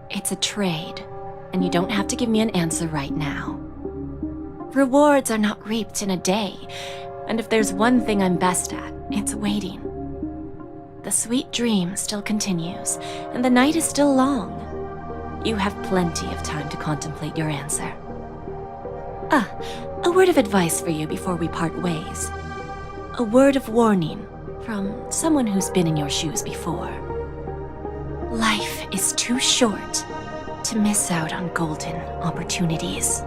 it's a trade, and you don't have to give me an answer right now. Rewards are not reaped in a day, and if there's one thing I'm best at, it's waiting. The sweet dream still continues, and the night is still long. You have plenty of time to contemplate your answer. A word of advice for you before we part ways. A word of warning from someone who's been in your shoes before. Life is too short to miss out on golden opportunities.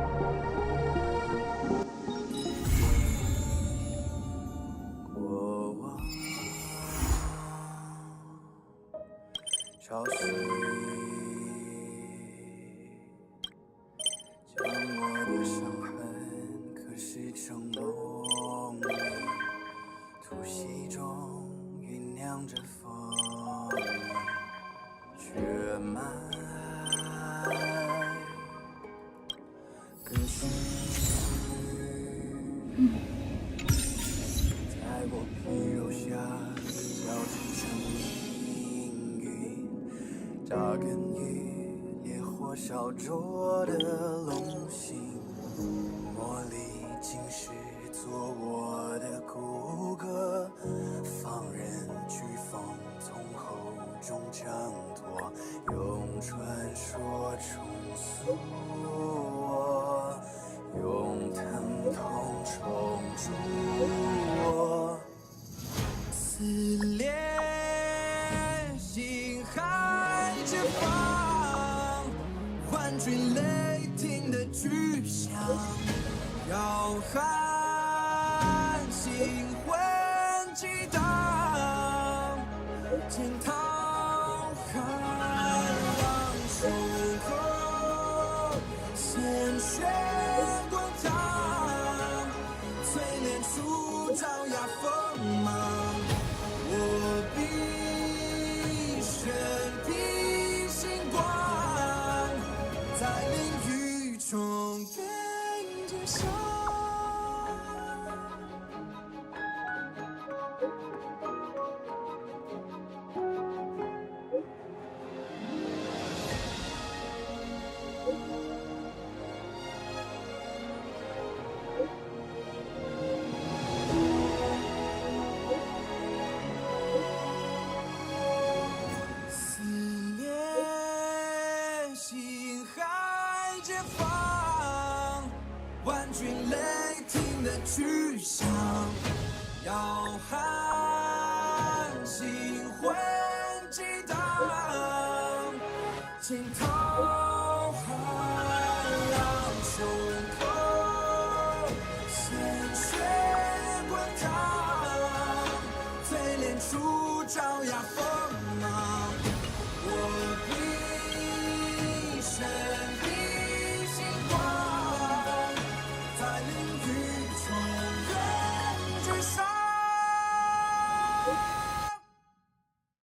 心痛。